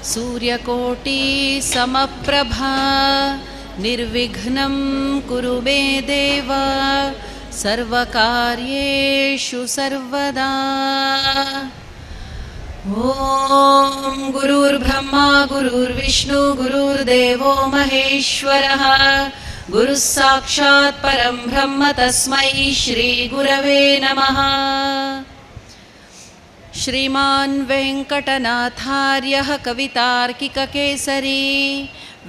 सूर्यकोटि समप्रभा निर्विघ्नं कुरु मे देव सर्वकार्येषु सर्वदा। ॐ गुरुर्ब्रह्मा गुरुर्विष्णु गुरुर्देवो महेश्वरः गुरुः साक्षात् परं ब्रह्म तस्मै श्री गुरवे नमः। श्रीमान् वेङ्कटनाथार्यः कवितार्किककेसरी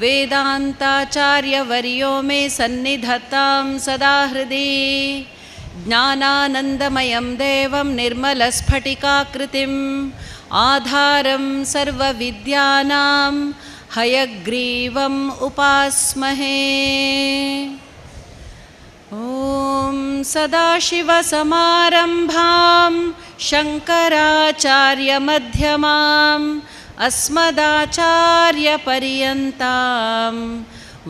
वेदान्ताचार्यवर्यो मे सन्निधत्तां सदा हृदि। ज्ञानानन्दमयं देवं निर्मलस्फटिकाकृतिम् आधारं सर्वविद्यानां हयग्रीवम् उपास्महे। ॐ सदाशिवसमारम्भां शङ्कराचार्यमध्यमाम् अस्मदाचार्यपर्यन्तां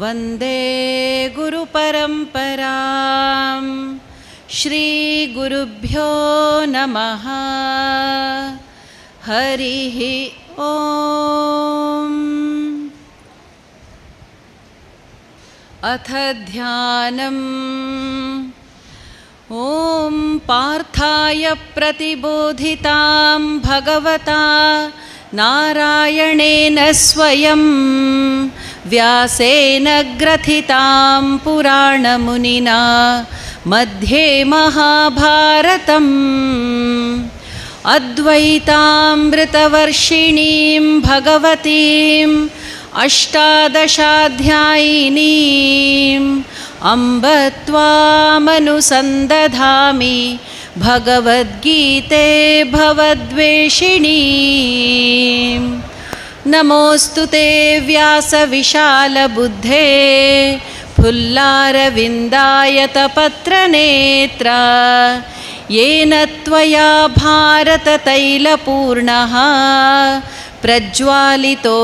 वन्दे गुरुपरम्परां। श्रीगुरुभ्यो नमः। हरिः ॐ। अथ ध्यानम्। ॐ पार्थाय प्रतिबोधितां भगवता नारायणेन स्वयं व्यासेन ग्रथितां पुराणमुनिना मध्ये महाभारतम् अद्वैतामृतवर्षिणीं भगवतीम् अष्टादशाध्यायिनीम् अम्ब त्वामनुसन्दधामि भगवद्गीते भवद्वेषिणीम्। नमोऽस्तु ते व्यासविशालबुद्धे फुल्लारविन्दायतपत्रनेत्र येन त्वया भारततैलपूर्णः प्रज्वालितो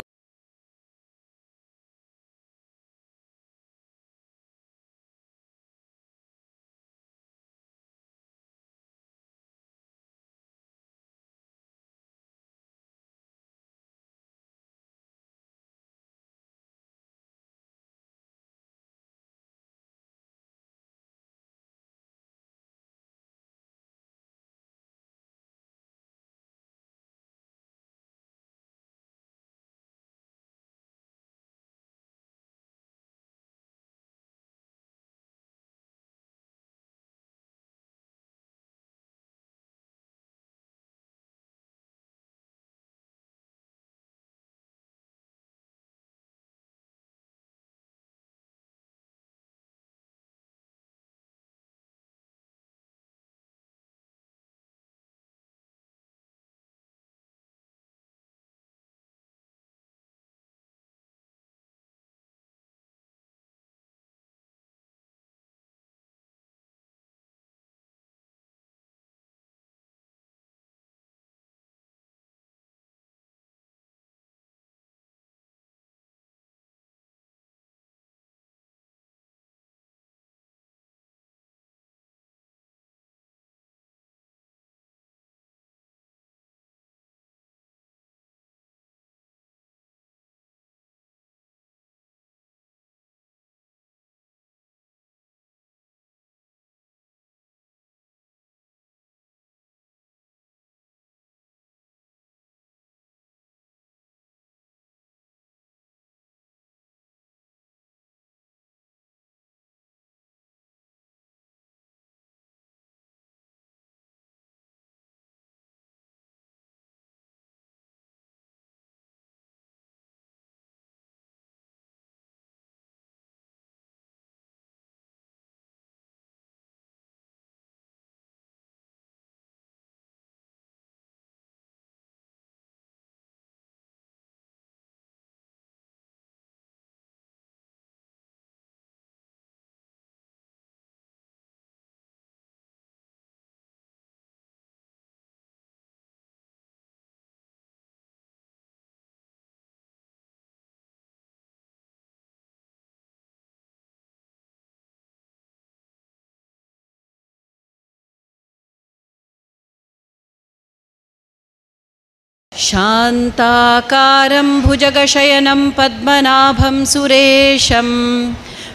ಶಾಂತಾಕಾರಂ ಭುಜಗಶಯನಂ ಪದ್ಮನಾಭಂ ಸುರೇಶಂ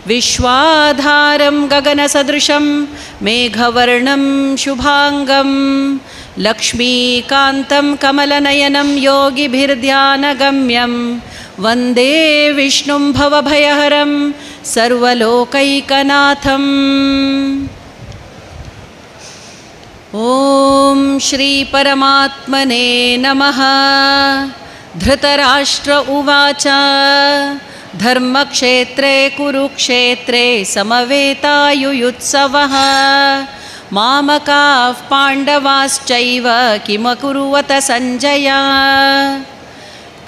ವಿಶ್ವಾಧಾರಂ ಗಗನಸದೃಶಂ ಮೇಘವರ್ಣಂ ಶುಭಾಂಗಂ ಲಕ್ಷ್ಮೀಕಾಂತಂ ಕಮಲನಯನಂ ಯೋಗಿಭಿರ್ಧ್ಯಾನಗಮ್ಯಂ ವಂದೇ ವಿಷ್ಣುಂ ಭವಭಯಹರಂ ಸರ್ವಲೋಕೈಕನಾಥಂ. ಓಂ ಶ್ರೀ ಪರಮಾತ್ಮನೇ ನಮಃ. ಧೃತರಾಷ್ಟ್ರ ಉವಾಚ ಧರ್ಮಕ್ಷೇತ್ರೇ ಕುರುಕ್ಷೇತ್ರೇ ಸಮವೇತಾಯುಯುತ್ಸವಃ ಮಾಮಕಾಃ ಪಾಂಡವಾಶ್ಚೈವ ಕಿಮಕುರ್ವತ ಸಂಜಯ.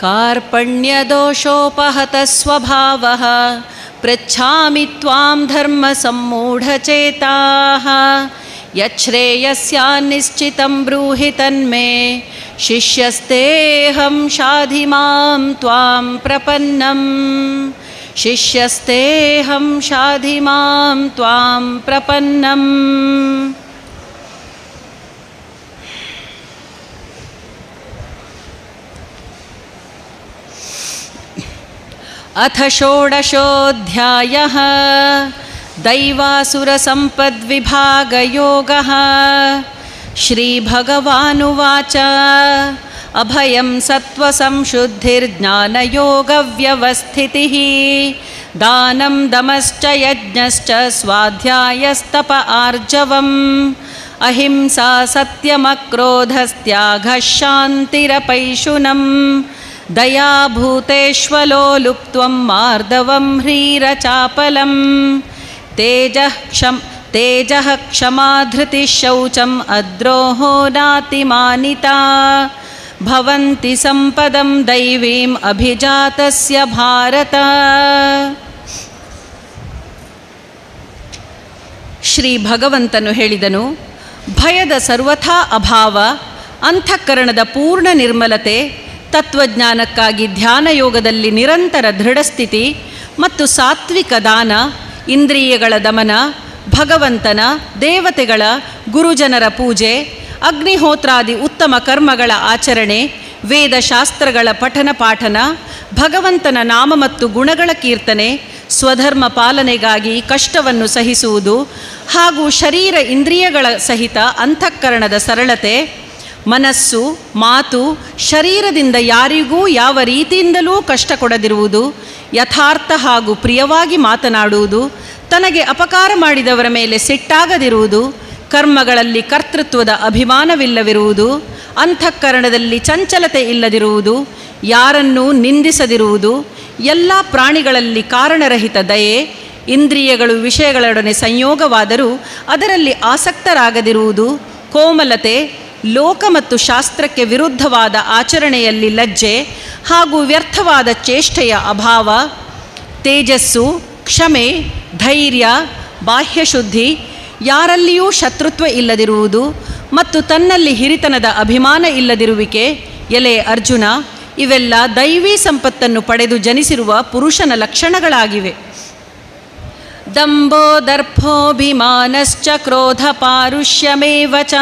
ಕಾರ್ಪಣ್ಯದೋಷೋಪಹತಃ ಸ್ವಭಾವಃ ಪೃಚ್ಛಾಮಿ ತ್ವಾಂ ಧರ್ಮಸಮ್ಮೂಢಚೇತಾಃ. ಯಚ್ಛ್ರೇಯಸ್ಯಾನ್ನಿಶ್ಚಿತಂ ಬ್ರೂಹಿ ತನ್ಮೇ ಶಿಷ್ಯಸ್ತೇಹಂ ಶಾಧಿ ಮಾಂ ತ್ವಾಂ ಪ್ರಪನ್ನಂ. ಶಿಷ್ಯಸ್ತೇಹಂ ಶಾಧಿ ಮಾಂ ತ್ವಾಂ ಪ್ರಪನ್ನಂ. ಅಥ ಷೋಡಶೋऽಧ್ಯಾಯಃ ದೈವಾಸುರಸಂಪದ್ವಿಭಾಗಯೋಗಃ. ಶ್ರೀಭಗವಾನುವಾಚ ಅಭಯಂ ಸತ್ವಸಂಶುದ್ಧಿರ್ಜ್ಞಾನಯೋಗವ್ಯವಸ್ಥಿತಿಃ ದಾನಂ ದಮಶ್ಚ ಯಜ್ಞಶ್ಚ ಸ್ವಾಧ್ಯಾಯಸ್ತಪ ಆರ್ಜವಂ ಅಹಿಂಸಾ ಸತ್ಯಮಕ್ರೋಧಸ್ತ್ಯಾಗಃ ಶಾಂತಿರಪೈಶುನಂ ದಯಾಭೂತೇಶ್ವಲೋ ಲುಪ್ತ್ವಂ ಮಾರ್ದವಂ ಹ್ರೀರಚಾಪಲಂ ತೇಜಃ ಕ್ಷಮಾ ಧೃತಿಃ ಶೌಚಂ ಅದ್ರೋಹೋ ನಾತಿಮಾನಿತಾ ಭವಂತಿ ಸಂಪದಂ ದೈವೀಂ ಅಭಿಜಾತಸ್ಯ ಭಾರತ. ಶ್ರೀ ಭಗವಂತನು ಹೇಳಿದನು, ಭಯದ ಸರ್ವಥಾ ಅಭಾವ, ಅಂತಃಕರಣದ ಪೂರ್ಣ ನಿರ್ಮಲತೆ, ತತ್ವಜ್ಞಾನಕ್ಕಾಗಿ ಧ್ಯಾನಯೋಗದಲ್ಲಿ ನಿರಂತರ ದೃಢಸ್ಥಿತಿ ಮತ್ತು ಸಾತ್ವಿಕ ದಾನ, ಇಂದ್ರಿಯಗಳ ದಮನ, ಭಗವಂತನ, ದೇವತೆಗಳ, ಗುರುಜನರ ಪೂಜೆ, ಅಗ್ನಿಹೋತ್ರಾದಿ ಉತ್ತಮ ಕರ್ಮಗಳ ಆಚರಣೆ, ವೇದಶಾಸ್ತ್ರಗಳ ಪಠನ ಪಾಠನ, ಭಗವಂತನ ನಾಮ ಮತ್ತು ಗುಣಗಳ ಕೀರ್ತನೆ, ಸ್ವಧರ್ಮ ಪಾಲನೆಗಾಗಿ ಕಷ್ಟವನ್ನು ಸಹಿಸುವುದು ಹಾಗೂ ಶರೀರ ಇಂದ್ರಿಯಗಳ ಸಹಿತ ಅಂತಃಕರಣದ ಸರಳತೆ, ಮನಸ್ಸು, ಮಾತು, ಶರೀರದಿಂದ ಯಾರಿಗೂ ಯಾವ ರೀತಿಯಿಂದಲೂ ಕಷ್ಟ ಕೊಡದಿರುವುದು, ಯಥಾರ್ಥ ಹಾಗೂ ಪ್ರಿಯವಾಗಿ ಮಾತನಾಡುವುದು, ತನಗೆ ಅಪಕಾರ ಮಾಡಿದವರ ಮೇಲೆ ಸಿಟ್ಟಾಗದಿರುವುದು, ಕರ್ಮಗಳಲ್ಲಿ ಕರ್ತೃತ್ವದ ಅಭಿಮಾನವಿಲ್ಲವಿರುವುದು, ಅಂತಃಕರಣದಲ್ಲಿ ಚಂಚಲತೆ ಇಲ್ಲದಿರುವುದು, ಯಾರನ್ನೂ ನಿಂದಿಸದಿರುವುದು, ಎಲ್ಲ ಪ್ರಾಣಿಗಳಲ್ಲಿ ಕಾರಣರಹಿತ ದಯೆ, ಇಂದ್ರಿಯಗಳು ವಿಷಯಗಳೊಡನೆ ಸಂಯೋಗವಾದರೂ ಅದರಲ್ಲಿ ಆಸಕ್ತರಾಗದಿರುವುದು, ಕೋಮಲತೆ, ಲೋಕ ಮತ್ತು ಶಾಸ್ತ್ರಕ್ಕೆ ವಿರುದ್ಧವಾದ ಆಚರಣೆಯಲ್ಲಿ ಲಜ್ಜೆ ಹಾಗೂ ವ್ಯರ್ಥವಾದ ಚೇಷ್ಟೆಯ ಅಭಾವ, ತೇಜಸ್ಸು, ಕ್ಷಮೆ, ಧೈರ್ಯ, ಬಾಹ್ಯಶುದ್ಧಿ, ಯಾರಲ್ಲಿಯೂ ಶತ್ರುತ್ವ ಇಲ್ಲದಿರುವುದು ಮತ್ತು ತನ್ನಲ್ಲಿ ಹಿರಿತನದ ಅಭಿಮಾನ ಇಲ್ಲದಿರುವಿಕೆ. ಎಲೆ ಅರ್ಜುನ, ಇವೆಲ್ಲ ದೈವೀ ಸಂಪತ್ತನ್ನು ಪಡೆದು ಜನಿಸಿರುವ ಪುರುಷನ ಲಕ್ಷಣಗಳಾಗಿವೆ. ದಂಭೋ ದರ್ಭೋಭಿಮಾನಶ್ಚ ಕ್ರೋಧ ಪಾರುಷ್ಯಮೇವ ಚ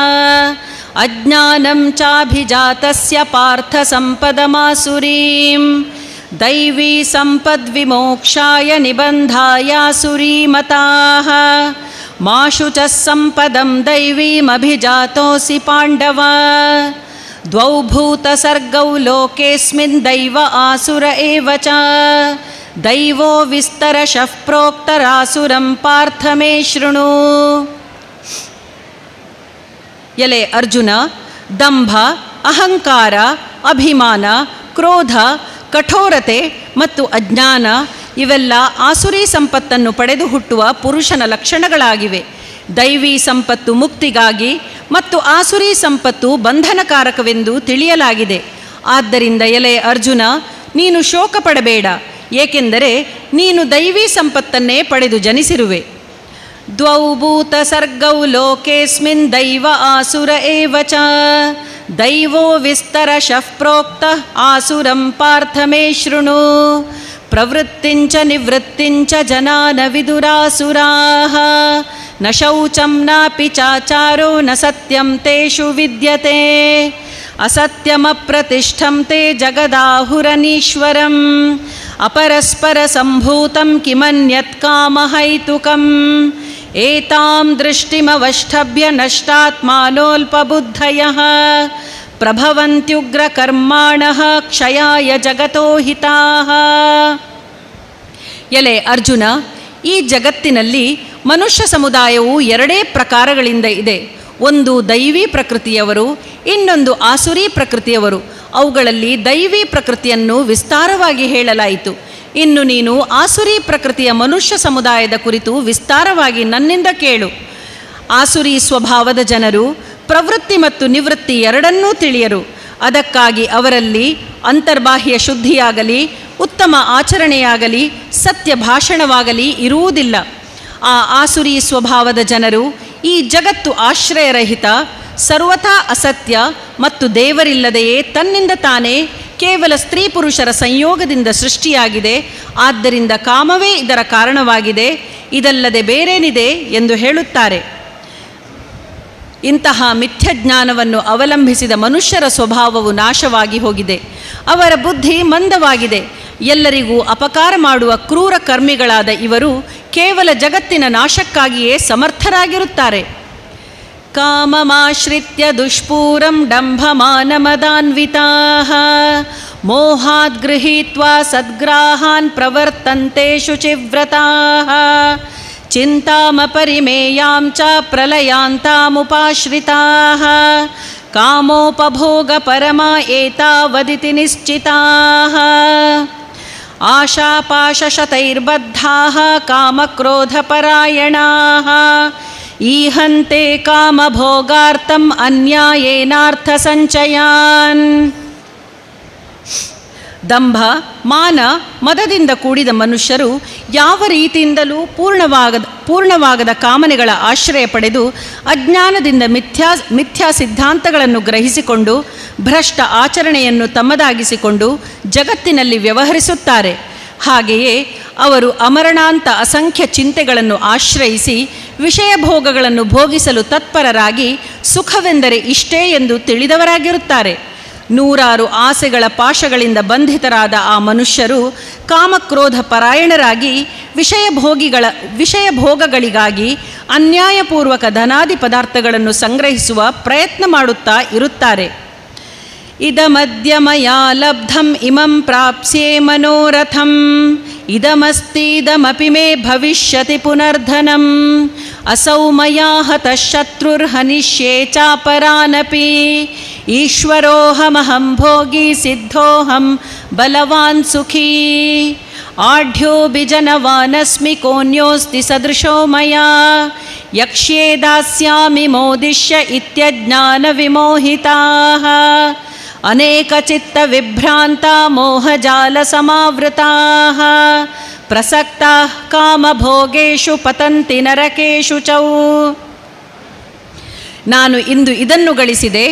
ಅಜ್ಞಾನಂ ಚಾಭಿಜಾತಸ್ಯ ಪಾರ್ಥ ಸಂಪದಮಾಸುರೀಂ ದೈವೀ ಸಂಪದ್ವಿಮೋಕ್ಷಾಯ ನಿಬಂಧಾಯಾಸುರೀಮತಾಃ ಮಾಶು ಚ ಸಂಪದಂ ದೈವೀಮಭಿಜಾತೋಸಿ ಪಾಂಡವ ದ್ವೌ ಭೂತಸರ್ಗೌ ಲೋಕೇಸ್ಮಿನ್ ದೈವ ಆಸುರ ಏವ ಚ ದೈವೋ ವಿಸ್ತರಶಃ ಪ್ರೋಕ್ತರಾಸುರಂ ಪಾರ್ಥ ಮೇ ಶೃಣು. ಎಲೆ ಅರ್ಜುನ, ದಂಭ, ಅಹಂಕಾರ, ಅಭಿಮಾನ, ಕ್ರೋಧ, ಕಠೋರತೆ ಮತ್ತು ಅಜ್ಞಾನ ಇವೆಲ್ಲ ಆಸುರಿ ಸಂಪತ್ತನ್ನು ಪಡೆದು ಹುಟ್ಟುವ ಪುರುಷನ ಲಕ್ಷಣಗಳಾಗಿವೆ. ದೈವೀ ಸಂಪತ್ತು ಮುಕ್ತಿಗಾಗಿ ಮತ್ತು ಆಸುರಿ ಸಂಪತ್ತು ಬಂಧನಕಾರಕವೆಂದು ತಿಳಿಯಲಾಗಿದೆ. ಆದ್ದರಿಂದ ಎಲೆ ಅರ್ಜುನ, ನೀನು ಶೋಕ ಪಡಬೇಡ, ಏಕೆಂದರೆ ನೀನು ದೈವೀ ಸಂಪತ್ತನ್ನೇ ಪಡೆದು ಜನಿಸಿರುವೆ. ದ್ವೌ ಭೂತಸರ್ಗೌ ಲೋಕೇಸ್ಮಿನ್ ದೈವ ಆಸುರ ಏವ ಚ ದೈವೋ ವಿಸ್ತರಶಃ ಪ್ರೋಕ್ತಃ ಆಸುರಂ ಪಾರ್ಥ ಮೇ ಶೃಣು ಪ್ರವೃತ್ತಿಂಚ ನಿವೃತ್ತಿಂಚ ಜನಾನ ವಿದುರಾಸುರಾಃ ನ ಶೌಚಂ ನಾಪಿ ಚಾಚಾರೋ ನ ಸತ್ಯಂ ತೇಷು ವಿದ್ಯತೆ ಅಸತ್ಯಮಪ್ರತಿಷ್ಠಂ ತೇ ಜಗದಾಹುರನೀಶ್ವರಂ ಅಪರಸ್ಪರ ಸಂಭೂತಂ ಕಿಮನ್ಯತ್ ಕಾಮಹೈತುಕಂ ಏತಾಂ ದೃಷ್ಟಿಮವಷ್ಠಭ್ಯ ನಷ್ಟಾತ್ಮಾನೋಲ್ಪಬುದ್ಧಯಃ ಪ್ರಭವಂತ್ಯುಗ್ರಕರ್ಮಾಣಃ ಕ್ಷಯಾಯ ಜಗತೋ ಹಿತಾಃ. ಎಲೆ ಅರ್ಜುನ, ಈ ಜಗತ್ತಿನಲ್ಲಿ ಮನುಷ್ಯ ಸಮುದಾಯವು ಎರಡೇ ಪ್ರಕಾರಗಳಿಂದ ಇದೆ. ಒಂದು ದೈವಿ ಪ್ರಕೃತಿಯವರು, ಇನ್ನೊಂದು ಆಸುರಿ ಪ್ರಕೃತಿಯವರು. ಅವುಗಳಲ್ಲಿ ದೈವಿ ಪ್ರಕೃತಿಯನ್ನು ವಿಸ್ತಾರವಾಗಿ ಹೇಳಲಾಯಿತು. ಇನ್ನು ನೀನು ಆಸುರಿ ಪ್ರಕೃತಿಯ ಮನುಷ್ಯ ಸಮುದಾಯದ ಕುರಿತು ವಿಸ್ತಾರವಾಗಿ ನನ್ನಿಂದ ಕೇಳು. ಆಸುರಿ ಸ್ವಭಾವದ ಜನರು ಪ್ರವೃತ್ತಿ ಮತ್ತು ನಿವೃತ್ತಿ ಎರಡನ್ನೂ ತಿಳಿಯರು. ಅದಕ್ಕಾಗಿ ಅವರಲ್ಲಿ ಅಂತರ್ಬಾಹ್ಯ ಶುದ್ಧಿಯಾಗಲಿ, ಉತ್ತಮ ಆಚರಣೆಯಾಗಲಿ, ಸತ್ಯ ಭಾಷಣವಾಗಲಿ ಇರುವುದಿಲ್ಲ. ಆ ಆಸುರಿ ಸ್ವಭಾವದ ಜನರು ಈ ಜಗತ್ತು ಆಶ್ರಯರಹಿತ, ಸರ್ವಥಾ ಅಸತ್ಯ ಮತ್ತು ದೇವರಿಲ್ಲದೆಯೇ ತನ್ನಿಂದ ತಾನೇ ಕೇವಲ ಸ್ತ್ರೀ ಪುರುಷರ ಸಂಯೋಗದಿಂದ ಸೃಷ್ಟಿಯಾಗಿದೆ. ಆದ್ದರಿಂದ ಕಾಮವೇ ಇದರ ಕಾರಣವಾಗಿದೆ, ಇದಲ್ಲದೆ ಬೇರೇನಿದೆ ಎಂದು ಹೇಳುತ್ತಾರೆ. ಇಂತಹ ಮಿಥ್ಯಜ್ಞಾನವನ್ನು ಅವಲಂಬಿಸಿದ ಮನುಷ್ಯರ ಸ್ವಭಾವವು ನಾಶವಾಗಿ ಹೋಗಿದೆ. ಅವರ ಬುದ್ಧಿ ಮಂದವಾಗಿದೆ. ಎಲ್ಲರಿಗೂ ಅಪಕಾರ ಮಾಡುವ ಕ್ರೂರ ಕರ್ಮಿಗಳಾದ ಇವರು ಕೇವಲ ಜಗತ್ತಿನ ನಾಶಕ್ಕಾಗಿಯೇ ಸಮರ್ಥರಾಗಿರುತ್ತಾರೆ. ಕಾಮಮಾಶ್ರಿತ್ಯ ದುಷ್ಪೂರಂ ಡಂಭಮಾನಮದಾನ್ವಿತಾಃ ಮೋಹಾದ್ ಗೃಹೀತ್ವಾ ಸದ್ಗ್ರಾಹಾನ್ ಪ್ರವರ್ತಂತೆ ಶುಚಿವ್ರತಾಃ ಚಿಂತಾಮಪರಿಮೇಯಾಂ ಚ ಪ್ರಲಯಾಂತಾಮುಪಾಶ್ರಿತಾಃ ಕಾಮೋಪಭೋಗ ಪರಮಾ ಏತಾವದಿತಿ ನಿಶ್ಚಿತಾಃ ಆಶಾಪಾಶಶತೈರ್ಬದ್ಧಾಃ ಕಾಮಕ್ರೋಧಪರಾಯಣಾಃ ಈಹಂತೆ ಕಾಮಭೋಗಾರ್ಥಂ ಅನ್ಯಾಯೇನಾರ್ಥ ಸಂಚಯಾನ್. ದಂಭ, ಮಾನ, ಮದದಿಂದ ಕೂಡಿದ ಮನುಷ್ಯರು ಯಾವ ರೀತಿಯಿಂದಲೂ ಪೂರ್ಣವಾಗದ ಕಾಮನೆಗಳ ಆಶ್ರಯ ಪಡೆದು ಅಜ್ಞಾನದಿಂದ ಮಿಥ್ಯಾ ಸಿದ್ಧಾಂತಗಳನ್ನು ಗ್ರಹಿಸಿಕೊಂಡು ಭ್ರಷ್ಟ ಆಚರಣೆಯನ್ನು ತಮ್ಮದಾಗಿಸಿಕೊಂಡು ಜಗತ್ತಿನಲ್ಲಿ ವ್ಯವಹರಿಸುತ್ತಾರೆ. ಹಾಗೆಯೇ ಅವರು ಅಮರಣಾಂತ ಅಸಂಖ್ಯ ಚಿಂತೆಗಳನ್ನು ಆಶ್ರಯಿಸಿ ವಿಷಯ ಭೋಗಗಳನ್ನು ಭೋಗಿಸಲು ತತ್ಪರರಾಗಿ ಸುಖವೆಂದರೆ ಇಷ್ಟೇ ಎಂದು ತಿಳಿದವರಾಗಿರುತ್ತಾರೆ. ನೂರಾರು ಆಸೆಗಳ ಪಾಶಗಳಿಂದ ಬಂಧಿತರಾದ ಆ ಮನುಷ್ಯರು ಕಾಮಕ್ರೋಧ ಪರಾಯಣರಾಗಿ ವಿಷಯ ಭೋಗಗಳಿಗಾಗಿ ಅನ್ಯಾಯಪೂರ್ವಕ ಧನಾದಿ ಪದಾರ್ಥಗಳನ್ನು ಸಂಗ್ರಹಿಸುವ ಪ್ರಯತ್ನ ಮಾಡುತ್ತಾ ಇರುತ್ತಾರೆ. ಇದಮದ್ಯ ಮಯಾ ಲಬ್ಧಂ ಇಮಂ ಪ್ರಾಪ್ಸ್ಯೆ ಮನೋರಥಂ ಇದಮಸ್ತೀದಮಪಿ ಮೇ ಭವಿಷ್ಯತಿ ಪುನರ್ಧನಂ ಅಸೌ ಮಯಾ ಹತಃ ಶತ್ರುರ್ಹನಿಷ್ಯೇ ಚಾಪರಾನಪಿ ಈಶ್ವರೋಹಮಹಂ ಭೋಗಿ ಸಿದ್ಧೋಹಂ ಬಲವಾನ್ ಸುಖೀ ಆಢ್ಯೋ ಬಿಜನವಾನಸ್ಮಿ ಕೋನ್ಯೋಸ್ತಿ ಸದೃಶೋ ಮಯಾ ಯಕ್ಷ್ಯೇ ದಾಸ್ಯಾಮಿ ಮೋದಿಷ್ಯ ಇತ್ಯಜ್ಞಾನ ವಿಮೋಹಿತಾಃ ಅನೇಕಚಿತ್ತ ವಿಭ್ರಾಂತ ಮೋಹಜಾಲ ಸಮಾವೃತಾಃ ಪ್ರಸಕ್ತಾಃ ಕಾಮಭೋಗೇಷು ಪತಂತಿ ನರಕೇಷು ಚೌ. ನಾನು ಇಂದು ಇದನ್ನು ಗಳಿಸಿದೆ,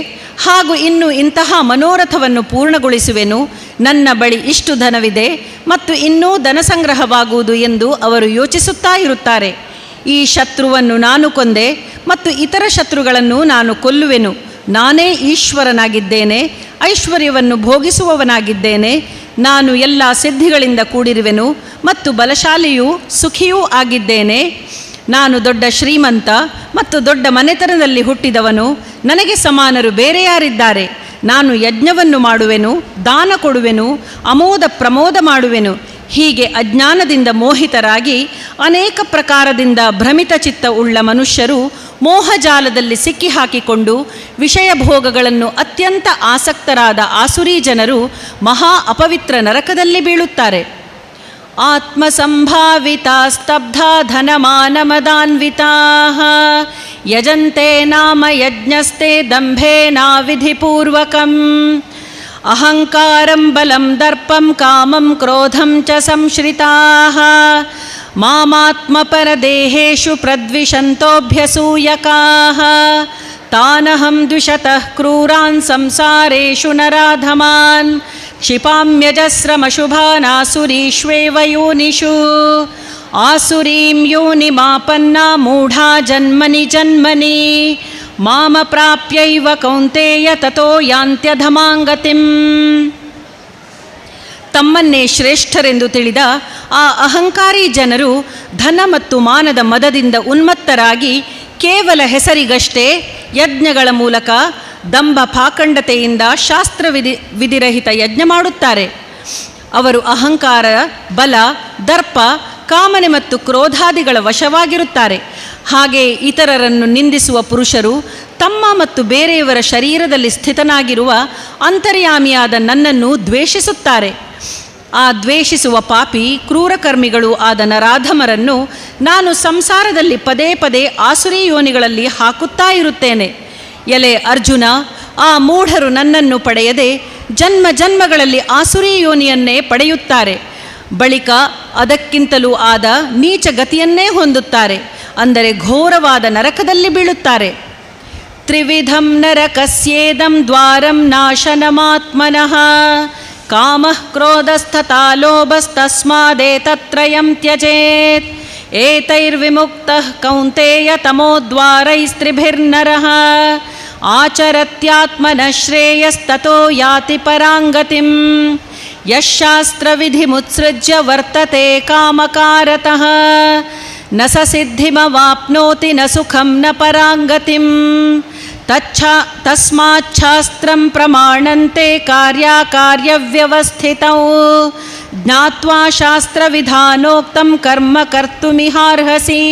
ಹಾಗೂ ಇನ್ನು ಇಂತಹ ಮನೋರಥವನ್ನು ಪೂರ್ಣಗೊಳಿಸುವೆನು. ನನ್ನ ಬಳಿ ಇಷ್ಟು ಧನವಿದೆ ಮತ್ತು ಇನ್ನೂ ಧನ ಸಂಗ್ರಹವಾಗುವುದು ಎಂದು ಅವರು ಯೋಚಿಸುತ್ತಾ ಇರುತ್ತಾರೆ. ಈ ಶತ್ರುವನ್ನು ನಾನು ಕೊಂದೆ ಮತ್ತು ಇತರ ಶತ್ರುಗಳನ್ನು ನಾನು ಕೊಲ್ಲುವೆನು. ನಾನೇ ಈಶ್ವರನಾಗಿದ್ದೇನೆ, ಐಶ್ವರ್ಯವನ್ನು ಭೋಗಿಸುವವನಾಗಿದ್ದೇನೆ. ನಾನು ಎಲ್ಲ ಸಿದ್ಧಿಗಳಿಂದ ಕೂಡಿರುವೆನು ಮತ್ತು ಬಲಶಾಲಿಯೂ ಸುಖಿಯೂ ಆಗಿದ್ದೇನೆ. ನಾನು ದೊಡ್ಡ ಶ್ರೀಮಂತ ಮತ್ತು ದೊಡ್ಡ ಮನೆತನದಲ್ಲಿ ಹುಟ್ಟಿದವನು. ನನಗೆ ಸಮಾನರು ಬೇರೆ ಯಾರಿದ್ದಾರೆ? ನಾನು ಯಜ್ಞವನ್ನು ಮಾಡುವೆನು, ದಾನ ಕೊಡುವೆನು, ಅಮೋದ ಪ್ರಮೋದ ಮಾಡುವೆನು. ಹೀಗೆ ಅಜ್ಞಾನದಿಂದ ಮೋಹಿತರಾಗಿ ಅನೇಕ ಪ್ರಕಾರದಿಂದ ಭ್ರಮಿತ ಚಿತ್ತ ಉಳ್ಳ ಮನುಷ್ಯರು ಮೋಹಜಾಲದಲ್ಲಿ ಸಿಕ್ಕಿಹಾಕಿಕೊಂಡು ವಿಷಯ ಭೋಗಗಳನ್ನು ಅತ್ಯಂತ ಆಸಕ್ತರಾದ ಆಸುರಿ ಜನರು ಮಹಾ ಅಪವಿತ್ರ ನರಕದಲ್ಲಿ ಬೀಳುತ್ತಾರೆ. ಆತ್ಮಸಂಭಾವಿತಾ ಸ್ತಬ್ಧಾ ಧನಮಾನಮದಾನ್ವಿತಾಃ ಯಜಂತೆ ನಾಮ ಯಜ್ಞಸ್ತೆ ದಂಭೇನಾವಿಧಿಪೂರ್ವಕಂ ಅಹಂಕಾರಂ ಬಲಂ ದರ್ಪಂ ಕಾಮಂ ಕ್ರೋಧಂ ಚ ಸಂಶ್ರಿತಾಃ ಮಾಮಾತ್ಮಪರದೇಹೇಷು ಪ್ರದ್ವಿಷಂತೋಭ್ಯಸೂಯಕಾಃ ತಾನಹಂ ದ್ವಿಷತಃ ಕ್ರೂರಾನ್ ಸಂಸಾರೇಷು ನರಾಧಮಾನ್ ಕ್ಷಿಪಾಮ್ಯಜಸ್ರಮಶುಭಾನಾಸುರೀಷ್ವೇವ ಯೋನಿಷು ಆಸುರೀಂ ಯೋನಿಮಾಪನ್ನಾ ಮೂಢಾ ಜನ್ಮನಿ ಜನ್ಮನಿ ಮಾಮ ಪ್ರಾಪ್ಯೈವ ಕೌಂತೇಯ ತತೋ ಯಾಂತ್ಯಧಮಾಂಗತಿಂ. ತಮ್ಮನ್ನೇ ಶ್ರೇಷ್ಠರೆಂದು ತಿಳಿದ ಆ ಅಹಂಕಾರಿ ಜನರು ಧನ ಮತ್ತು ಮಾನದ ಮದದಿಂದ ಉನ್ಮತ್ತರಾಗಿ ಕೇವಲ ಹೆಸರಿಗಷ್ಟೇ ಯಜ್ಞಗಳ ಮೂಲಕ ದಂಭ ಪಾಖಂಡತೆಯಿಂದ ವಿಧಿರಹಿತ ಯಜ್ಞ ಮಾಡುತ್ತಾರೆ. ಅವರು ಅಹಂಕಾರ, ಬಲ, ದರ್ಪ, ಕಾಮನೆ ಮತ್ತು ಕ್ರೋಧಾದಿಗಳ ವಶವಾಗಿರುತ್ತಾರೆ. ಹಾಗೆಯೇ ಇತರರನ್ನು ನಿಂದಿಸುವ ಪುರುಷರು ತಮ್ಮ ಮತ್ತು ಬೇರೆಯವರ ಶರೀರದಲ್ಲಿ ಸ್ಥಿತನಾಗಿರುವ ಅಂತರ್ಯಾಮಿಯಾದ ನನ್ನನ್ನು ದ್ವೇಷಿಸುತ್ತಾರೆ. ಆ ದ್ವೇಷಿಸುವ ಪಾಪಿ ಕ್ರೂರಕರ್ಮಿಗಳು ಆದ ನರಾಧಮರನ್ನು ನಾನು ಸಂಸಾರದಲ್ಲಿ ಪದೇ ಪದೇ ಆಸುರಿ ಯೋನಿಗಳಲ್ಲಿ ಹಾಕುತ್ತಾ ಇರುತ್ತೇನೆ. ಎಲೆ ಅರ್ಜುನ, ಆ ಮೂಢರು ನನ್ನನ್ನು ಪಡೆಯದೆ ಜನ್ಮ ಜನ್ಮಗಳಲ್ಲಿ ಆಸುರಿ ಯೋನಿಯನ್ನೇ ಪಡೆಯುತ್ತಾರೆ. ಬಳಿಕ ಅದಕ್ಕಿಂತಲೂ ಆದ ನೀಚ ಗತಿಯನ್ನೇ ಹೊಂದುತ್ತಾರೆ, ಅಂದರೆ ಘೋರವಾದ ನರಕದಲ್ಲಿ ಬೀಳುತ್ತಾರೆ. ತ್ರಿವಿಧಂ ನರಕಸ್ಯೇದಂ ದ್ವಾರಂ ನಾಶನಮಾತ್ಮನಃ ಕಾಮಃ ಕ್ರೋಧಸ್ತಥಾ ಲೋಭಸ್ತಸ್ಮಾದೇತತ್ರಯಂ ತ್ಯಜೇತ್ ಏತೈರ್ವಿಮುಕ್ತಃ ಕೌಂತೇಯ ತಮೋದ್ವಾರೈಸ್ತ್ರಿಭಿರ್ನರಃ ಆಚರತ್ಯಾತ್ಮನಃ ಶ್ರೇಯಸ್ತತೋ ಯಾತಿ ಪರಾಂಗತಿಂ ಯಶಾಸ್ತ್ರವಿಧಿಮುತ್ಸೃಜ್ಯ ವರ್ತತೆ ಕಾಮಕಾರತಃ ನ ಸ ಸಿದ್ಧಿಮವಾಪ್ನೋತಿ ನ ಸುಖಂ ನ ಪರಾಂಗತಿಂ ತಸ್ಮಾಚ್ಛಾಸ್ತ್ರಂ ಪ್ರಮಾಣಂತೆ ಕಾರ್ಯವ್ಯವಸ್ಥಿತೌ ಜ್ಞಾತ್ವಾ ಶಾಸ್ತ್ರವಿಧಾನೋಕ್ತಂ ಕರ್ಮ ಕರ್ತುಮಿಹಾರ್ಹಸಿ.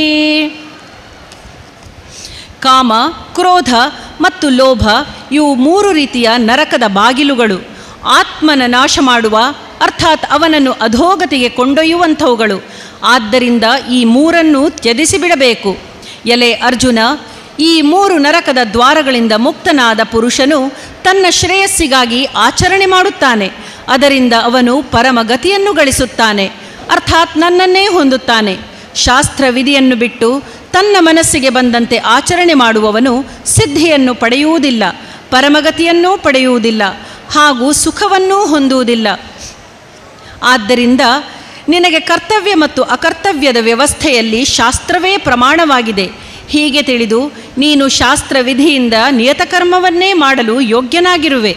ಕಾಮ, ಕ್ರೋಧ ಮತ್ತು ಲೋಭ ಇವು ಮೂರು ರೀತಿಯ ನರಕದ ಬಾಗಿಲುಗಳು. ಆತ್ಮನ ನಾಶ ಮಾಡುವ, ಅರ್ಥಾತ್ ಅವನನ್ನು ಅಧೋಗತಿಗೆ ಕೊಂಡೊಯ್ಯುವಂಥವುಗಳು. ಆದ್ದರಿಂದ ಈ ಮೂರನ್ನು ತ್ಯಜಿಸಿಬಿಡಬೇಕು. ಎಲೆ ಅರ್ಜುನ, ಈ ಮೂರು ನರಕದ ದ್ವಾರಗಳಿಂದ ಮುಕ್ತನಾದ ಪುರುಷನು ತನ್ನ ಶ್ರೇಯಸ್ಸಿಗಾಗಿ ಆಚರಣೆ ಮಾಡುತ್ತಾನೆ. ಅದರಿಂದ ಅವನು ಪರಮಗತಿಯನ್ನು ಗಳಿಸುತ್ತಾನೆ, ಅರ್ಥಾತ್ ನನ್ನನ್ನೇ ಹೊಂದುತ್ತಾನೆ. ಶಾಸ್ತ್ರ ವಿಧಿಯನ್ನು ಬಿಟ್ಟು ತನ್ನ ಮನಸ್ಸಿಗೆ ಬಂದಂತೆ ಆಚರಣೆ ಮಾಡುವವನು ಸಿದ್ಧಿಯನ್ನು ಪಡೆಯುವುದಿಲ್ಲ, ಪರಮಗತಿಯನ್ನೂ ಪಡೆಯುವುದಿಲ್ಲ, ಹಾಗೂ ಸುಖವನ್ನೂ ಹೊಂದುವುದಿಲ್ಲ. ಆದ್ದರಿಂದ ನಿನಗೆ ಕರ್ತವ್ಯ ಮತ್ತು ಅಕರ್ತವ್ಯದ ವ್ಯವಸ್ಥೆಯಲ್ಲಿ ಶಾಸ್ತ್ರವೇ ಪ್ರಮಾಣವಾಗಿದೆ. ಹೀಗೆ ತಿಳಿದು ನೀನು ಶಾಸ್ತ್ರವಿಧಿಯಿಂದ ನಿಯತಕರ್ಮವನ್ನೇ ಮಾಡಲು ಯೋಗ್ಯನಾಗಿರುವೆ.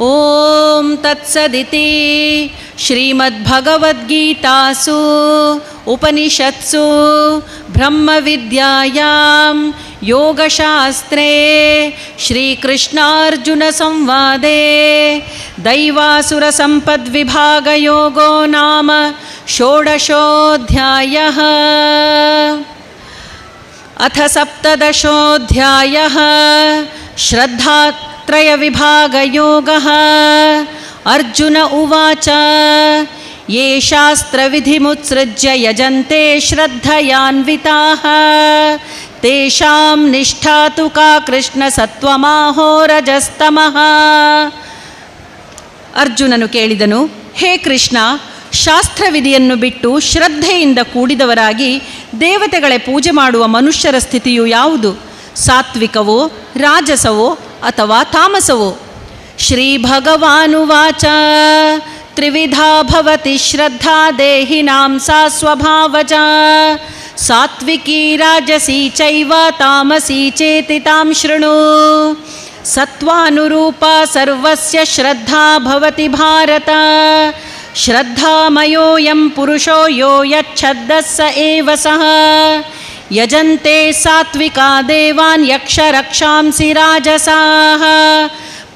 ಓಂ ತತ್ಸದಿತಿ ಶ್ರೀಮದ್ಭಗವದ್ಗೀತಾಸು ಉಪನಿಷತ್ಸು ಬ್ರಹ್ಮವಿದ್ಯಾಯಾಂ ಯೋಗಶಾಸ್ತ್ರೇ ಶ್ರೀಕೃಷ್ಣಾರ್ಜುನ ಸಂವಾದೇ ದೈವಾಸುರ ಸಂಪದ್ವಿಭಾಗಯೋಗೋ ನಾಮ ಷೋಡಶೋऽಧ್ಯಾಯಃ. ಅಥ ಸಪ್ತದಶೋऽಧ್ಯಾಯಃ ಶ್ರದ್ಧಾತ್ರಯವಿಭಾಗಯೋಗಃ. ಅರ್ಜುನ ಉವಾಚ ಯೇ ಶಾಸ್ತ್ರವಿಧಿಮುತ್ಸೃಜ್ಯ ಯಜಂತೆ ಶ್ರದ್ಧಯಾನ್ವಿತಾಃ ತೇಷಾಂ ನಿಷ್ಠಾ ತು ಕಾ ಕೃಷ್ಣ ಸತ್ವಮಾಹೋ ರಜಸ್ತಮಃ. ಅರ್ಜುನನು ಕೇಳಿದನು, ಹೇ ಕೃಷ್ಣ, ಶಾಸ್ತ್ರವಿಧಿಯನ್ನು ಬಿಟ್ಟು ಶ್ರದ್ಧೆಯಿಂದ ಕೂಡಿದವರಾಗಿ ದೇವತೆಗಳೇ ಪೂಜೆ ಮಾಡುವ ಮನುಷ್ಯರ ಸ್ಥಿತಿಯು ಯಾವುದು? ಸಾತ್ವಿಕವೋ, ರಾಜಸವೋ ಅಥವಾ ತಾಮಸವೋ? ಶ್ರೀ ಭಗವಾನುವಾಚ ತ್ರಿವಿಧಾ ಭವತಿ ಶ್ರದ್ಧಾ ದೇಹಿನಾಂ ಸಾ ಸ್ವಭಾವಜ ಸಾತ್ವಿಕೀ ರಾಜಸೀ ಚೈವ ತಾಮಸೀ ಚೇತಿ ತಾಂ ಶೃಣು. ಸತ್ವಾನುರೂಪಾ ಸರ್ವಸ್ಯ ಶ್ರದ್ಧಾ ಭವತಿ ಭಾರತ. ಶ್ರದ್ಧಾಮಯೋಯಂ ಪುರುಷೋ ಯೋ ಯಚ್ಛದ್ದಃ ಸ ಏವ ಸಃ. ಯಜಂತೆ ಸಾತ್ವಿಕಾ ದೇವಾನ್ ಯಕ್ಷ ರಕ್ಷಾಂಸಿ ರಾಜಸಾಃ.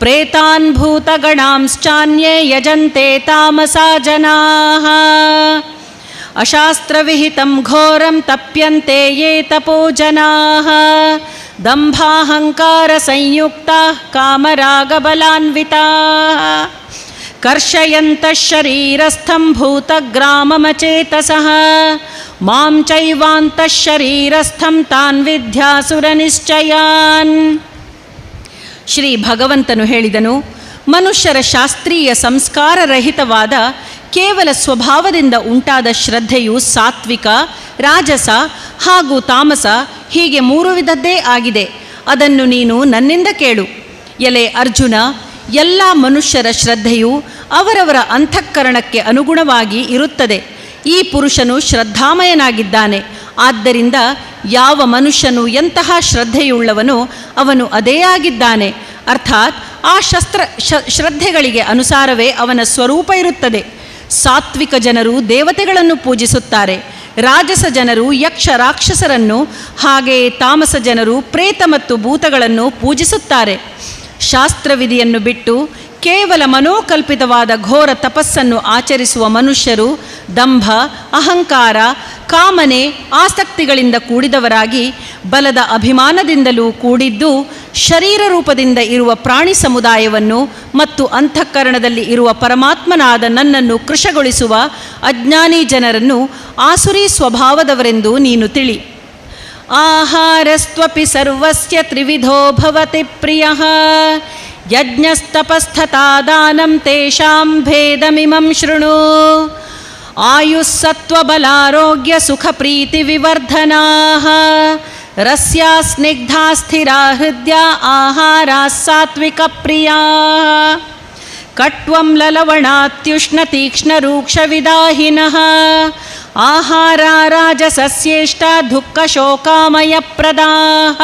ಪ್ರೇತಾನ್ ಭೂತಗಣಾಂಶ್ಚಾನ್ಯೇ ಯಜಂತೆ ತಾಮಸಾ ಜನಾಃ. ಅಶಾಸ್ತ್ರವಿಹಿತಂ ಘೋರಂ ತಪ್ಯಂತೆ ಯೇ ತಪೋ ಜನಾಃ. ದಂಭಾಹಂಕಾರ ಸಂಯುಕ್ತಾಃ ಕಾಮರಾಗಬಲಾನ್ವಿತಾಃ. ಕರ್ಷಯಂತಃ ಶರೀರಸ್ಥಂ ಭೂತಗ್ರಾಮಮಚೇತಸಃ. ಮಾಂ ಚೈವಾಂತಃ ಶರೀರಸ್ಥಂ ತಾನ್ ವಿದ್ಯಾಸುರ ನಿಶ್ಚಯಾನ್. ಶ್ರೀ ಭಗವಂತನು ಹೇಳಿದನು, ಮನುಷ್ಯರ ಶಾಸ್ತ್ರೀಯ ಸಂಸ್ಕಾರರಹಿತವಾದ ಕೇವಲ ಸ್ವಭಾವದಿಂದ ಉಂಟಾದ ಶ್ರದ್ಧೆಯು ಸಾತ್ವಿಕ, ರಾಜಸ ಹಾಗೂ ತಾಮಸ ಹೀಗೆ ಮೂರು ವಿಧದ್ದೇ ಆಗಿದೆ. ಅದನ್ನು ನೀನು ನನ್ನಿಂದ ಕೇಳು. ಎಲೆ ಅರ್ಜುನ, ಎಲ್ಲ ಮನುಷ್ಯರ ಶ್ರದ್ಧೆಯು ಅವರವರ ಅಂತಃಕರಣಕ್ಕೆ ಅನುಗುಣವಾಗಿ ಇರುತ್ತದೆ. ಈ ಪುರುಷನು ಶ್ರದ್ಧಾಮಯನಾಗಿದ್ದಾನೆ. ಆದ್ದರಿಂದ ಯಾವ ಮನುಷ್ಯನು ಎಂತಹ ಶ್ರದ್ಧೆಯುಳ್ಳವನು ಅವನು ಅದೇ ಆಗಿದ್ದಾನೆ. ಅರ್ಥಾತ್ ಆ ಶ್ರದ್ಧೆಗಳಿಗೆ ಅನುಸಾರವೇ ಅವನ ಸ್ವರೂಪ ಇರುತ್ತದೆ. ಸಾತ್ವಿಕ ಜನರು ದೇವತೆಗಳನ್ನು ಪೂಜಿಸುತ್ತಾರೆ, ರಾಜಸ ಜನರು ಯಕ್ಷ ರಾಕ್ಷಸರನ್ನು, ಹಾಗೆಯೇ ತಾಮಸ ಜನರು ಪ್ರೇತ ಮತ್ತು ಭೂತಗಳನ್ನು ಪೂಜಿಸುತ್ತಾರೆ. ಶಾಸ್ತ್ರವಿಧಿಯನ್ನು ಬಿಟ್ಟು ಕೇವಲ ಮನೋಕಲ್ಪಿತವಾದ ಘೋರ ತಪಸ್ಸನ್ನು ಆಚರಿಸುವ ಮನುಷ್ಯರು ದಂಭ, ಅಹಂಕಾರ, ಕಾಮನೆ, ಆಸಕ್ತಿಗಳಿಂದ ಕೂಡಿದವರಾಗಿ ಬಲದ ಅಭಿಮಾನದಿಂದಲೂ ಕೂಡಿದ್ದು ಶರೀರ ರೂಪದಿಂದ ಇರುವ ಪ್ರಾಣಿ ಸಮುದಾಯವನ್ನು ಮತ್ತು ಅಂತಃಕರಣದಲ್ಲಿ ಇರುವ ಪರಮಾತ್ಮನಾದ ನನ್ನನ್ನು ಕೃಶಗೊಳಿಸುವ ಅಜ್ಞಾನಿ ಜನರನ್ನು ಆಸುರಿ ಸ್ವಭಾವದವರೆಂದು ನೀನು ತಿಳಿ. ಆಹಾರಸ್ತ್ವಪಿ ಸರ್ವಸ್ಯ ತ್ರಿವಿಧೋ ಭವತಿ ಪ್ರಿಯಃ ಯಜ್ಞಸ್ತಪಸ್ಥತಾ ದಾನಂ ತೇಷಾಂ ಭೇದಮಿಮಂ ಶೃಣು. ಆಯುಸ್ಸತ್ವಬಲಾರೋಗ್ಯ ಸುಖ ಪ್ರೀತಿ ವಿವರ್ಧನಾಃ ರಸ್ಯಾ ಸ್ನಿಗ್ಧಾ ಸ್ಥಿರಾ ಹೃದಯ ಆಹಾರಾ ಸಾತ್ವಿಕ ಪ್ರಿಯಾಃ. ಕಟ್ವಂ ಲಲವಣಾತ್ಯುಷ್ಣ ತೀಕ್ಷ್ಣ ರೂಕ್ಷ ವಿದಾಹಿನಃ ಆಹಾರಾ ರಾಜಸಸ್ಯೇಷ್ಟ ದುಃಖ ಶೋಕಾಮಯ ಪ್ರದಾಃ.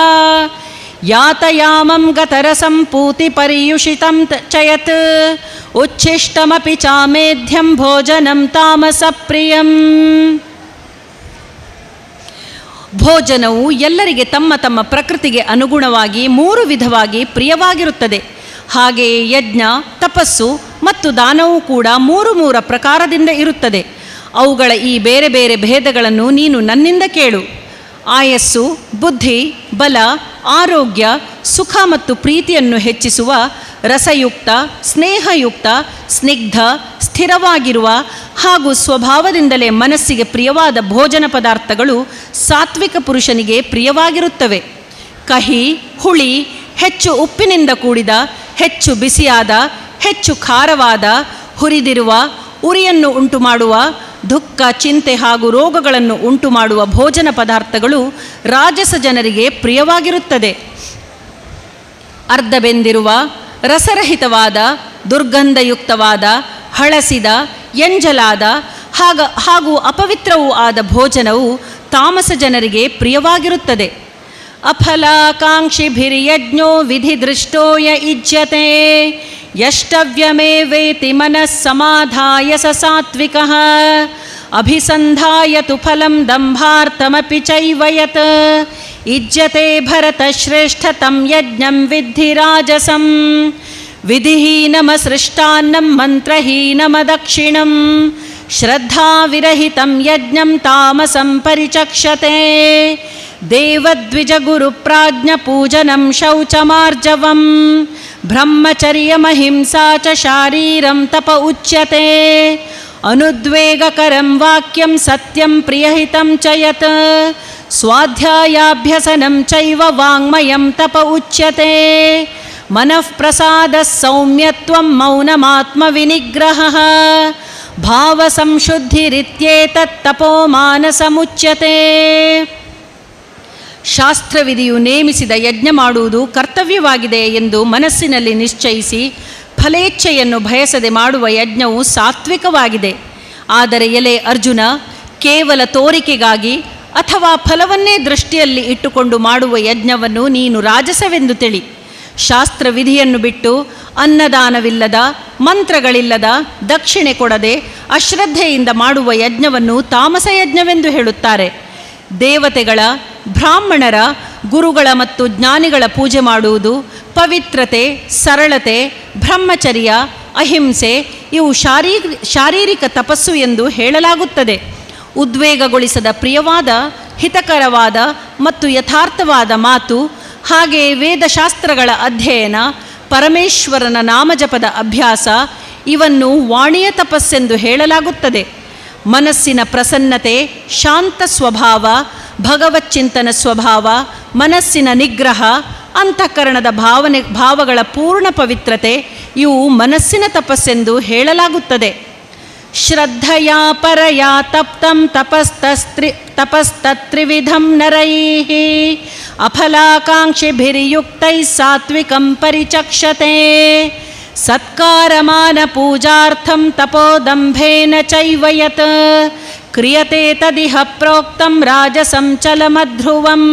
ಯಾತಯಾಮಂ ಗತರಸಂ ಪೂತಿ ಪರ್ಯುಷಿತಂ ಚಯತ್ ಉಚ್ಛಿಷ್ಟಮಪಿ ಚಾಮೇಧ್ಯಂ ಭೋಜನಂ ತಾಮಸ ಪ್ರಿಯಂ. ಭೋಜನವು ಎಲ್ಲರಿಗೆ ತಮ್ಮ ತಮ್ಮ ಪ್ರಕೃತಿಗೆ ಅನುಗುಣವಾಗಿ 3 ವಿಧವಾಗಿ ಪ್ರಿಯವಾಗಿರುತ್ತದೆ. ಹಾಗೆಯೇ ಯಜ್ಞ, ತಪಸ್ಸು ಮತ್ತು ದಾನವೂ ಕೂಡ 3 ಪ್ರಕಾರದಿಂದ ಇರುತ್ತದೆ. ಅವುಗಳ ಈ ಬೇರೆ ಬೇರೆ ಭೇದಗಳನ್ನು ನೀನು ನನ್ನಿಂದ ಕೇಳು. ಆಯಸ್ಸು, ಬುದ್ಧಿ, ಬಲ, ಆರೋಗ್ಯ, ಸುಖ ಮತ್ತು ಪ್ರೀತಿಯನ್ನು ಹೆಚ್ಚಿಸುವ ರಸಯುಕ್ತ, ಸ್ನೇಹಯುಕ್ತ, ಸ್ನಿಗ್ಧ, ಸ್ಥಿರವಾಗಿರುವ ಹಾಗೂ ಸ್ವಭಾವದಿಂದಲೇ ಮನಸ್ಸಿಗೆ ಪ್ರಿಯವಾದ ಭೋಜನ ಪದಾರ್ಥಗಳು ಸಾತ್ವಿಕ ಪುರುಷನಿಗೆ ಪ್ರಿಯವಾಗಿರುತ್ತವೆ. ಕಹಿ, ಹುಳಿ, ಹೆಚ್ಚು ಉಪ್ಪಿನಿಂದ ಕೂಡಿದ, ಹೆಚ್ಚು ಬಿಸಿಯಾದ, ಹೆಚ್ಚು ಖಾರವಾದ, ಹುರಿದಿರುವ, ಉರಿಯನ್ನು ಉಂಟುಮಾಡುವ, ದುಃಖ, ಚಿಂತೆ ಹಾಗೂ ರೋಗಗಳನ್ನು ಉಂಟುಮಾಡುವ ಭೋಜನ ಪದಾರ್ಥಗಳು ರಾಜಸ ಜನರಿಗೆ ಪ್ರಿಯವಾಗಿರುತ್ತದೆ. ಅರ್ಧ ಬೆಂದಿರುವ, ರಸರಹಿತವಾದ, ದುರ್ಗಂಧಯುಕ್ತವಾದ, ಹಳಸಿದ, ಎಂಜಲಾದ ಹಾಗೂ ಅಪವಿತ್ರವೂ ಆದ ಭೋಜನವು ತಾಮಸ ಜನರಿಗೆ ಪ್ರಿಯವಾಗಿರುತ್ತದೆ. ಅಫಲಾಕಾಂಕ್ಷಿಭಿರ್ಯಜ್ಞೋ ವಿಧಿದೃಷ್ಟೋ ಯ ಯುಜ್ಯತೆ ಯಷ್ಟವ್ಯಮೇವೇತಿ ಮನಃ ಸಮಾಧಾಯ ಸ ಸಾತ್ವಿಕಃ. ಅಭಿಸಂಧಾಯ ತು ಫಲಂ ದಂಭಾರ್ಥಮಪಿ ಚೈವ ಯತ್ ಯುಜ್ಯತೆ ಭರತಶ್ರೇಷ್ಠ ತಂ ಯಜ್ಞಂ ವಿದ್ಧಿ ರಾಜಸಂ. ವಿಧಿಹೀನಮಸೃಷ್ಟಾನ್ನಂ ಮಂತ್ರಹೀನಮದಕ್ಷಿಣಂ ಶ್ರದ್ಧಾವಿರಹಿತಂ ಯಜ್ಞಂ ತಾಮಸಂ ಪರಿಚಕ್ಷತೆ. ದೇವದ್ವಿಜಗುರುಪ್ರಾಜ್ಞ ಪೂಜನಂ ಶೌಚಮಾರ್ಜವಂ ಬ್ರಹ್ಮಚರ್ಯಮಹಿಂಸಾ ಚ ಶಾರೀರಂ ತಪ ಉಚ್ಯತೆ. ಅನುದ್ವೇಗಕರಂ ವಾಕ್ಯಂ ಸತ್ಯಂ ಪ್ರಿಯಹಿತಂ ಚ ಯತ್ ಸ್ವಾಧ್ಯಾಯಾಭ್ಯಸನಂ ಚೈವ ವಾಂಗ್ಮಯಂ ತಪ ಉಚ್ಯತೆ. ಮನಃಪ್ರಸಾದ ಸೌಮ್ಯತ್ವಂ ಮೌನಮಾತ್ಮ ವಿನಿಗ್ರಹಃ ಭಾವಸಂಶುದ್ಧಿರಿತ್ಯೇತತ್ ತಪೋ ಮಾನಸಮುಚ್ಯತೆ. ಶಾಸ್ತ್ರವಿಧಿಯು ನೇಮಿಸಿದ ಯಜ್ಞ ಮಾಡುವುದು ಕರ್ತವ್ಯವಾಗಿದೆ ಎಂದು ಮನಸ್ಸಿನಲ್ಲಿ ನಿಶ್ಚಯಿಸಿ ಫಲೇಚ್ಛೆಯನ್ನು ಬಯಸದೆ ಮಾಡುವ ಯಜ್ಞವು ಸಾತ್ವಿಕವಾಗಿದೆ. ಆದರೆ ಎಲೆ ಅರ್ಜುನ, ಕೇವಲ ತೋರಿಕೆಗಾಗಿ ಅಥವಾ ಫಲವನ್ನೇ ದೃಷ್ಟಿಯಲ್ಲಿ ಇಟ್ಟುಕೊಂಡು ಮಾಡುವ ಯಜ್ಞವನ್ನು ನೀನು ರಾಜಸವೆಂದು ತಿಳಿ. ಶಾಸ್ತ್ರವಿಧಿಯನ್ನು ಬಿಟ್ಟು ಅನ್ನದಾನವಿಲ್ಲದ, ಮಂತ್ರಗಳಿಲ್ಲದ, ದಕ್ಷಿಣೆ ಕೊಡದೆ ಅಶ್ರದ್ಧೆಯಿಂದ ಮಾಡುವ ಯಜ್ಞವನ್ನು ತಾಮಸ ಯಜ್ಞವೆಂದು ಹೇಳುತ್ತಾರೆ. ದೇವತೆಗಳ, ಬ್ರಾಹ್ಮಣರ, ಗುರುಗಳ ಮತ್ತು ಜ್ಞಾನಿಗಳ ಪೂಜೆ ಮಾಡುವುದು ಪವಿತ್ರತೆ, ಸರಳತೆ, ಬ್ರಹ್ಮಚರ್ಯ, ಅಹಿಂಸೆ ಇವು ಶಾರೀರಿಕ ತಪಸ್ಸು ಎಂದು ಹೇಳಲಾಗುತ್ತದೆ. ಉದ್ವೇಗಗೊಳಿಸದ ಪ್ರಿಯವಾದ, ಹಿತಕರವಾದ ಮತ್ತು ಯಥಾರ್ಥವಾದ ಮಾತು, ಹಾಗೆಯೇ ವೇದಶಾಸ್ತ್ರಗಳ ಅಧ್ಯಯನ, ಪರಮೇಶ್ವರನ ನಾಮಜಪದ ಅಭ್ಯಾಸ ಇವನ್ನು ವಾಣಿಯ ತಪಸ್ಸೆಂದು ಹೇಳಲಾಗುತ್ತದೆ. ಮನಸ್ಸಿನ ಪ್ರಸನ್ನತೆ, ಶಾಂತ ಸ್ವಭಾವ, ಭಗವಚ್ಚಿಂತನ ಸ್ವಭಾವ, ಮನಸ್ಸಿನ ನಿಗ್ರಹ, ಅಂತಃಕರಣದ ಭಾವಗಳ ಪೂರ್ಣ ಪವಿತ್ರತೆ ಇವು ಮನಸ್ಸಿನ ತಪಸ್ಸೆಂದು ಹೇಳಲಾಗುತ್ತದೆ. ಶ್ರದ್ಧೆಯ ಪರಯ ತಪ್ತಂ ತಪಸ್ತತ್ರಿವಿಧಂ ನರೈಃ ಅಫಲಾಕಾಂಕ್ಷಿಭಿರ್ಯುಕ್ತೈ ಸಾತ್ವಿಕಂ ಪರಿಚಕ್ಷತೆ. ಸತ್ಕಾರಮಾನ ಪೂಜಾರ್ಥಂ ತಪೋದಂಭೇನ ಚೈವ ಯತ್ ಕ್ರಿಯತೆ ತದಿಹ ಪ್ರೋಕ್ತಂ ರಾಜಸಂ ಚಲಮಧ್ರುವಂ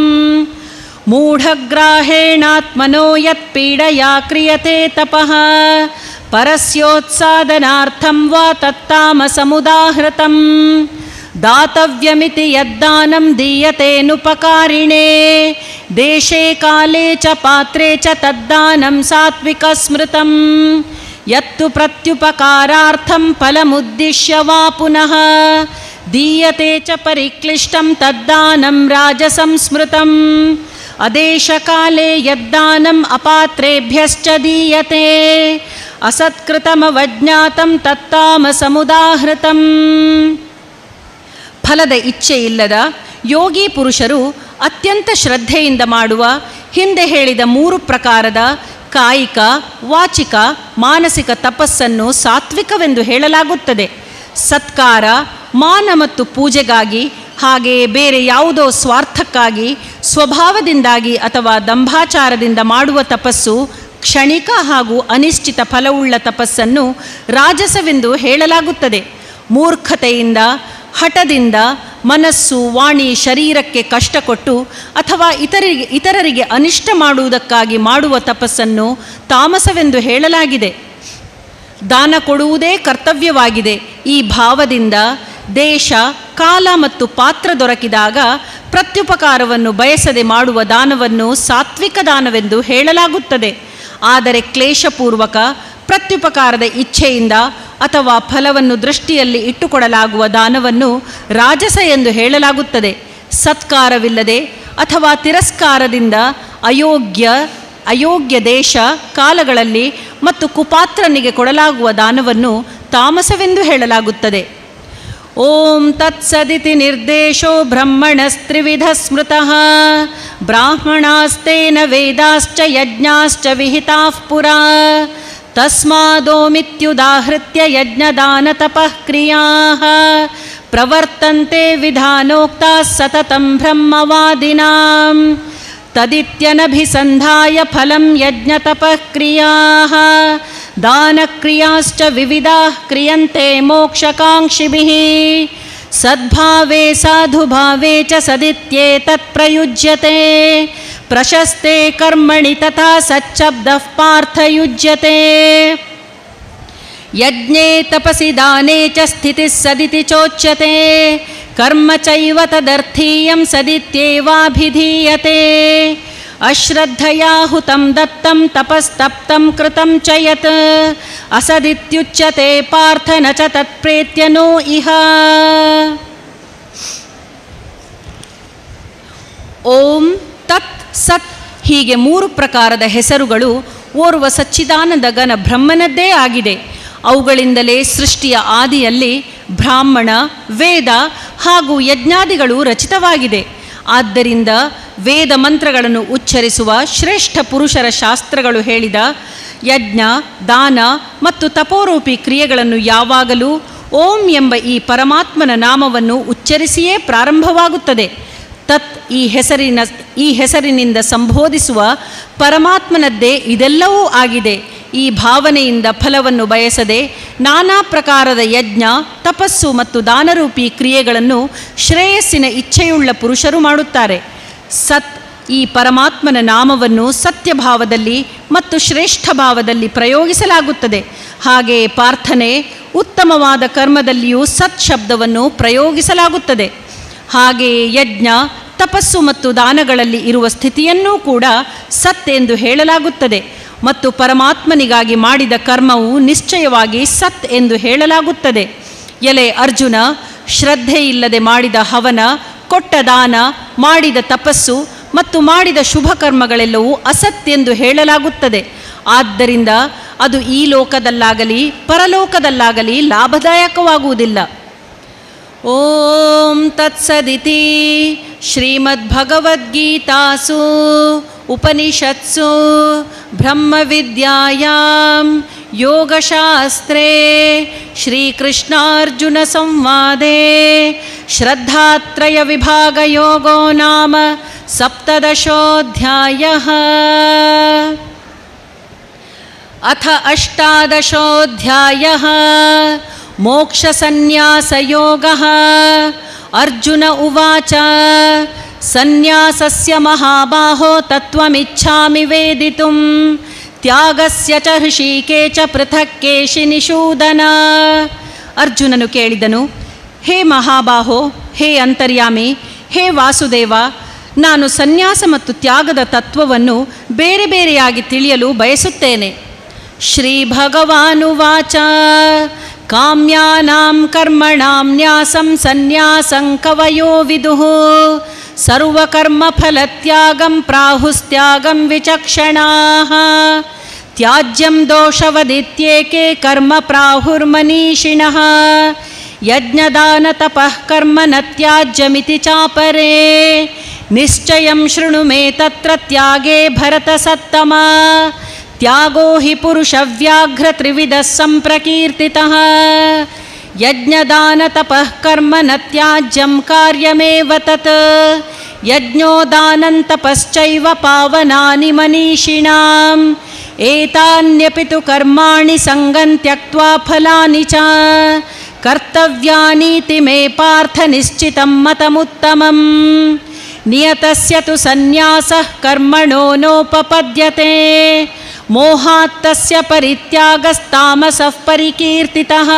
ಮೂಢಗ್ರಾಹೇಣಾತ್ಮನೋ ಯತ್ಪೀಡಯಾ ಕ್ರಿಯತೆ ತಪಃ ಪರಸ್ಯೋತ್ಸಾದನಾರ್ಥಂ ವಾ ತತ್ತಾಮಸಮುದಾಹೃತಂ ದಾತವ್ಯಮಿತಿ ಯದ್ದಾನಂ ದೀಯತೇನುಪಕಾರಿಣೇ ದೇಶೇ ಕಾಲೇ ಚ ಪಾತ್ರೇ ಚ ತದ್ದಾನಂ ಸಾತ್ವಿಕ ಸ್ಮೃತಂ ಯತ್ತು ಪ್ರತ್ಯುಪಕಾರಾರ್ಥಂ ಫಲಮುದ್ದಿಶ್ಯ ವಾ ಪುನಃ ದೀಯತೆ ಚ ಪರಿಕ್ಲಿಷ್ಟಂ ತದ್ದಾನಂ ರಾಜಸಂ ಸ್ಮೃತಂ ಅದೇಶಕಾಲೇ ಯದ್ದಾನಂ ಅಪಾತ್ರೇಭ್ಯಶ್ಚ ದೀಯತೆ ಅಸತ್ಕೃತಮವಜ್ಞಾತಂ ತತ್ತಾಮಸಮುದಾಹೃತಂ. ಫಲದ ಇಚ್ಛೆಯಿಲ್ಲದ ಯೋಗಿ ಪುರುಷರು ಅತ್ಯಂತ ಶ್ರದ್ಧೆಯಿಂದ ಮಾಡುವ ಹಿಂದೆ ಹೇಳಿದ 3 ಪ್ರಕಾರದ ಕಾಯಿಕ, ವಾಚಿಕ, ಮಾನಸಿಕ ತಪಸ್ಸನ್ನು ಸಾತ್ವಿಕವೆಂದು ಹೇಳಲಾಗುತ್ತದೆ. ಸತ್ಕಾರ, ಮಾನ ಮತ್ತು ಪೂಜೆಗಾಗಿ, ಹಾಗೆಯೇ ಬೇರೆ ಯಾವುದೋ ಸ್ವಾರ್ಥಕ್ಕಾಗಿ, ಸ್ವಭಾವದಿಂದಾಗಿ ಅಥವಾ ದಂಭಾಚಾರದಿಂದ ಮಾಡುವ ತಪಸ್ಸು ಕ್ಷಣಿಕ ಹಾಗೂ ಅನಿಶ್ಚಿತ ಫಲವುಳ್ಳ ತಪಸ್ಸನ್ನು ರಾಜಸವೆಂದು ಹೇಳಲಾಗುತ್ತದೆ. ಮೂರ್ಖತೆಯಿಂದ, ಹಠದಿಂದ, ಮನಸ್ಸು, ವಾಣಿ, ಶರೀರಕ್ಕೆ ಕಷ್ಟ ಕೊಟ್ಟು ಅಥವಾ ಇತರರಿಗೆ ಅನಿಷ್ಟ ಮಾಡುವುದಕ್ಕಾಗಿ ಮಾಡುವ ತಪಸ್ಸನ್ನು ತಾಮಸವೆಂದು ಹೇಳಲಾಗಿದೆ. ದಾನ ಕೊಡುವುದೇ ಕರ್ತವ್ಯವಾಗಿದೆ. ಈ ಭಾವದಿಂದ ದೇಶ, ಕಾಲ ಮತ್ತು ಪಾತ್ರ ದೊರಕಿದಾಗ ಪ್ರತ್ಯುಪಕಾರವನ್ನು ಬಯಸದೆ ಮಾಡುವ ದಾನವನ್ನು ಸಾತ್ವಿಕ ದಾನವೆಂದು ಹೇಳಲಾಗುತ್ತದೆ. ಆದರೆ ಕ್ಲೇಶಪೂರ್ವಕ ಪ್ರತ್ಯುಪಕಾರದ ಇಚ್ಛೆಯಿಂದ ಅಥವಾ ಫಲವನ್ನು ದೃಷ್ಟಿಯಲ್ಲಿ ಇಟ್ಟುಕೊಡಲಾಗುವ ದಾನವನ್ನು ರಾಜಸ ಎಂದು ಹೇಳಲಾಗುತ್ತದೆ. ಸತ್ಕಾರವಿಲ್ಲದೆ ಅಥವಾ ತಿರಸ್ಕಾರದಿಂದ ಅಯೋಗ್ಯ ದೇಶ, ಕಾಲಗಳಲ್ಲಿ ಮತ್ತು ಕುಪಾತ್ರನಿಗೆ ಕೊಡಲಾಗುವ ದಾನವನ್ನು ತಾಮಸವೆಂದು ಹೇಳಲಾಗುತ್ತದೆ. ಓಂ ತತ್ಸದಿತಿ ನಿರ್ದೇಶೋ ಬ್ರಹ್ಮಣಸ್ತ್ರಿವಿಧ ಸ್ಮೃತಃ ಬ್ರಾಹ್ಮಣಾಸ್ತೇನ ವೇದಾಶ್ಚ ಯಜ್ಞಾಶ್ಚ ವಿಹಿತಾಃ ಪುರಾ ತಸ್ಮಾದೋಮಿತ್ಯುದಾಹೃತ್ಯ ಯಜ್ಞದಾನ ತಪಃ ಕ್ರಿಯಾಃ ಪ್ರವರ್ತಂತೆ ವಿಧಾನೋಕ್ತಾಃ ಸತತಂ ಬ್ರಹ್ಮವಾದಿನಾಂ ತದಿತ್ಯನಭಿಸಂಧಾಯ ಫಲಂ ಯಜ್ಞತಪಃ ಕ್ರಿಯಾಃ ದಾನಕ್ರಿಯಾಶ್ಚ ವಿವಿಧಾಃ ಕ್ರಿಯಂತೆ ಮೋಕ್ಷಕಾಂಕ್ಷಿಭಿಃ ಸದ್ಭಾವೇ ಸಾಧುಭಾವೇ ಚ ಸದಿತ್ಯೇತತ್ ಪ್ರಯುಜ್ಯತೆ ಪ್ರಶಸ್ತೆ ಕರ್ಮಣಿ ತಥಾ ಸಚ್ಛಬ್ದಃ ಪಾರ್ಥಯುಜ್ಯತೆ ಯಜ್ಞೇ ತಪಸಿ ದಾನೇ ಚ ಸ್ಥಿತಿಃ ಸದಿತಿ ಚೋಚ್ಯತೆ ಕರ್ಮ ಚೈವ ತದರ್ಥೀಯಂ ಸದಿತ್ಯೇವಾಭಿಧೀಯತೆ ಅಶ್ರದ್ಧಯಾ ಹುತಂ ದತ್ತಂ ತಪಸ್ತಪ್ತಂ ಕೃತಂ ಚ ಯತ್ ಅಸದಿತ್ಯುಚ್ಯತೆ ಪಾರ್ಥ ನ ಚ ತತ್ಪ್ರೇತ್ಯನೋ ಇಹ. ಓಂ ತತ್ ಸತ್ ಹೀಗೆ 3 ಪ್ರಕಾರದ ಹೆಸರುಗಳು ಓರ್ವ ಸಚ್ಚಿದಾನಂದ ಘನ ಬ್ರಹ್ಮನದ್ದೇ ಆಗಿದೆ. ಅವುಗಳಿಂದಲೇ ಸೃಷ್ಟಿಯ ಆದಿಯಲ್ಲಿ ಬ್ರಾಹ್ಮಣ, ವೇದ ಹಾಗೂ ಯಜ್ಞಾದಿಗಳು ರಚಿತವಾಗಿದೆ. ಆದ್ದರಿಂದ ವೇದ ಮಂತ್ರಗಳನ್ನು ಉಚ್ಚರಿಸುವ ಶ್ರೇಷ್ಠ ಪುರುಷರ ಶಾಸ್ತ್ರಗಳು ಹೇಳಿದ ಯಜ್ಞ, ದಾನ ಮತ್ತು ತಪೋರೂಪಿ ಕ್ರಿಯೆಗಳನ್ನು ಯಾವಾಗಲೂ ಓಂ ಎಂಬ ಈ ಪರಮಾತ್ಮನ ನಾಮವನ್ನು ಉಚ್ಚರಿಸಿಯೇ ಪ್ರಾರಂಭವಾಗುತ್ತದೆ. ತತ್ ಈ ಹೆಸರಿನಿಂದ ಸಂಬೋಧಿಸುವ ಪರಮಾತ್ಮನದ್ದೇ ಇದೆಲ್ಲವೂ ಆಗಿದೆ. ಈ ಭಾವನೆಯಿಂದ ಫಲವನ್ನು ಬಯಸದೆ ನಾನಾ ಪ್ರಕಾರದ ಯಜ್ಞ, ತಪಸ್ಸು ಮತ್ತು ದಾನರೂಪಿ ಕ್ರಿಯೆಗಳನ್ನು ಶ್ರೇಯಸ್ಸಿನ ಇಚ್ಛೆಯುಳ್ಳ ಪುರುಷರು ಮಾಡುತ್ತಾರೆ. ಸತ್ ಈ ಪರಮಾತ್ಮನ ನಾಮವನ್ನು ಸತ್ಯಭಾವದಲ್ಲಿ ಮತ್ತು ಶ್ರೇಷ್ಠ ಭಾವದಲ್ಲಿ ಪ್ರಯೋಗಿಸಲಾಗುತ್ತದೆ. ಹಾಗೆಯೇ ಪ್ರಾರ್ಥನೆ, ಉತ್ತಮವಾದ ಕರ್ಮದಲ್ಲಿಯೂ ಸತ್ ಶಬ್ದವನ್ನು ಪ್ರಯೋಗಿಸಲಾಗುತ್ತದೆ. ಹಾಗೆಯೇ ಯಜ್ಞ, ತಪಸ್ಸು ಮತ್ತು ದಾನಗಳಲ್ಲಿ ಇರುವ ಸ್ಥಿತಿಯನ್ನೂ ಕೂಡ ಸತ್ ಎಂದು ಹೇಳಲಾಗುತ್ತದೆ. ಮತ್ತು ಪರಮಾತ್ಮನಿಗಾಗಿ ಮಾಡಿದ ಕರ್ಮವು ನಿಶ್ಚಯವಾಗಿ ಸತ್ ಎಂದು ಹೇಳಲಾಗುತ್ತದೆ. ಎಲೆ ಅರ್ಜುನ, ಶ್ರದ್ಧೆಯಿಲ್ಲದೆ ಮಾಡಿದ ಹವನ, ಕೊಟ್ಟ ದಾನ, ಮಾಡಿದ ತಪಸ್ಸು ಮತ್ತು ಮಾಡಿದ ಶುಭ ಕರ್ಮಗಳೆಲ್ಲವೂ ಅಸತ್ ಎಂದು ಹೇಳಲಾಗುತ್ತದೆ. ಆದ್ದರಿಂದ ಅದು ಈ ಲೋಕದಲ್ಲಾಗಲಿ ಪರಲೋಕದಲ್ಲಾಗಲಿ ಲಾಭದಾಯಕವಾಗುವುದಿಲ್ಲ. ಓಂ ತತ್ಸದಿತಿ ಶ್ರೀಮದ್ಭಗವದ್ಗೀತಾಸು ಉಪನಿಷತ್ಸು ಬ್ರಹ್ಮವಿದ್ಯಾಯಾಂ ಯೋಗಶಾಸ್ತ್ರೇ ಶ್ರೀಕೃಷ್ಣಾರ್ಜುನ ಸಂವಾದೇ ಶ್ರದ್ಧಾತ್ರಯ ವಿಭಾಗ ಯೋಗೋ ನಾಮ ಸಪ್ತದಶೋಧ್ಯಾಯಃ. ಅಥ ಅಷ್ಟಾದಶೋಧ್ಯಾಯಃ. ಮೋಕ್ಷಸನ್ಯಾಸಯೋಗಃ. ಅರ್ಜುನ ಉವಾಚ ಸನ್ಯಾಸಸ್ಯ ಮಹಾಬಾಹೋ ತತ್ವಮಿಚ್ಛಾಮಿ ವೇದಿತುಂ ತ್ಯಾಗಸ್ಯ ಚ ಹೃಷೀಕೇಶ ಪೃಥಕ್ ಕೇಶಿ ನಿಷೂದನ. ಅರ್ಜುನನು ಕೇಳಿದನು, ಹೇ ಮಹಾಬಾಹೋ, ಹೇ ಅಂತರ್ಯಾಮಿ, ಹೇ ವಾಸುದೇವ, ನಾನು ಸನ್ಯಾಸ ಮತ್ತು ತ್ಯಾಗದ ತತ್ವವನ್ನು ಬೇರೆ ಬೇರೆಯಾಗಿ ತಿಳಿಯಲು ಬಯಸುತ್ತೇನೆ. ಶ್ರೀ ಭಗವಾನುವಾಚ ಕಾಮ್ಯಾನಾಂ ಕರ್ಮಣಾಂ ನ್ಯಾಸಂ ಸನ್ಯಾಸಂ ಕವಯೋ ವಿದುಃ ಸರ್ವಕರ್ಮಫಲತ್ಯಾಗಂ ಪ್ರಾಹುಸ್ತ್ಯಾಗಂ ವಿಚಕ್ಷಣಾಃ. ತ್ಯಾಜ್ಯಂ ದೋಷವದಿತ್ಯೇಕೆ ಕರ್ಮ ಪ್ರಾಹುರ್ಮನೀಷಿಣಃ. ಯಜ್ಞದಾನ ತಪಃ ಕರ್ಮ ನ ತ್ಯಾಜ್ಯಮಿತಿ ಚಾಪರೇ. ನಿಶ್ಚಯಂ ಶೃಣು ಮೇ ತತ್ರ ತ್ಯಾಗೇ ಭರತ ಸತ್ತಮ. ತ್ಯಾಗೋ ಹಿ ಪುರುಷವ್ಯಾಘ್ರ ತ್ರಿವಿಧಃ ಸಂಪ್ರಕೀರ್ತಿತಃ. ಯಜ್ಞದಾನ ತಪಃ ಕರ್ಮ ನ ತ್ಯಾಜ್ಯಂ ಕಾರ್ಯಮೇವ ತತ್. ಯಜ್ಞೋದಾನಂ ತಪಶ್ಚೈವ ಪಾವನಾನಿ ಮನೀಷಿಣಾಂ. ಏತಾನ್ಯಪಿ ತು ಕರ್ಮಾಣಿ ಸಂಗಂ ತ್ಯಕ್ತ್ವಾ ಫಲಾನಿ ಚ ಕರ್ತವ್ಯಾನೀತಿ ಮೇ ಪಾರ್ಥ ನಿಶ್ಚಿತಂ ಮತಮುತ್ತಮಂ. ನಿಯತಸ್ಯ ತು ಸನ್ಯಾಸಃ ಕರ್ಮಣೋ ನೋಪಪದ್ಯತೆ. ಮೋಹಾತ್ತಸ್ಯ ಪರಿತ್ಯಾಗಸ್ತಾಮಸಃ ಪರಿಕೀರ್ತಿತಃ.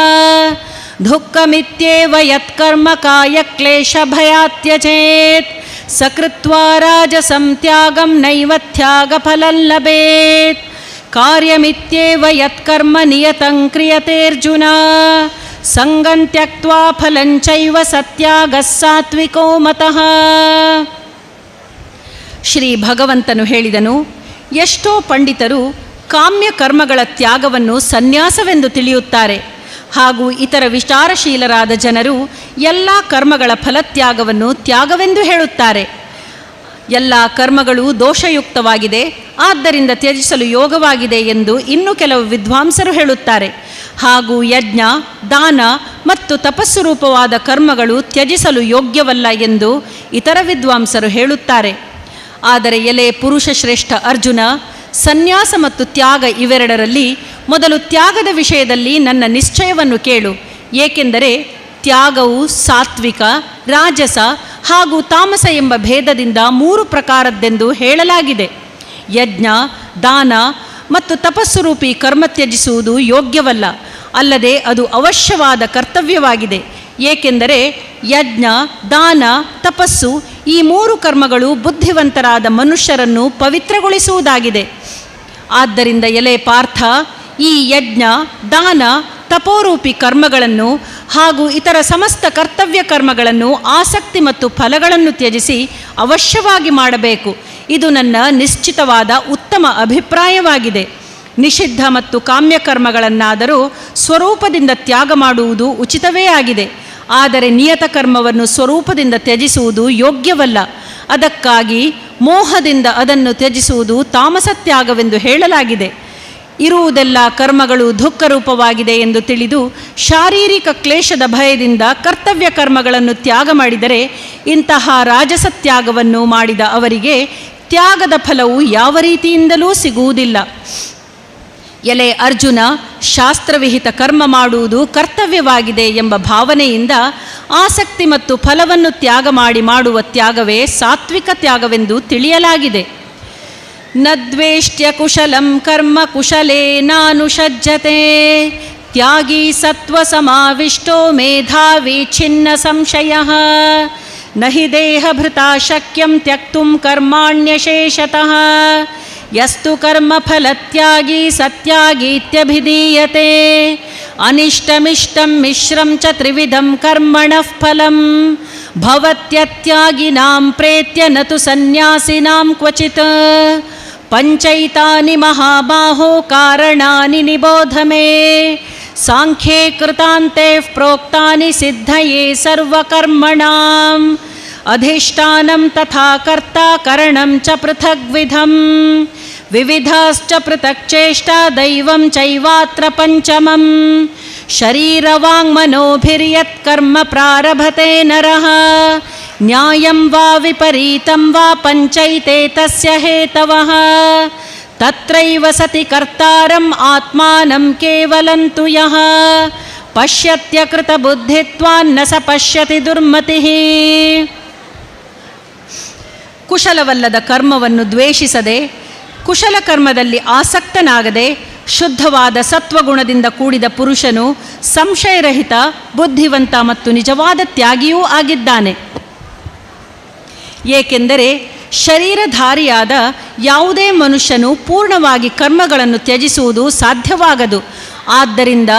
ದುಃಖಮಿತ್ಯೇವ ಯತ್ಕರ್ಮ ಕಾಯಕ್ಲೇಶ ಭಯಾತ್ಯಜೇತ್. ಸಕೃತ್ವಾ ರಾಜಸಂ ತ್ಯಾಗಂ ನೈವ ತ್ಯಾಗಫಲಂ ಲಭೇತ್. ಕಾರ್ಯಮಿತ್ಯೇವ ಯತ್ಕರ್ಮ ನಿಯತಂ ಕ್ರಿಯತೇರ್ಜುನ. ಸಂಗಂ ತ್ಯಕ್ತ್ವಾ ಫಲಂ ಚೈವ ಸತ್ಯಾಗಃ ಸಾತ್ವಿಕೋ ಮತಃ. ಶ್ರೀ ಭಗವಂತನು ಹೇಳಿದನು, ಎಷ್ಟೋ ಪಂಡಿತರು ಕಾಮ್ಯ ಕರ್ಮಗಳ ತ್ಯಾಗವನ್ನು ಸನ್ಯಾಸವೆಂದು ತಿಳಿಯುತ್ತಾರೆ. ಹಾಗೂ ಇತರ ವಿಚಾರಶೀಲರಾದ ಜನರು ಎಲ್ಲ ಕರ್ಮಗಳ ಫಲತ್ಯಾಗವನ್ನು ತ್ಯಾಗವೆಂದು ಹೇಳುತ್ತಾರೆ. ಎಲ್ಲ ಕರ್ಮಗಳು ದೋಷಯುಕ್ತವಾಗಿದೆ, ಆದ್ದರಿಂದ ತ್ಯಜಿಸಲು ಯೋಗವಾಗಿದೆ ಎಂದು ಇನ್ನು ಕೆಲವು ವಿದ್ವಾಂಸರು ಹೇಳುತ್ತಾರೆ. ಹಾಗೂ ಯಜ್ಞ, ದಾನ ಮತ್ತು ತಪಸ್ಸು ರೂಪವಾದ ಕರ್ಮಗಳು ತ್ಯಜಿಸಲು ಯೋಗ್ಯವಲ್ಲ ಎಂದು ಇತರ ವಿದ್ವಾಂಸರು ಹೇಳುತ್ತಾರೆ. ಆದರೆ ಎಲೆ ಪುರುಷ ಶ್ರೇಷ್ಠ ಅರ್ಜುನ, ಸನ್ಯಾಸ ಮತ್ತು ತ್ಯಾಗ ಇವೆರಡರಲ್ಲಿ ಮೊದಲು ತ್ಯಾಗದ ವಿಷಯದಲ್ಲಿ ನನ್ನ ನಿಶ್ಚಯವನ್ನು ಕೇಳು. ಏಕೆಂದರೆ ತ್ಯಾಗವು ಸಾತ್ವಿಕ, ರಾಜಸ ಹಾಗೂ ತಾಮಸ ಎಂಬ ಭೇದದಿಂದ 3 ಪ್ರಕಾರದ್ದೆಂದು ಹೇಳಲಾಗಿದೆ. ಯಜ್ಞ, ದಾನ ಮತ್ತು ತಪಸ್ಸು ರೂಪಿ ಕರ್ಮ ತ್ಯಜಿಸುವುದು ಯೋಗ್ಯವಲ್ಲ, ಅಲ್ಲದೆ ಅದು ಅವಶ್ಯವಾದ ಕರ್ತವ್ಯವಾಗಿದೆ. ಏಕೆಂದರೆ ಯಜ್ಞ, ದಾನ, ತಪಸ್ಸು ಈ 3 ಕರ್ಮಗಳು ಬುದ್ಧಿವಂತರಾದ ಮನುಷ್ಯರನ್ನು ಪವಿತ್ರಗೊಳಿಸುವುದಾಗಿದೆ. ಆದ್ದರಿಂದ ಎಲೆ ಪಾರ್ಥ, ಈ ಯಜ್ಞ, ದಾನ, ತಪೋರೂಪಿ ಕರ್ಮಗಳನ್ನು ಹಾಗೂ ಇತರ ಸಮಸ್ತ ಕರ್ತವ್ಯ ಕರ್ಮಗಳನ್ನು ಆಸಕ್ತಿ ಮತ್ತು ಫಲಗಳನ್ನು ತ್ಯಜಿಸಿ ಅವಶ್ಯವಾಗಿ ಮಾಡಬೇಕು. ಇದು ನನ್ನ ನಿಶ್ಚಿತವಾದ ಉತ್ತಮ ಅಭಿಪ್ರಾಯವಾಗಿದೆ. ನಿಷಿದ್ಧ ಮತ್ತು ಕಾಮ್ಯಕರ್ಮಗಳನ್ನಾದರೂ ಸ್ವರೂಪದಿಂದ ತ್ಯಾಗ ಮಾಡುವುದು ಉಚಿತವೇ ಆಗಿದೆ. ಆದರೆ ನಿಯತ ಕರ್ಮವನ್ನು ಸ್ವರೂಪದಿಂದ ತ್ಯಜಿಸುವುದು ಯೋಗ್ಯವಲ್ಲ. ಅದಕ್ಕಾಗಿ ಮೋಹದಿಂದ ಅದನ್ನು ತ್ಯಜಿಸುವುದು ತಾಮಸ ತ್ಯಾಗವೆಂದು ಹೇಳಲಾಗಿದೆ. ಇರುವುದೆಲ್ಲ ಕರ್ಮಗಳು ದುಃಖರೂಪವಾಗಿದೆ ಎಂದು ತಿಳಿದು ಶಾರೀರಿಕ ಕ್ಲೇಶದ ಭಯದಿಂದ ಕರ್ತವ್ಯ ಕರ್ಮಗಳನ್ನು ತ್ಯಾಗ ಮಾಡಿದರೆ ಇಂತಹ ರಾಜಸ ತ್ಯಾಗವನ್ನು ಮಾಡಿದ ಅವರಿಗೆ ತ್ಯಾಗದ ಫಲವು ಯಾವ ರೀತಿಯಿಂದಲೂ ಸಿಗುವುದಿಲ್ಲ. ಎಲೆ ಅರ್ಜುನ, ಶಾಸ್ತ್ರವಿಹಿತ ಕರ್ಮ ಮಾಡುವುದು ಕರ್ತವ್ಯವಾಗಿದೆ ಎಂಬ ಭಾವನೆಯಿಂದ ಆಸಕ್ತಿ ಮತ್ತು ಫಲವನ್ನು ತ್ಯಾಗ ಮಾಡಿ ಮಾಡುವ ತ್ಯಾಗವೇ ಸಾತ್ವಿಕ ತ್ಯಾಗವೆಂದು ತಿಳಿಯಲಾಗಿದೆ. ನ ದ್ವೇಷ್ಟ್ಯ ಕುಶಲಂ ಕರ್ಮ ಕುಶಲೇನಾನುಷಜ್ಯತೆ. ತ್ಯಾಗಿ ಸತ್ವ ಸಮಾವಿಷ್ಟೋ ಮೇಧಾವಿ ಛಿನ್ನ ಸಂಶಯಃ. ನ ಹಿ ದೇಹಭೃತಾ ಶಕ್ಯಂ ತ್ಯಕ್ತುಂ ಕರ್ಮಾಣ್ಯಶೇಷತಃ. ಯಸ್ತು ಕರ್ಮಫಲತ್ಯಾಗಿ ಸತ್ಯಾಗೀತ್ಯಭಿಧೀಯತೆ. ಅನಿಷ್ಟಮಿಷ್ಟಂ ಮಿಶ್ರಂ ಚ ತ್ರಿವಿಧಂ ಕರ್ಮಣಃ ಫಲಂ. ಭವತ್ಯತ್ಯಾಗಿನಾಂ ಪ್ರೇತ್ಯ ನ ತು ಸನ್ಯಾಸಿನಾಂ ಕ್ವಚಿತ್. ಪಂಚೈತಾನಿ ಮಹಾಬಾಹೋ ಕಾರಣಾನಿ ನಿಬೋಧ ಮೇ. ಸಾಂಖ್ಯೇ ಕೃತಾಂತೆ ಪ್ರೋಕ್ತಾನಿ ಸಿದ್ಧಯೇ ಸರ್ವಕರ್ಮಣಾಂ. ಅಧಿಷ್ಠಾನಂ ತಥಾ ಕರ್ತಾ ಕರಣಂ ಚ ಪೃಥಗ್ವಿಧಂ. ವಿವಿಧಾಶ್ಚ ಪೃಥಕ್ ಚೇಷ್ಟಾ ದೈವಂ ಚೈವಾತ್ರ ಪಂಚಮಂ. ಶರೀರವಾಂಗ್ಮನೋಭಿರ್ಯತ್ ಕರ್ಮ ಪ್ರಾರಭತೆ ನರಃ. ನ್ಯಾಯಂ ವಾ ವಿಪರೀತಂ ವಾ ಪಂಚೈತೆ ತಸ್ಯ ಹೇತವಃ. ತತ್ರೈವ ಸತಿ ಕರ್ತಾರಂ ಆತ್ಮಾನಂ ಕೇವಲಂ ತು ಯಃ ಪಶ್ಯತ್ಯಕೃತ ಬುದ್ಧಿತ್ವಾನ್ನ ಸ ಪಶ್ಯತಿ ದುರ್ಮತಿಃ. ಕುಶಲವಲ್ಲದ ಕರ್ಮವನ್ನು ದ್ವೇಷಿಸದೆ, ಕುಶಲ ಕರ್ಮದಲ್ಲಿ ಆಸಕ್ತನಾಗದೆ, ಶುದ್ಧವಾದ ಸತ್ವಗುಣದಿಂದ ಕೂಡಿದ ಪುರುಷನು ಸಂಶಯರಹಿತ, ಬುದ್ಧಿವಂತ ಮತ್ತು ನಿಜವಾದ ತ್ಯಾಗಿಯೂ ಆಗಿದ್ದಾನೆ. ಏಕೆಂದರೆ ಶರೀರಧಾರಿಯಾದ ಯಾವುದೇ ಮನುಷ್ಯನು ಪೂರ್ಣವಾಗಿ ಕರ್ಮಗಳನ್ನು ತ್ಯಜಿಸುವುದು ಸಾಧ್ಯವಾಗದು. ಆದ್ದರಿಂದ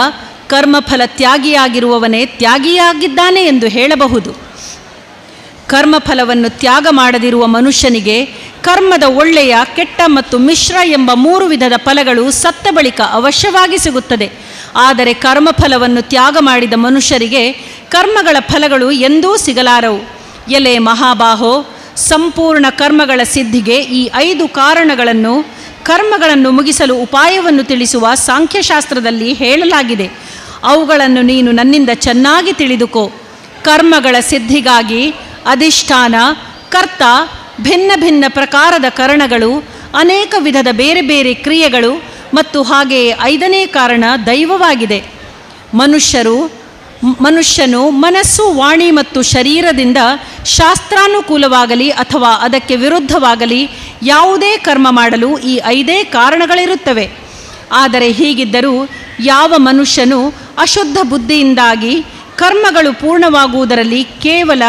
ಕರ್ಮಫಲ ತ್ಯಾಗಿಯಾಗಿರುವವನೇ ತ್ಯಾಗಿಯಾಗಿದ್ದಾನೆ ಎಂದು ಹೇಳಬಹುದು. ಕರ್ಮಫಲವನ್ನು ತ್ಯಾಗ ಮಾಡದಿರುವ ಮನುಷ್ಯನಿಗೆ ಕರ್ಮದ ಒಳ್ಳೆಯ, ಕೆಟ್ಟ ಮತ್ತು ಮಿಶ್ರ ಎಂಬ 3 ವಿಧದ ಫಲಗಳು ಸತ್ತ ಬಳಿಕ ಅವಶ್ಯವಾಗಿ ಸಿಗುತ್ತದೆ. ಆದರೆ ಕರ್ಮಫಲವನ್ನು ತ್ಯಾಗ ಮಾಡಿದ ಮನುಷ್ಯರಿಗೆ ಕರ್ಮಗಳ ಫಲಗಳು ಎಂದೂ ಸಿಗಲಾರವು. ಎಲೆ ಮಹಾಬಾಹೋ, ಸಂಪೂರ್ಣ ಕರ್ಮಗಳ ಸಿದ್ಧಿಗೆ ಈ 5 ಕಾರಣಗಳನ್ನು, ಕರ್ಮಗಳನ್ನು ಮುಗಿಸಲು ಉಪಾಯವನ್ನು ತಿಳಿಸುವ ಸಾಂಖ್ಯಶಾಸ್ತ್ರದಲ್ಲಿ ಹೇಳಲಾಗಿದೆ. ಅವುಗಳನ್ನು ನೀನು ನನ್ನಿಂದ ಚೆನ್ನಾಗಿ ತಿಳಿದುಕೋ. ಕರ್ಮಗಳ ಸಿದ್ಧಿಗಾಗಿ ಅಧಿಷ್ಠಾನ, ಕರ್ತ, ಭಿನ್ನ ಭಿನ್ನ ಪ್ರಕಾರದ ಕರಣಗಳು, ಅನೇಕ ವಿಧದ ಬೇರೆ ಬೇರೆ ಕ್ರಿಯೆಗಳು ಮತ್ತು ಹಾಗೆಯೇ 5ನೇ ಕಾರಣ ದೈವವಾಗಿದೆ. ಮನುಷ್ಯನು ಮನಸ್ಸು, ವಾಣಿ ಮತ್ತು ಶರೀರದಿಂದ ಶಾಸ್ತ್ರಾನುಕೂಲವಾಗಲಿ ಅಥವಾ ಅದಕ್ಕೆ ವಿರುದ್ಧವಾಗಲಿ ಯಾವುದೇ ಕರ್ಮ ಮಾಡಲು ಈ 5 ಕಾರಣಗಳಿರುತ್ತವೆ. ಆದರೆ ಹೀಗಿದ್ದರೂ ಯಾವ ಮನುಷ್ಯನು ಅಶುದ್ಧ ಬುದ್ಧಿಯಿಂದಾಗಿ ಕರ್ಮಗಳು ಪೂರ್ಣವಾಗುವುದರಲ್ಲಿ ಕೇವಲ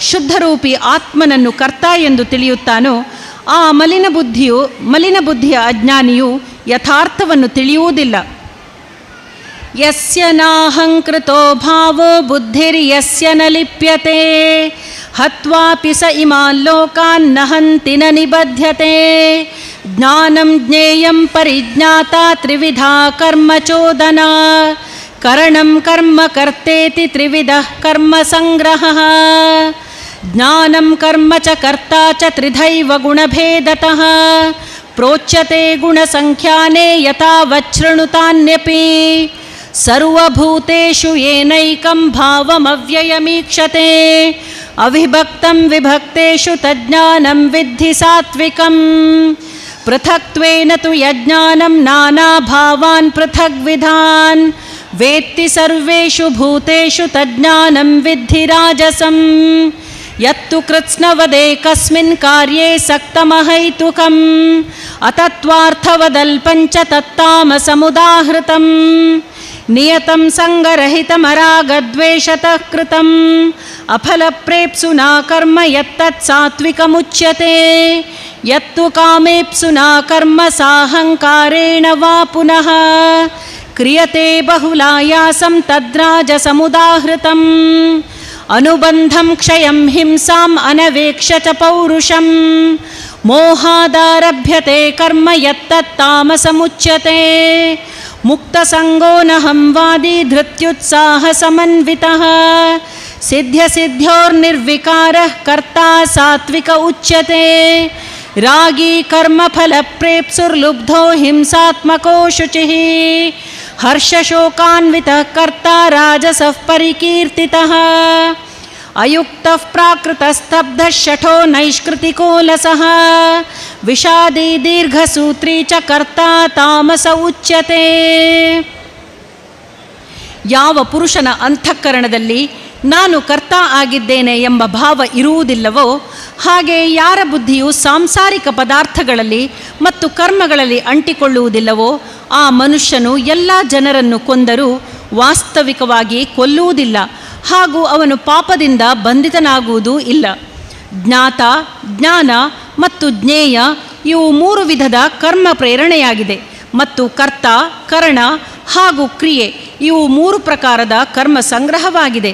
ಶುದ್ಧರೂಪಿ ಆತ್ಮನನ್ನು ಕರ್ತ ಎಂದು ತಿಳಿಯುತ್ತಾನೋ, ಆ ಮಲಿನ ಬುದ್ಧಿಯ ಅಜ್ಞಾನಿಯು ಯಥಾರ್ಥವನ್ನು ತಿಳಿಯುವುದಿಲ್ಲ. ಯಸ್ಯ ನಾಹಂಕೃತೋ ಭಾವೋ ಬುದ್ಧಿರ್ಯಸ್ಯ ನ ಲಿಪ್ಯತೆ ಹತ್ವಾಪಿ ಸ ಇಮಾನ್ ಲೋಕಾನ್ ನ ಹಂತಿ ನ ನಿಬಧ್ಯತೆ. ಜ್ಞಾನಂ ಜ್ಞೇಯಂ ಪರಿಜ್ಞಾತ ತ್ರಿವಿಧಾ ಕರ್ಮ ಚೋದನಾ. ಕರಣಂ ಕರ್ಮ ಕರ್ತೇತಿ ತ್ರಿವಿಧಃ ಕರ್ಮ ಸಂಗ್ರಹಃ. ಜ್ಞಾನಂ ಕರ್ಮ ಚ ಕರ್ತಾ ಚ ತ್ರಿಧೈವ ಗುಣಭೇದತಃ. ಪ್ರೋಚ್ಯತೆ ಗುಣಸಂಖ್ಯಾನೇ ಯಥಾವಚ್ಛೃಣುತಾನ್ಯಪಿ. ಸರ್ವಭೂತೇಷು ಏನೈಕಂ ಭಾವಮವ್ಯಯಮೀಕ್ಷತೆ. ಅವಿಭಕ್ತಂ ವಿಭಕ್ತೇಷು ತಜ್ಞಾನಂ ವಿದ್ಧಿ ಸಾತ್ವಿಕಂ. ಪೃಥಕ್ತ್ವೇನ ತು ಯಜ್ಞಾನಂ ನಾನಾ ಭಾವಾನ್ ಪೃಥಗ್ವಿಧಾನ್. ವೇತ್ತಿ ಸರ್ವೇಷು ಭೂತೇಷು ತಜ್ಞಾನಂ ವಿದ್ಧಿ ರಾಜಸಂ. ಯತ್ತು ಕೃತ್ಸ್ನವದೇಕಸ್ಮಿನ್ ಕಾರ್ಯೇ ಸಕ್ತಮಹೈತುಕಂ. ಅತತ್ವಾರ್ಥವದಲ್ಪಂಚ ತತ್ತಾಮಸಮುದಾಹೃತಂ. ನಿಯತಂ ಸಂಗರಹಿತಮರಾಗದ್ವೇಷತಃ ಕೃತಂ. ಅಫಲಪ್ರೇಪ್ಸುನಾ ಕರ್ಮ ಯತ್ತತ್ ಸಾತ್ವಿಕಮುಚ್ಯತೆ. ಯತ್ತು ಕಾಮೇಪ್ಸುನಾ ಕರ್ಮ ಸಾಹಂಕಾರೇಣ ವಾ ಪುನಃ ಕ್ರಿಯತೆ ಬಹುಲಾಯಾಸಂ ತದ್ರಾಜಸಮುದಾಹೃತಂ. ಅನುಬಂಧಂ ಕ್ಷಯಂ ಹಿಂಸಾಂ ಅನವೇಕ್ಷ್ಯ ಚ ಪೌರುಷಂ. ಮೋಹಾದಾರಭ್ಯತೆ ಕರ್ಮ ಯತ್ತತ್ತಾಮಸಮುಚ್ಯತೆ. ಮುಕ್ತಸಂಗೋ ನಹಂ ವಾದಿ ಧೃತ್ಯುತ್ಸಾಹ ಸಮನ್ವಿತಃ. ಸಿದ್ಧ್ಯಸಿದ್ಧ್ಯೋರ್ನಿರ್ವಿಕಾರಃ ಕರ್ತಾ ಸಾತ್ವಿಕ ಉಚ್ಯತೆ. ರಾಗಿ ಕರ್ಮಫಲಪ್ರೇಪ್ಸುರ್ಲುಬ್ಧೋ ಹಿಂಸಾತ್ಮಕೋ ಶುಚಿಃ. ಹರ್ಷಶೋಕಾನ್ವಿತಃ ಕರ್ತಾ ರಾಜಸಃ ಪರಿಕೀರ್ತಿತಃ. ಅಯುಕ್ತಃ ಪ್ರಾಕೃತಸ್ತಬ್ಧಃ ಶಠೋ ನೈಷ್ಕೃತಿಕೋ ಲಸಃ. ವಿಷಾದಿ ದೀರ್ಘಸೂತ್ರೀ ಚ ಕರ್ತಾ ತಾಮಸ ಉಚ್ಯತೆ. ಯಾವ ಪುರುಷನ ಅಂತಃಕರಣದಲ್ಲಿ ನಾನು ಕರ್ತ ಆಗಿದ್ದೇನೆ ಎಂಬ ಭಾವ ಇರುವುದಿಲ್ಲವೋ, ಹಾಗೆ ಯಾರ ಬುದ್ಧಿಯು ಸಾಂಸಾರಿಕ ಪದಾರ್ಥಗಳಲ್ಲಿ ಮತ್ತು ಕರ್ಮಗಳಲ್ಲಿ ಅಂಟಿಕೊಳ್ಳುವುದಿಲ್ಲವೋ, ಆ ಮನುಷ್ಯನು ಎಲ್ಲ ಜನರನ್ನು ಕೊಂದರೂ ವಾಸ್ತವಿಕವಾಗಿ ಕೊಲ್ಲುವುದಿಲ್ಲ ಹಾಗೂ ಅವನು ಪಾಪದಿಂದ ಬಂಧಿತನಾಗುವುದೂ ಇಲ್ಲ. ಜ್ಞಾತ, ಜ್ಞಾನ ಮತ್ತು ಜ್ಞೇಯ ಇವು 3 ವಿಧದ ಕರ್ಮ ಪ್ರೇರಣೆಯಾಗಿದೆ ಮತ್ತು ಕರ್ತ, ಕರಣ ಹಾಗೂ ಕ್ರಿಯೆ ಇವು 3 ಪ್ರಕಾರದ ಕರ್ಮ ಸಂಗ್ರಹವಾಗಿದೆ.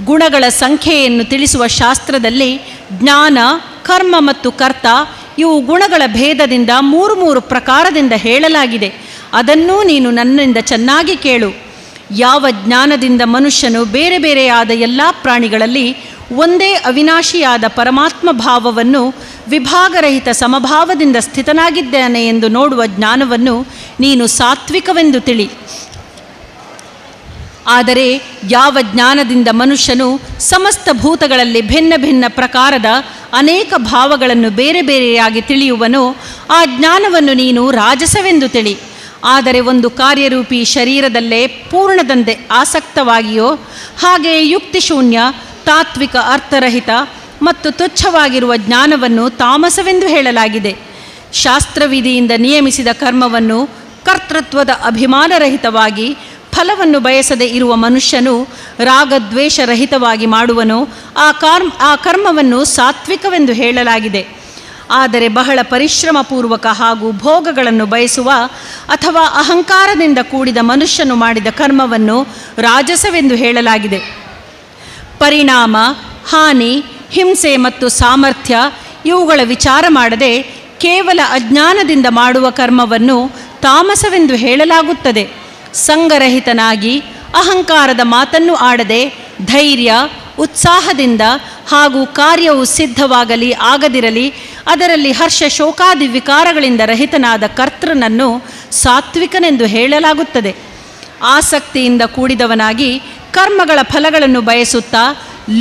ಗುಣಗಳ ಸಂಖ್ಯೆಯನ್ನು ತಿಳಿಸುವ ಶಾಸ್ತ್ರದಲ್ಲಿ ಜ್ಞಾನ, ಕರ್ಮ ಮತ್ತು ಕರ್ತ ಇವು ಗುಣಗಳ ಭೇದದಿಂದ 3 ಪ್ರಕಾರದಿಂದ ಹೇಳಲಾಗಿದೆ. ಅದನ್ನೂ ನೀನು ನನ್ನಿಂದ ಚೆನ್ನಾಗಿ ಕೇಳು. ಯಾವ ಜ್ಞಾನದಿಂದ ಮನುಷ್ಯನು ಬೇರೆ ಬೇರೆಯಾದ ಎಲ್ಲ ಪ್ರಾಣಿಗಳಲ್ಲಿ ಒಂದೇ ಅವಿನಾಶಿಯಾದ ಪರಮಾತ್ಮ ಭಾವವನ್ನು ವಿಭಾಗರಹಿತ ಸಮಭಾವದಿಂದ ಸ್ಥಿತನಾಗಿದ್ದಾನೆ ಎಂದು ನೋಡುವ ಜ್ಞಾನವನ್ನು ನೀನು ಸಾತ್ವಿಕವೆಂದು ತಿಳಿ. ಆದರೆ ಯಾವ ಜ್ಞಾನದಿಂದ ಮನುಷ್ಯನು ಸಮಸ್ತ ಭೂತಗಳಲ್ಲಿ ಭಿನ್ನ ಭಿನ್ನ ಪ್ರಕಾರದ ಅನೇಕ ಭಾವಗಳನ್ನು ಬೇರೆ ಬೇರೆಯಾಗಿ ತಿಳಿಯುವನೋ ಆ ಜ್ಞಾನವನ್ನು ನೀನು ರಾಜಸವೆಂದು ತಿಳಿ. ಆದರೆ ಒಂದು ಕಾರ್ಯರೂಪಿ ಶರೀರದಲ್ಲೇ ಪೂರ್ಣದಂತೆ ಆಸಕ್ತವಾಗಿಯೋ ಹಾಗೆಯೇ ಯುಕ್ತಿಶೂನ್ಯ, ತಾತ್ವಿಕ, ಅರ್ಥರಹಿತ ಮತ್ತು ತುಚ್ಛವಾಗಿರುವ ಜ್ಞಾನವನ್ನು ತಾಮಸವೆಂದು ಹೇಳಲಾಗಿದೆ. ಶಾಸ್ತ್ರವಿಧಿಯಿಂದ ನಿಯಮಿಸಿದ ಕರ್ಮವನ್ನು ಕರ್ತೃತ್ವದ ಅಭಿಮಾನರಹಿತವಾಗಿ ಫಲವನ್ನು ಬಯಸದೆ ಇರುವ ಮನುಷ್ಯನು ರಾಗದ್ವೇಷರಹಿತವಾಗಿ ಮಾಡುವನು. ಆ ಕರ್ಮವನ್ನು ಸಾತ್ವಿಕವೆಂದು ಹೇಳಲಾಗಿದೆ. ಆದರೆ ಬಹಳ ಪರಿಶ್ರಮಪೂರ್ವಕ ಹಾಗೂ ಭೋಗಗಳನ್ನು ಬಯಸುವ ಅಥವಾ ಅಹಂಕಾರದಿಂದ ಕೂಡಿದ ಮನುಷ್ಯನು ಮಾಡಿದ ಕರ್ಮವನ್ನು ರಾಜಸವೆಂದು ಹೇಳಲಾಗಿದೆ. ಪರಿಣಾಮ, ಹಾನಿ, ಹಿಂಸೆ ಮತ್ತು ಸಾಮರ್ಥ್ಯ ಇವುಗಳ ವಿಚಾರ ಮಾಡದೆ ಕೇವಲ ಅಜ್ಞಾನದಿಂದ ಮಾಡುವ ಕರ್ಮವನ್ನು ತಾಮಸವೆಂದು ಹೇಳಲಾಗುತ್ತದೆ. ಸಂಗರಹಿತನಾಗಿ ಅಹಂಕಾರದ ಮಾತನ್ನು ಆಡದೆ ಧೈರ್ಯ, ಉತ್ಸಾಹದಿಂದ ಹಾಗೂ ಕಾರ್ಯವು ಸಿದ್ಧವಾಗಲಿ ಆಗದಿರಲಿ ಅದರಲ್ಲಿ ಹರ್ಷ ಶೋಕಾದಿ ವಿಕಾರಗಳಿಂದ ರಹಿತನಾದ ಕರ್ತೃನನ್ನು ಸಾತ್ವಿಕನೆಂದು ಹೇಳಲಾಗುತ್ತದೆ. ಆಸಕ್ತಿಯಿಂದ ಕೂಡಿದವನಾಗಿ ಕರ್ಮಗಳ ಫಲಗಳನ್ನು ಬಯಸುತ್ತಾ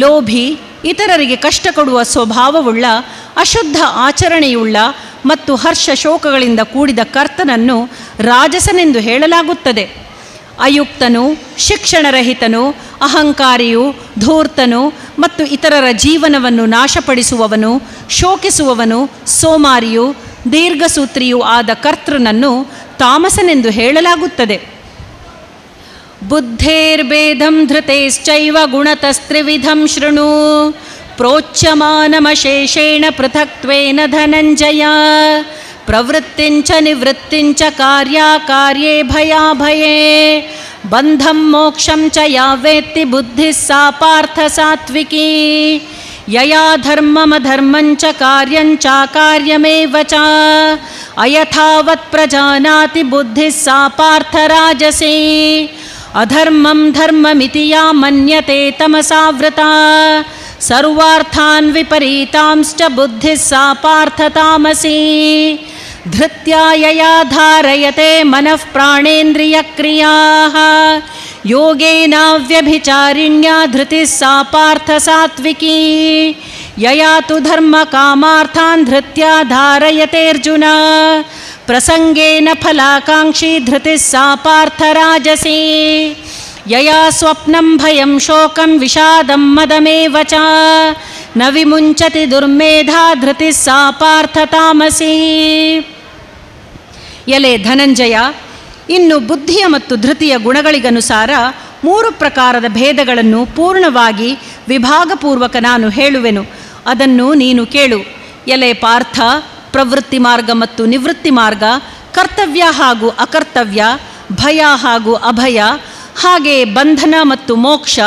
ಲೋಭಿ, ಇತರರಿಗೆ ಕಷ್ಟ ಕೊಡುವ ಸ್ವಭಾವವುಳ್ಳ, ಅಶುದ್ಧ ಆಚರಣೆಯುಳ್ಳ ಮತ್ತು ಹರ್ಷ ಶೋಕಗಳಿಂದ ಕೂಡಿದ ಕರ್ತನನ್ನು ರಾಜಸನೆಂದು ಹೇಳಲಾಗುತ್ತದೆ. ಅಯುಕ್ತನು, ಶಿಕ್ಷಣರಹಿತನು, ಅಹಂಕಾರಿಯು, ಧೂರ್ತನು ಮತ್ತು ಇತರರ ಜೀವನವನ್ನು ನಾಶಪಡಿಸುವವನು, ಶೋಕಿಸುವವನು, ಸೋಮಾರಿಯು, ದೀರ್ಘಸೂತ್ರಿಯೂ ಆದ ಕರ್ತೃನನ್ನು ತಾಮಸನೆಂದು ಹೇಳಲಾಗುತ್ತದೆ. ಬುದ್ಧೇರ್ಭೇದಂ ಧೃತೇಶ್ಚೈವ ಗುಣತಸ್ತ್ರಿವಿಧಂ ಶೃಣು ಪ್ರೋಚ್ಯಮಾನಮಶೇಷೇಣ ಪೃಥಕ್ತ್ವೇನ ಧನಂಜಯ ಪ್ರವೃತ್ತಿಂಚ ನಿವೃತ್ತಿಂಚ ಕಾರ್ಯಾಕಾರ್ಯೇ ಭಯಾಭಯೇ ಬಂಧಂ ಮೋಕ್ಷಂ ಚ ಯಾ ವೇತ್ತಿ ಬುದ್ಧಿಃ ಸಾ ಪಾರ್ಥ ಸಾತ್ವಿಕೀ ಯಯಾ ಧರ್ಮಮಧರ್ಮಂಚ ಕಾರ್ಯಂಚಾಕಾರ್ಯಮೇವ ಚ ಅಯಥಾವತ್ ಪ್ರಜಾನಾತಿ ಬುದ್ಧಿಃ ಸಾ ಪಾರ್ಥ ರಾಜಸೀ ಅಧರ್ಮಂ ಧರ್ಮಮಿತಿ ಯಾ ಮನ್ಯತೆ ತಮಸಾವೃತಾ ಸರ್ವಾರ್ಥಾನ್ ವಿಪರೀತಾಂಶ್ಚ ಬುದ್ಧಿಃ ಸಾ ಪಾರ್ಥ ತಾಮಸೀ ಧೃತ್ಯಾ ಯಯಾ ಧಾರಯತೆ ಮನಃ ಪ್ರಾಣೇಂದ್ರಿಯಕ್ರಿಯಾಃ ಯೋಗೇನಾವ್ಯಭಿಚಾರಿಣ್ಯಾ ಧೃತಿಃ ಸಾ ಪಾರ್ಥ ಸಾತ್ವಿಕೀ ಯಯಾ ತು ಧರ್ಮಕಾಮಾರ್ಥಾನ್ ಧೃತ್ಯಾ ಧಾರಯತೇರ್ಜುನ ಪ್ರಸಂಗೇನ ಫಲಾಕಾಂಕ್ಷಿ ಧೃತಿಃ ಸಾ ಪಾರ್ಥ ರಾಜಸೀ ಯಯಾ ಸ್ವಪ್ನಂ ಭಯಂ ಶೋಕಂ ವಿಷಾದಂ ಮದಮೇವ ಚ ನ ವಿಮುಂಚತಿ ದುರ್ಮೇಧಾ ಧೃತಿಃ ಸಾ ಪಾರ್ಥ ತಾಮಸೀ. ಎಲೆ ಧನಂಜಯ, ಇನ್ನು ಬುದ್ಧಿಯ ಮತ್ತು ಧೃತಿಯ ಗುಣಗಳಿಗನುಸಾರ 3 ಪ್ರಕಾರದ ಭೇದಗಳನ್ನು ಪೂರ್ಣವಾಗಿ ವಿಭಾಗಪೂರ್ವಕ ನಾನು ಹೇಳುವೆನು. ಅದನ್ನು ನೀನು ಕೇಳು. ಎಲೆ ಪಾರ್ಥ, ಪ್ರವೃತ್ತಿ ಮಾರ್ಗ ಮತ್ತು ನಿವೃತ್ತಿ ಮಾರ್ಗ, ಕರ್ತವ್ಯ ಹಾಗೂ ಅಕರ್ತವ್ಯ, ಭಯ ಹಾಗೂ ಅಭಯ, ಹಾಗೆ ಬಂಧನ ಮತ್ತು ಮೋಕ್ಷ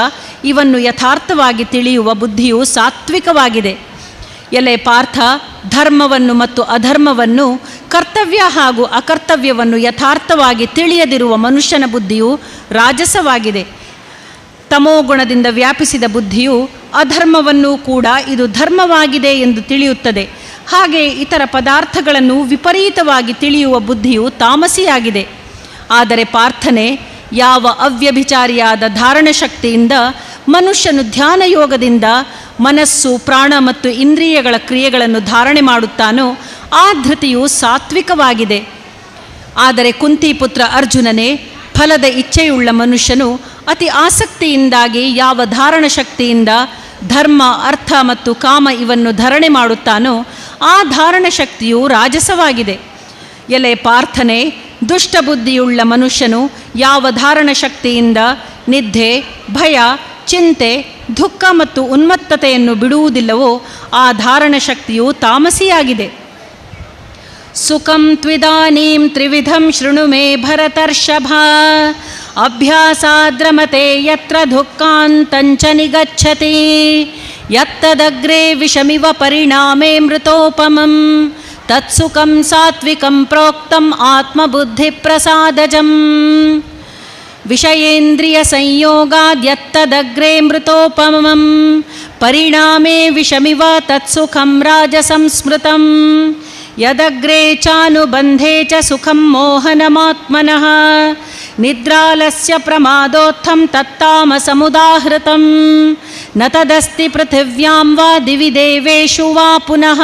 ಇವನ್ನು ಯಥಾರ್ಥವಾಗಿ ತಿಳಿಯುವ ಬುದ್ಧಿಯು ಸಾತ್ವಿಕವಾಗಿದೆ. ಎಲೆ ಪಾರ್ಥ, ಧರ್ಮವನ್ನು ಮತ್ತು ಅಧರ್ಮವನ್ನು, ಕರ್ತವ್ಯ ಹಾಗೂ ಅಕರ್ತವ್ಯವನ್ನು ಯಥಾರ್ಥವಾಗಿ ತಿಳಿಯದಿರುವ ಮನುಷ್ಯನ ಬುದ್ಧಿಯು ರಾಜಸವಾಗಿದೆ. ತಮೋಗುಣದಿಂದ ವ್ಯಾಪಿಸಿದ ಬುದ್ಧಿಯು ಅಧರ್ಮವನ್ನು ಕೂಡ ಇದು ಧರ್ಮವಾಗಿದೆ ಎಂದು ತಿಳಿಯುತ್ತದೆ. ಹಾಗೆ ಇತರ ಪದಾರ್ಥಗಳನ್ನು ವಿಪರೀತವಾಗಿ ತಿಳಿಯುವ ಬುದ್ಧಿಯು ತಾಮಸಿಯಾಗಿದೆ. ಆದರೆ ಪಾರ್ಥನೆ, ಯಾವ ಅವ್ಯಭಿಚಾರಿಯಾದ ಧಾರಣಶಕ್ತಿಯಿಂದ ಮನುಷ್ಯನು ಧ್ಯಾನ ಯೋಗದಿಂದ ಮನಸ್ಸು, ಪ್ರಾಣ ಮತ್ತು ಇಂದ್ರಿಯಗಳ ಕ್ರಿಯೆಗಳನ್ನು ಧಾರಣೆ ಮಾಡುತ್ತಾನೋ ಆ ಧೃತಿಯು ಸಾತ್ವಿಕವಾಗಿದೆ. ಆದರೆ ಕುಂತಿಪುತ್ರ ಅರ್ಜುನನೇ, ಫಲದ ಇಚ್ಛೆಯುಳ್ಳ ಮನುಷ್ಯನು ಅತಿ ಆಸಕ್ತಿಯಿಂದಾಗಿ ಯಾವ ಧಾರಣಶಕ್ತಿಯಿಂದ ಧರ್ಮ, ಅರ್ಥ ಮತ್ತು ಕಾಮ ಇವನ್ನು ಧರಣೆ ಮಾಡುತ್ತಾನೋ ಆ ಧಾರಣಶಕ್ತಿಯು ರಾಜಸವಾಗಿದೆ. ಎಲೆ ಪಾರ್ಥನೆ, ದುಷ್ಟಬುದ್ಧಿಯುಳ್ಳ ಮನುಷ್ಯನು ಯಾವ ಧಾರಣಶಕ್ತಿಯಿಂದ ನಿದ್ದೆ, ಭಯ, ಚಿಂತೆ, ದುಃಖ ಮತ್ತು ಉನ್ಮತ್ತತೆಯನ್ನು ಬಿಡುವುದಿಲ್ಲವೋ ಆ ಧಾರಣಶಕ್ತಿಯು ತಾಮಸಿಯಾಗಿದೆ. ಸುಖಂ ತ್ವಿದಾನೀಂ ತ್ರಿವಿಧಂ ಶೃಣು ಮೇ ಭರತರ್ಷಭ ಅಭ್ಯಾಸಾದ್ರಮತೆ ಯತ್ರ ದುಃಖಾಂತಂಚ ನಿಗಚ್ಚತಿ ಯತ್ತದಗ್ರೇ ವಿಷಮಿವ ಪರಿಣಾಮೇ ಮೃತೋಪಮಂ ತತ್ಸುಖಂ ಸಾತ್ವಿಕಂ ಪ್ರೋಕ್ತಂ ಆತ್ಮಬುದ್ಧಿ ಪ್ರಸಾದಜಂ ವಿಷಯೇಂದ್ರಿಯ ಸಂಯೋಗಾದ್ಯತ್ತದಗ್ರೇ ಮೃತೋಪಮಂ ಪರಿಣಾಮೇ ವಿಷಮಿವ ತತ್ಸುಖಂ ರಾಜಸಂ ಸ್ಮೃತಂ ಯದಗ್ರೇ ಚಾನುಬಂಧೇ ಚ ಸುಖಂ ಮೋಹನಮಾತ್ಮನಃ ನಿದ್ರಾಲಸ್ಯ ಪ್ರಮಾದೋತ್ಥಂ ತತ್ತಾಮಸಮುದಾಹೃತಂ ನ ತದಸ್ತಿ ಪೃಥಿವ್ಯಾಂ ವಾ ದಿವಿ ದೇವೇಷು ವಾ ಪುನಃ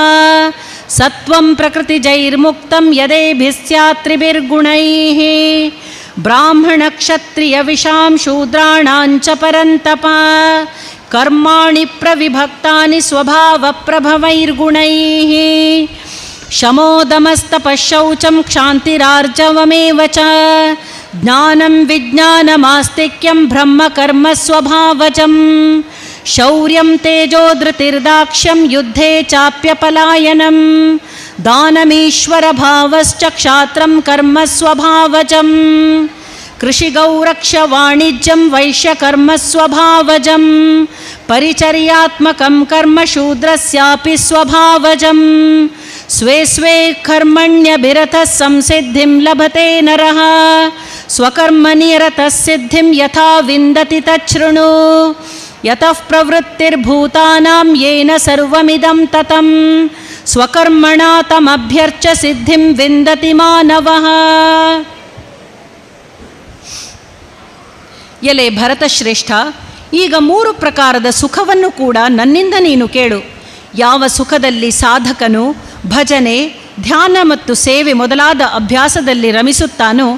ಸತ್ವಂ ಪ್ರಕೃತಿಜೈರ್ಮುಕ್ತಂ ಯದೇಭಿಃ ಸ್ಯಾತ್ ತ್ರಿಭಿರ್ಗುಣೈಃ ಬ್ರಾಹ್ಮಣ ಕ್ಷತ್ರಿಯ ವಿಷಾಂ ಶೂದ್ರಾಣಾಂಚ ಪರಂತಪ ಕರ್ಮಾಣಿ ಪ್ರವಿಭಕ್ತಾನಿ ಸ್ವಭಾವ ಪ್ರಭವೈರ್ಗುಣೈಃ ಶಮೋದಮಸ್ತಪಃಶೌಚಂ ಕ್ಷಾಂತಿರಾರ್ಜವಮೇವ ಚ ಜ್ಞಾನಂ ವಿಜ್ಞಾನಮಾಸ್ತಿಕ್ಯಂ ಬ್ರಹ್ಮ ಕರ್ಮ ಸ್ವಭಾವಜಂ ಶೌರ್ಯಂ ತೇಜೋ ಧೃತಿರ್ದಾಕ್ಷ್ಯಂ ಯುದ್ಧೇ ಚಾಪ್ಯಪಲಾಯನಂ ದಾನಮೀಶ್ವರ ಭಾವಶ್ಚ ಕ್ಷಾತ್ರಂ ಕರ್ಮ ಸ್ವಭಾವಜಂ ಕೃಷಿಗೌರಕ್ಷ ವಾಣಿಜ್ಯಂ ವೈಶ್ಯ ಕರ್ಮ ಸ್ವಭಾವಜಂ ಪರಿಚರ್ಯಾತ್ಮಕಂ ಕರ್ಮ ಶೂದ್ರಸ್ಯಾಪಿ ಸ್ವಭಾವಜಂ ಸ್ವೇ ಸ್ವೇ ಕರ್ಮಣ್ಯಭಿರತಃ ಸಂಸಿದ್ಧಿಂ ಲಭತೆ ನರಃ ಸ್ವಕರ್ಮನಿರತಃ ಸಿದ್ಧಿಂ ಯಥಾ ವಿಂದತಿ ತಚ್ಛೃಣು ಯತಃ ಪ್ರವೃತ್ತಿರ್ಭೂತಾನಾಂ ಯೇನ ಸರ್ವಮಿದಂ ತತಂ ಸ್ವಕರ್ಮಣಾ ತಮಭ್ಯರ್ಚ್ಯ ಸಿದ್ಧಿಂ ವಿಂದತಿ ಮಾನವಃ. ಎಲೆ ಭರತಶ್ರೇಷ್ಠ, ಈಗ 3 ಪ್ರಕಾರದ ಸುಖವನ್ನು ಕೂಡ ನನ್ನಿಂದ ನೀನು ಕೇಳು. ಯಾವ ಸುಖದಲ್ಲಿ ಸಾಧಕನು ಭಜನೆ, ಧ್ಯಾನ ಮತ್ತು ಸೇವೆ ಮೊದಲಾದ ಅಭ್ಯಾಸದಲ್ಲಿ ರಮಿಸುತ್ತಾನೋ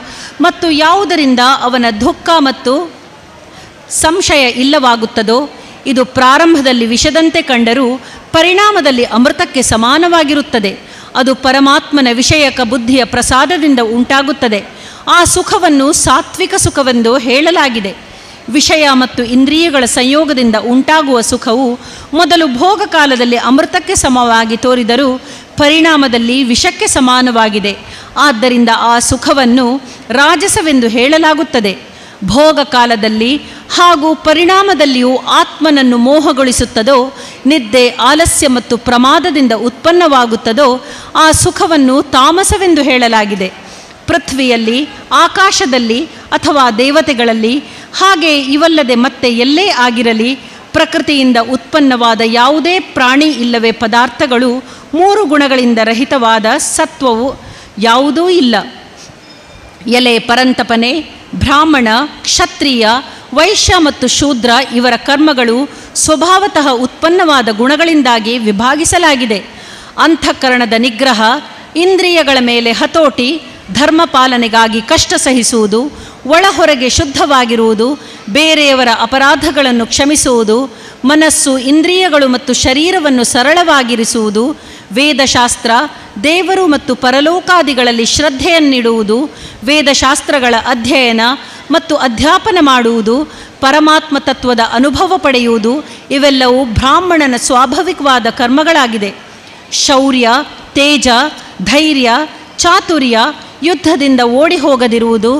ಮತ್ತು ಯಾವುದರಿಂದ ಅವನ ದುಃಖ ಮತ್ತು ಸಂಶಯ ಇಲ್ಲವಾಗುತ್ತದೋ, ಇದು ಪ್ರಾರಂಭದಲ್ಲಿ ವಿಷದಂತೆ ಕಂಡರೂ ಪರಿಣಾಮದಲ್ಲಿ ಅಮೃತಕ್ಕೆ ಸಮಾನವಾಗಿರುತ್ತದೆ. ಅದು ಪರಮಾತ್ಮನ ವಿಷಯಕ ಬುದ್ಧಿಯ ಪ್ರಸಾದದಿಂದ ಉಂಟಾಗುತ್ತದೆ. ಆ ಸುಖವನ್ನು ಸಾತ್ವಿಕ ಸುಖವೆಂದು ಹೇಳಲಾಗಿದೆ. ವಿಷಯ ಮತ್ತು ಇಂದ್ರಿಯಗಳ ಸಂಯೋಗದಿಂದ ಉಂಟಾಗುವ ಸುಖವು ಮೊದಲು ಭೋಗ ಕಾಲದಲ್ಲಿ ಅಮೃತಕ್ಕೆ ಸಮವಾಗಿ ತೋರಿದರೂ ಪರಿಣಾಮದಲ್ಲಿ ವಿಷಕ್ಕೆ ಸಮಾನವಾಗಿದೆ. ಆದ್ದರಿಂದ ಆ ಸುಖವನ್ನು ರಾಜಸವೆಂದು ಹೇಳಲಾಗುತ್ತದೆ. ಭೋಗ ಕಾಲದಲ್ಲಿ ಹಾಗೂ ಪರಿಣಾಮದಲ್ಲಿಯೂ ಆತ್ಮನನ್ನು ಮೋಹಗೊಳಿಸುತ್ತದೋ, ನಿದ್ದೆ, ಆಲಸ್ಯ ಮತ್ತು ಪ್ರಮಾದದಿಂದ ಉತ್ಪನ್ನವಾಗುತ್ತದೋ ಆ ಸುಖವನ್ನು ತಾಮಸವೆಂದು ಹೇಳಲಾಗಿದೆ. ಪೃಥ್ವಿಯಲ್ಲಿ, ಆಕಾಶದಲ್ಲಿ ಅಥವಾ ದೇವತೆಗಳಲ್ಲಿ, ಹಾಗೆ ಇವಲ್ಲದೆ ಮತ್ತೆ ಎಲ್ಲೇ ಆಗಿರಲಿ ಪ್ರಕೃತಿಯಿಂದ ಉತ್ಪನ್ನವಾದ ಯಾವುದೇ ಪ್ರಾಣಿ ಇಲ್ಲವೇ ಪದಾರ್ಥಗಳು 3 ಗುಣಗಳಿಂದ ರಹಿತವಾದ ಸತ್ವವು ಯಾವುದೂ ಇಲ್ಲ. ಎಲೆ ಪರಂತಪನೆ, ಬ್ರಾಹ್ಮಣ, ಕ್ಷತ್ರಿಯ, ವೈಶ್ಯ ಮತ್ತು ಶೂದ್ರ ಇವರ ಕರ್ಮಗಳು ಸ್ವಭಾವತಃ ಉತ್ಪನ್ನವಾದ ಗುಣಗಳಿಂದಾಗಿ ವಿಭಾಗಿಸಲಾಗಿದೆ. ಅಂತಃಕರಣದ ನಿಗ್ರಹ, ಇಂದ್ರಿಯಗಳ ಮೇಲೆ ಹತೋಟಿ, ಧರ್ಮ ಪಾಲನೆಗಾಗಿ ಕಷ್ಟ ಸಹಿಸುವುದು, ಒಳಹೊರಗೆ ಶುದ್ಧವಾಗಿರುವುದು, ಬೇರೆಯವರ ಅಪರಾಧಗಳನ್ನು ಕ್ಷಮಿಸುವುದು, ಮನಸ್ಸು, ಇಂದ್ರಿಯಗಳು ಮತ್ತು ಶರೀರವನ್ನು ಸರಳವಾಗಿರಿಸುವುದು, ವೇದಶಾಸ್ತ್ರ, ದೇವರು ಮತ್ತು ಪರಲೋಕಾದಿಗಳಲ್ಲಿ ಶ್ರದ್ಧೆಯನ್ನಿಡುವುದು, ವೇದಶಾಸ್ತ್ರಗಳ ಅಧ್ಯಯನ ಮತ್ತು ಅಧ್ಯಾಪನ ಮಾಡುವುದು, ಪರಮಾತ್ಮ ತತ್ವದ ಅನುಭವ ಪಡೆಯುವುದು ಇವೆಲ್ಲವೂ ಬ್ರಾಹ್ಮಣನ ಸ್ವಾಭಾವಿಕವಾದ ಕರ್ಮಗಳಾಗಿದೆ. ಶೌರ್ಯ, ತೇಜ, ಧೈರ್ಯ, ಚಾತುರ್ಯ, ಯುದ್ಧದಿಂದ ಓಡಿ ಹೋಗದಿರುವುದು,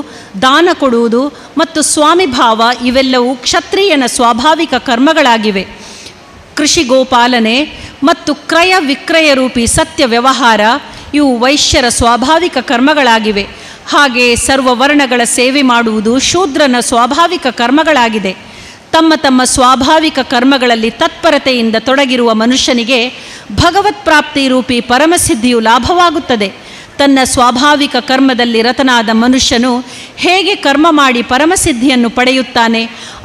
ದಾನ ಕೊಡುವುದು ಮತ್ತು ಸ್ವಾಮಿಭಾವ ಇವೆಲ್ಲವೂ ಕ್ಷತ್ರಿಯನ ಸ್ವಾಭಾವಿಕ ಕರ್ಮಗಳಾಗಿವೆ. ಕೃಷಿ, ಗೋಪಾಲನೆ ಮತ್ತು ಕ್ರಯ ವಿಕ್ರಯ ರೂಪಿ ಸತ್ಯ ವ್ಯವಹಾರ ಇವು ವೈಶ್ಯರ ಸ್ವಾಭಾವಿಕ ಕರ್ಮಗಳಾಗಿವೆ. ಹಾಗೆ ಸರ್ವವರ್ಣಗಳ ಸೇವೆ ಮಾಡುವುದು ಶೂದ್ರನ ಸ್ವಾಭಾವಿಕ ಕರ್ಮಗಳಾಗಿದೆ. ತಮ್ಮ ತಮ್ಮ ಸ್ವಾಭಾವಿಕ ಕರ್ಮಗಳಲ್ಲಿ ತತ್ಪರತೆಯಿಂದ ತೊಡಗಿರುವ ಮನುಷ್ಯನಿಗೆ ಭಗವತ್ ಪ್ರಾಪ್ತಿ ರೂಪಿ ಪರಮಸಿದ್ಧಿಯು ಲಾಭವಾಗುತ್ತದೆ. ತನ್ನ ಸ್ವಾಭಾವಿಕ ಕರ್ಮದಲ್ಲಿ ರತನಾದ ಮನುಷ್ಯನು ಹೇಗೆ ಕರ್ಮ ಮಾಡಿ ಪರಮಸಿದ್ಧಿಯನ್ನು ಪಡೆಯುತ್ತಾನೆ?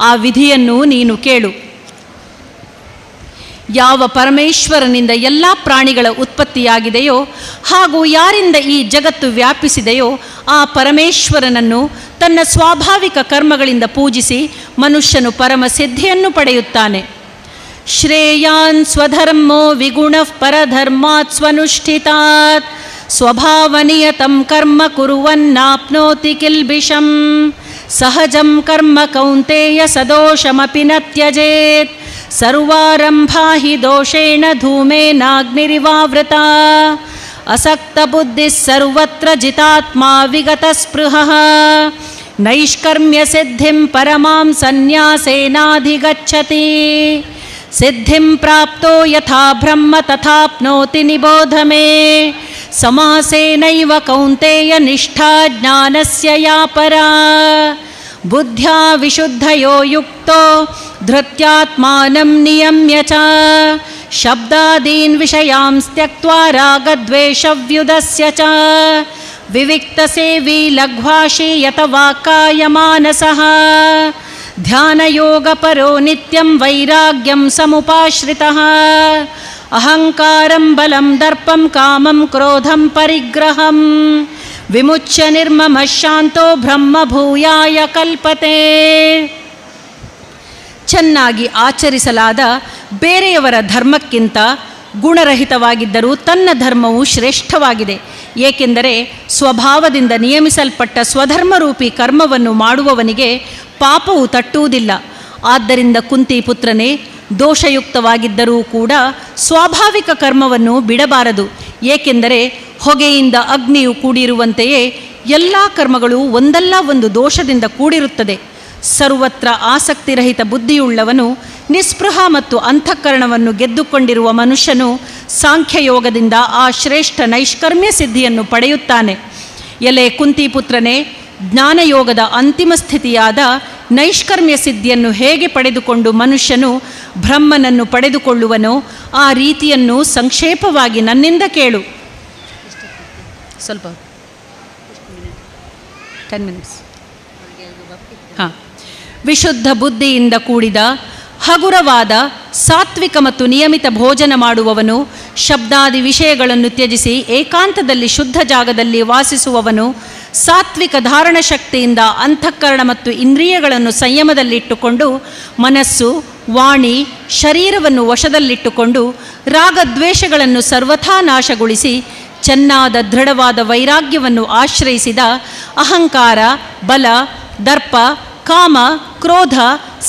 ಆ ವಿಧಿಯನ್ನು ನೀನು ಕೇಳು. ಯಾವ ಪರಮೇಶ್ವರನಿಂದ ಎಲ್ಲ ಪ್ರಾಣಿಗಳ ಉತ್ಪತ್ತಿಯಾಗಿದೆಯೋ ಹಾಗೂ ಯಾರಿಂದ ಈ ಜಗತ್ತು ವ್ಯಾಪಿಸಿದೆಯೋ ಆ ಪರಮೇಶ್ವರನನ್ನು ತನ್ನ ಸ್ವಾಭಾವಿಕ ಕರ್ಮಗಳಿಂದ ಪೂಜಿಸಿ ಮನುಷ್ಯನು ಪರಮಸಿದ್ಧಿಯನ್ನು ಪಡೆಯುತ್ತಾನೆ. ಶ್ರೇಯಾನ್ ಸ್ವಧರ್ಮೋ ವಿಗುಣಃ ಪರಧರ್ಮಾತ್ ಸ್ವನುಷ್ಠಿತಾತ್ ಸ್ವಭಾವನಿಯತಂ ಕರ್ಮ ಕುರುವನ್ನಾಪ್ನೋತಿ ಕಿಲ್ಬಿಷಂ ಸಹಜಂ ಕರ್ಮ ಕೌಂತೆಯ ಸದೋಷಮಪಿ ನ ತ್ಯಜೇತ್ ಸರ್ವಾರಂಭಾ ಹಿ ದೋಷೇಣ ಧೂಮೇನಾಗ್ನಿರಿವಾವೃತಾ ಅಸಕ್ತ ಬುದ್ಧಿಃ ಸರ್ವತ್ರ ಜಿತಾತ್ಮಾ ವಿಗತ ಸ್ಪೃಹಃ ನೈಷ್ಕರ್ಮ್ಯ ಸಿದ್ಧಿಂ ಪರಮಾಂ ಸನ್ಯಾಸೇನಾಧಿಗಚ್ಚತಿ ಸಿದ್ಧಿಂ ಪ್ರಾಪ್ತೋ ಯಥಾ ಬ್ರಹ್ಮ ತಥಾಪ್ನೋತಿ ನಿಬೋಧ ಮೇ ಸಮಾಸೇನೈವ ಕೌಂತೆಯ ನಿಷ್ಠಾ ಜ್ಞಾನಸ್ಯ ಯಾ ಪರಾ ಬುದ್ಧ್ಯಾ ವಿಶುದ್ಧಯೋ ಯುಕ್ತೋ ಧೃತ್ಯಾತ್ಮಾನಂ ನಿಯಮ್ಯ ಚ ಶಬ್ದಾದೀನ್ ವಿಷಯಾಂಸ್ ತ್ಯಕ್ತ್ವಾ ರಾಗದ್ವೇಷವ್ಯುಧಸ್ಯ ಚ ವಿವಿಕ್ತಸೇವಿ ಲಘ್ವಾಶಿ ಯತ ವಾಕ್ಕಾಯ ಮಾನಸಃ ಧ್ಯಾನಯೋಗಪರೋ ನಿತ್ಯಂ ವೈರಾಗ್ಯಂ ಸಮುಪಾಶ್ರಿತಃ ಅಹಂಕಾರಂ ಬಲಂ ದರ್ಪಂ ಕಾಮಂ ಕ್ರೋಧಂ ಪರಿಗ್ರಹಂ ವಿಮುಚ್ಯ ನಿರ್ಮಮ ಶಾಂತೋ ಬ್ರಹ್ಮ ಭೂಯಾಯ ಕಲ್ಪತೆ. ಚೆನ್ನಾಗಿ ಆಚರಿಸಲಾದ ಬೇರೆಯವರ ಧರ್ಮಕ್ಕಿಂತ ಗುಣರಹಿತವಾಗಿದ್ದರೂ ತನ್ನ ಧರ್ಮವು ಶ್ರೇಷ್ಠವಾಗಿದೆ. ಏಕೆಂದರೆ ಸ್ವಭಾವದಿಂದ ನಿಯಮಿಸಲ್ಪಟ್ಟ ಸ್ವಧರ್ಮರೂಪಿ ಕರ್ಮವನ್ನು ಮಾಡುವವನಿಗೆ ಪಾಪವು ತಟ್ಟುವುದಿಲ್ಲ. ಆದ್ದರಿಂದ ಕುಂತಿಪುತ್ರನೇ, ದೋಷಯುಕ್ತವಾಗಿದ್ದರೂ ಕೂಡ ಸ್ವಾಭಾವಿಕ ಕರ್ಮವನ್ನು ಬಿಡಬಾರದು. ಏಕೆಂದರೆ ಹೊಗೆಯಿಂದ ಅಗ್ನಿಯು ಕೂಡಿರುವಂತೆಯೇ ಎಲ್ಲ ಕರ್ಮಗಳು ಒಂದಲ್ಲ ಒಂದು ದೋಷದಿಂದ ಕೂಡಿರುತ್ತದೆ. ಸರ್ವತ್ರ ಆಸಕ್ತಿರಹಿತ ಬುದ್ಧಿಯುಳ್ಳವನು, ನಿಸ್ಪೃಹ ಮತ್ತು ಅಂತಃಕರಣವನ್ನು ಗೆದ್ದುಕೊಂಡಿರುವ ಮನುಷ್ಯನು ಸಾಂಖ್ಯಯೋಗದಿಂದ ಆ ಶ್ರೇಷ್ಠ ನೈಷ್ಕರ್ಮ್ಯ ಸಿದ್ಧಿಯನ್ನು ಪಡೆಯುತ್ತಾನೆ. ಎಲೆ ಕುಂತಿಪುತ್ರನೇ, ಜ್ಞಾನಯೋಗದ ಅಂತಿಮ ಸ್ಥಿತಿಯಾದ ನೈಷ್ಕರ್ಮ್ಯ ಸಿದ್ಧಿಯನ್ನು ಹೇಗೆ ಪಡೆದುಕೊಂಡು ಮನುಷ್ಯನು ಬ್ರಹ್ಮನನ್ನು ಪಡೆದುಕೊಳ್ಳುವನೋ ಆ ರೀತಿಯನ್ನು ಸಂಕ್ಷೇಪವಾಗಿ ನನ್ನಿಂದ ಕೇಳು. ಸ್ವಲ್ಪ 10 minutes. ಹಾಂ. ವಿಶುದ್ಧ ಬುದ್ಧಿಯಿಂದ ಕೂಡಿದ ಹಗುರವಾದ ಸಾತ್ವಿಕ ಮತ್ತು ನಿಯಮಿತ ಭೋಜನ ಮಾಡುವವನು, ಶಬ್ದಾದಿ ವಿಷಯಗಳನ್ನು ತ್ಯಜಿಸಿ ಏಕಾಂತದಲ್ಲಿ ಶುದ್ಧ ಜಾಗದಲ್ಲಿ ವಾಸಿಸುವವನು, ಸಾತ್ವಿಕ ಧಾರಣ ಶಕ್ತಿಯಿಂದ ಅಂತಃಕರಣ ಮತ್ತು ಇಂದ್ರಿಯಗಳನ್ನು ಸಂಯಮದಲ್ಲಿಟ್ಟುಕೊಂಡು ಮನಸ್ಸು, ವಾಣಿ, ಶರೀರವನ್ನು ವಶದಲ್ಲಿಟ್ಟುಕೊಂಡು ರಾಗದ್ವೇಷಗಳನ್ನು ಸರ್ವಥಾ ನಾಶಗೊಳಿಸಿ ಚೆನ್ನಾದ ದೃಢವಾದ ವೈರಾಗ್ಯವನ್ನು ಆಶ್ರಯಿಸಿದ, ಅಹಂಕಾರ, ಬಲ, ದರ್ಪ, ಕಾಮ, ಕ್ರೋಧ,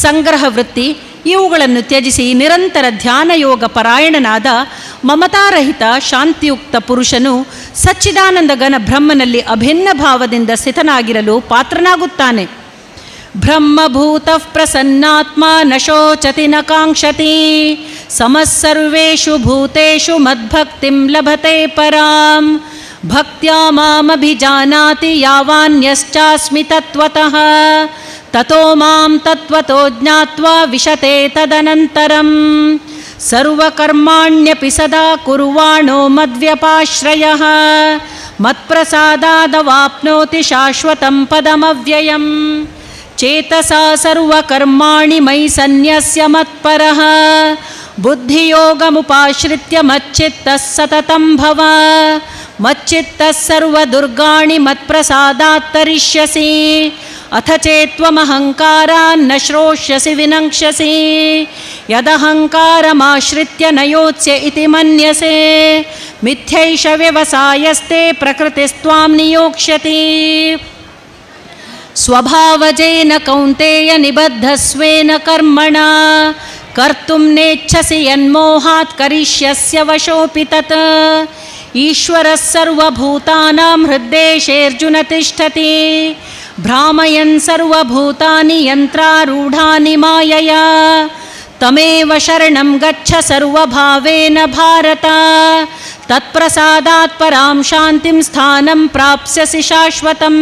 ಸಂಗ್ರಹ ವೃತ್ತಿ ಇವುಗಳನ್ನು ತ್ಯಜಿಸಿ ನಿರಂತರ ಧ್ಯಾನಯೋಗ ಪರಾಯಣನಾದ ಮಮತಾರಹಿತ ಶಾಂತಿಯುಕ್ತ ಪುರುಷನು ಸಚ್ಚಿದಾನಂದ ಘನ ಬ್ರಹ್ಮನಲ್ಲಿ ಅಭಿನ್ನ ಭಾವದಿಂದ ಸ್ಥಿತನಾಗಿರಲು ಪಾತ್ರನಾಗುತ್ತಾನೆ. ಬ್ರಹ್ಮಭೂತಃ ಪ್ರಸನ್ನಾತ್ಮ ನ ಶೋಚತಿ ನ ಕಾಂಕ್ಷತಿ ಸಮಸ್ಸರ್ವೇಷು ಭೂತೇಷು ಮದ್ಭಕ್ತಿಂ ಲಭತೆ ಪರಾಂ ಭಕ್ತ್ಯಾ ಮಾಮಭಿಜಾನಾತಿ ಯಾವಾನ್ಯಶ್ಚಾಸ್ಮಿ ತತ್ವತಃ ತತೋ ಮಾಂ ತತ್ವತೋ ಜ್ಞಾತ್ವಾ ವಿಶತೆ ತದನಂತರಂ ಸರ್ವಕರ್ಮಾಣ್ಯಪಿ ಸದಾ ಕುರ್ವಾಣೋ ಮದ್ವ್ಯಪಾಶ್ರಯಃ ಮತ್ಪ್ರಸಾದಾದವಾಪ್ನೋತಿ ಶಾಶ್ವತಂ ಪದಮವ್ಯಯಂ ಚೇತಸಾ ಸರ್ವಕರ್ಮಾಣಿ ಮಯಿ ಸನ್ಯಸ್ಯ ಮತ್ಪರಃ ಬುದ್ಧಿಯೋಗಮುಪಾಶ್ರಿತ್ಯ ಮಚ್ಚಿತ್ತಃ ಸತತಂ ಭವ ಮಚ್ಚಿತ್ತಃ ಸರ್ವದುರ್ಗಾಣಿ ಮತ್ಪ್ರಸಾದಾತ್ ತರಿಷ್ಯಸಿ ಅಥ ಚೇತ್ವಮಹಂಕಾರಾನ್ನ ಶ್ರೋಷ್ಯಸಿ ವಿನಂಕ್ಷ್ಯಸಿ ಯದಹಂಕಾರಮಾಶ್ರಿತ್ಯ ನಯೋತ್ಸ್ಯ ಇತಿ ಮನ್ಯಸೆ ಮಿಥ್ಯೈಷ ವ್ಯವಸಾಯಸ್ತೆ ಪ್ರಕೃತಿಸ್ತ್ವಾಂ ನಿಯೋಕ್ಷ್ಯತಿ ಸ್ವಭಾವಜೇನ ಕೌಂತೆಯ ನಿಬದ್ಧಸ್ವೇನ ಕರ್ಮಣ ಕರ್ತುಂ ನೆಚ್ಛಸಿ ಯನ್ಮೋಹಾತ್ ಕರಿಷ್ಯಸ್ಯ ವಶೋಪಿ ತತ್ ಈಶ್ವರಃ ಸರ್ವಭೂತಾನಾಂ ಹೃದ್ದೇಶೇರ್ಜುನ ತಿಷ್ಠತಿ ಭ್ರಾಮಯನ್ ಸರ್ವಭೂತಾನಿ ಯಂತ್ರಾರೂಢಾನಿ ಮಾಯಯಾ ತಮೇವ ಶರಣಂ ಗಚ್ಚ ಸರ್ವಭಾವೇನ ಭಾರತ ತತ್ಪ್ರಸಾದಾತ್ ಪರಾಂ ಶಾಂತಿಂ ಸ್ಥಾನಂ ಪ್ರಾಪ್ಸ್ಯಸಿ ಶಾಶ್ವತಂ.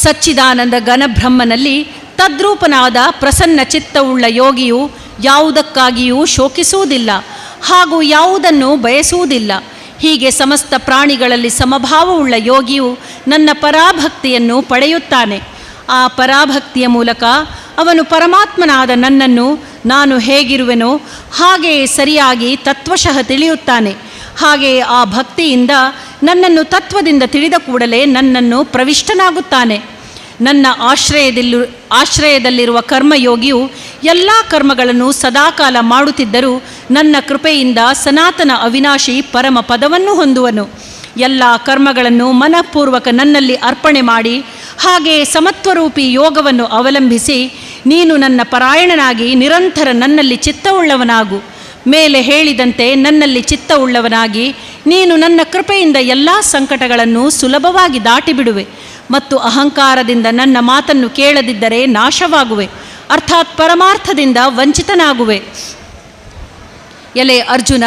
ಸಚ್ಚಿದಾನಂದ ಘನಬ್ರಹ್ಮನಲ್ಲಿ ತದ್ರೂಪನಾದ ಪ್ರಸನ್ನ ಚಿತ್ತವುಳ್ಳ ಯೋಗಿಯು ಯಾವುದಕ್ಕಾಗಿಯೂ ಶೋಕಿಸುವುದಿಲ್ಲ ಹಾಗೂ ಯಾವುದನ್ನು ಬಯಸುವುದಿಲ್ಲ. ಹೀಗೆ ಸಮಸ್ತ ಪ್ರಾಣಿಗಳಲ್ಲಿ ಸಮಭಾವವುಳ್ಳ ಯೋಗಿಯು ನನ್ನ ಪರಾಭಕ್ತಿಯನ್ನು ಪಡೆಯುತ್ತಾನೆ. ಆ ಪರಾಭಕ್ತಿಯ ಮೂಲಕ ಅವನು ಪರಮಾತ್ಮನಾದ ನನ್ನನ್ನು ನಾನು ಹೇಗಿರುವೆನೋ ಹಾಗೆಯೇ ಸರಿಯಾಗಿ ತತ್ವಶಃ ತಿಳಿಯುತ್ತಾನೆ. ಹಾಗೆಯೇ ಆ ಭಕ್ತಿಯಿಂದ ನನ್ನನ್ನು ತತ್ವದಿಂದ ತಿಳಿದ ಕೂಡಲೇ ನನ್ನನ್ನು ಪ್ರವಿಷ್ಟನಾಗುತ್ತಾನೆ. ನನ್ನ ಆಶ್ರಯದಲ್ಲಿರುವ ಕರ್ಮಯೋಗಿಯು ಎಲ್ಲ ಕರ್ಮಗಳನ್ನು ಸದಾಕಾಲ ಮಾಡುತ್ತಿದ್ದರೂ ನನ್ನ ಕೃಪೆಯಿಂದ ಸನಾತನ ಅವಿನಾಶಿ ಪರಮ ಪದವನ್ನು ಹೊಂದುವನು. ಎಲ್ಲ ಕರ್ಮಗಳನ್ನು ಮನಃಪೂರ್ವಕ ನನ್ನಲ್ಲಿ ಅರ್ಪಣೆ ಮಾಡಿ ಹಾಗೆಯೇ ಸಮತ್ವರೂಪಿ ಯೋಗವನ್ನು ಅವಲಂಬಿಸಿ ನೀನು ನನ್ನ ಪರಾಯಣನಾಗಿ ನಿರಂತರ ನನ್ನಲ್ಲಿ ಚಿತ್ತವುಳ್ಳವನಾಗು. ಮೇಲೆ ಹೇಳಿದಂತೆ ನನ್ನಲ್ಲಿ ಚಿತ್ತವುಳ್ಳವನಾಗಿ ನೀನು ನನ್ನ ಕೃಪೆಯಿಂದ ಎಲ್ಲ ಸಂಕಟಗಳನ್ನು ಸುಲಭವಾಗಿ ದಾಟಿಬಿಡುವೆ ಮತ್ತು ಅಹಂಕಾರದಿಂದ ನನ್ನ ಮಾತನ್ನು ಕೇಳದಿದ್ದರೆ ನಾಶವಾಗುವೆ, ಅರ್ಥಾತ್ ಪರಮಾರ್ಥದಿಂದ ವಂಚಿತನಾಗುವೆ. ಎಲೆ ಅರ್ಜುನ,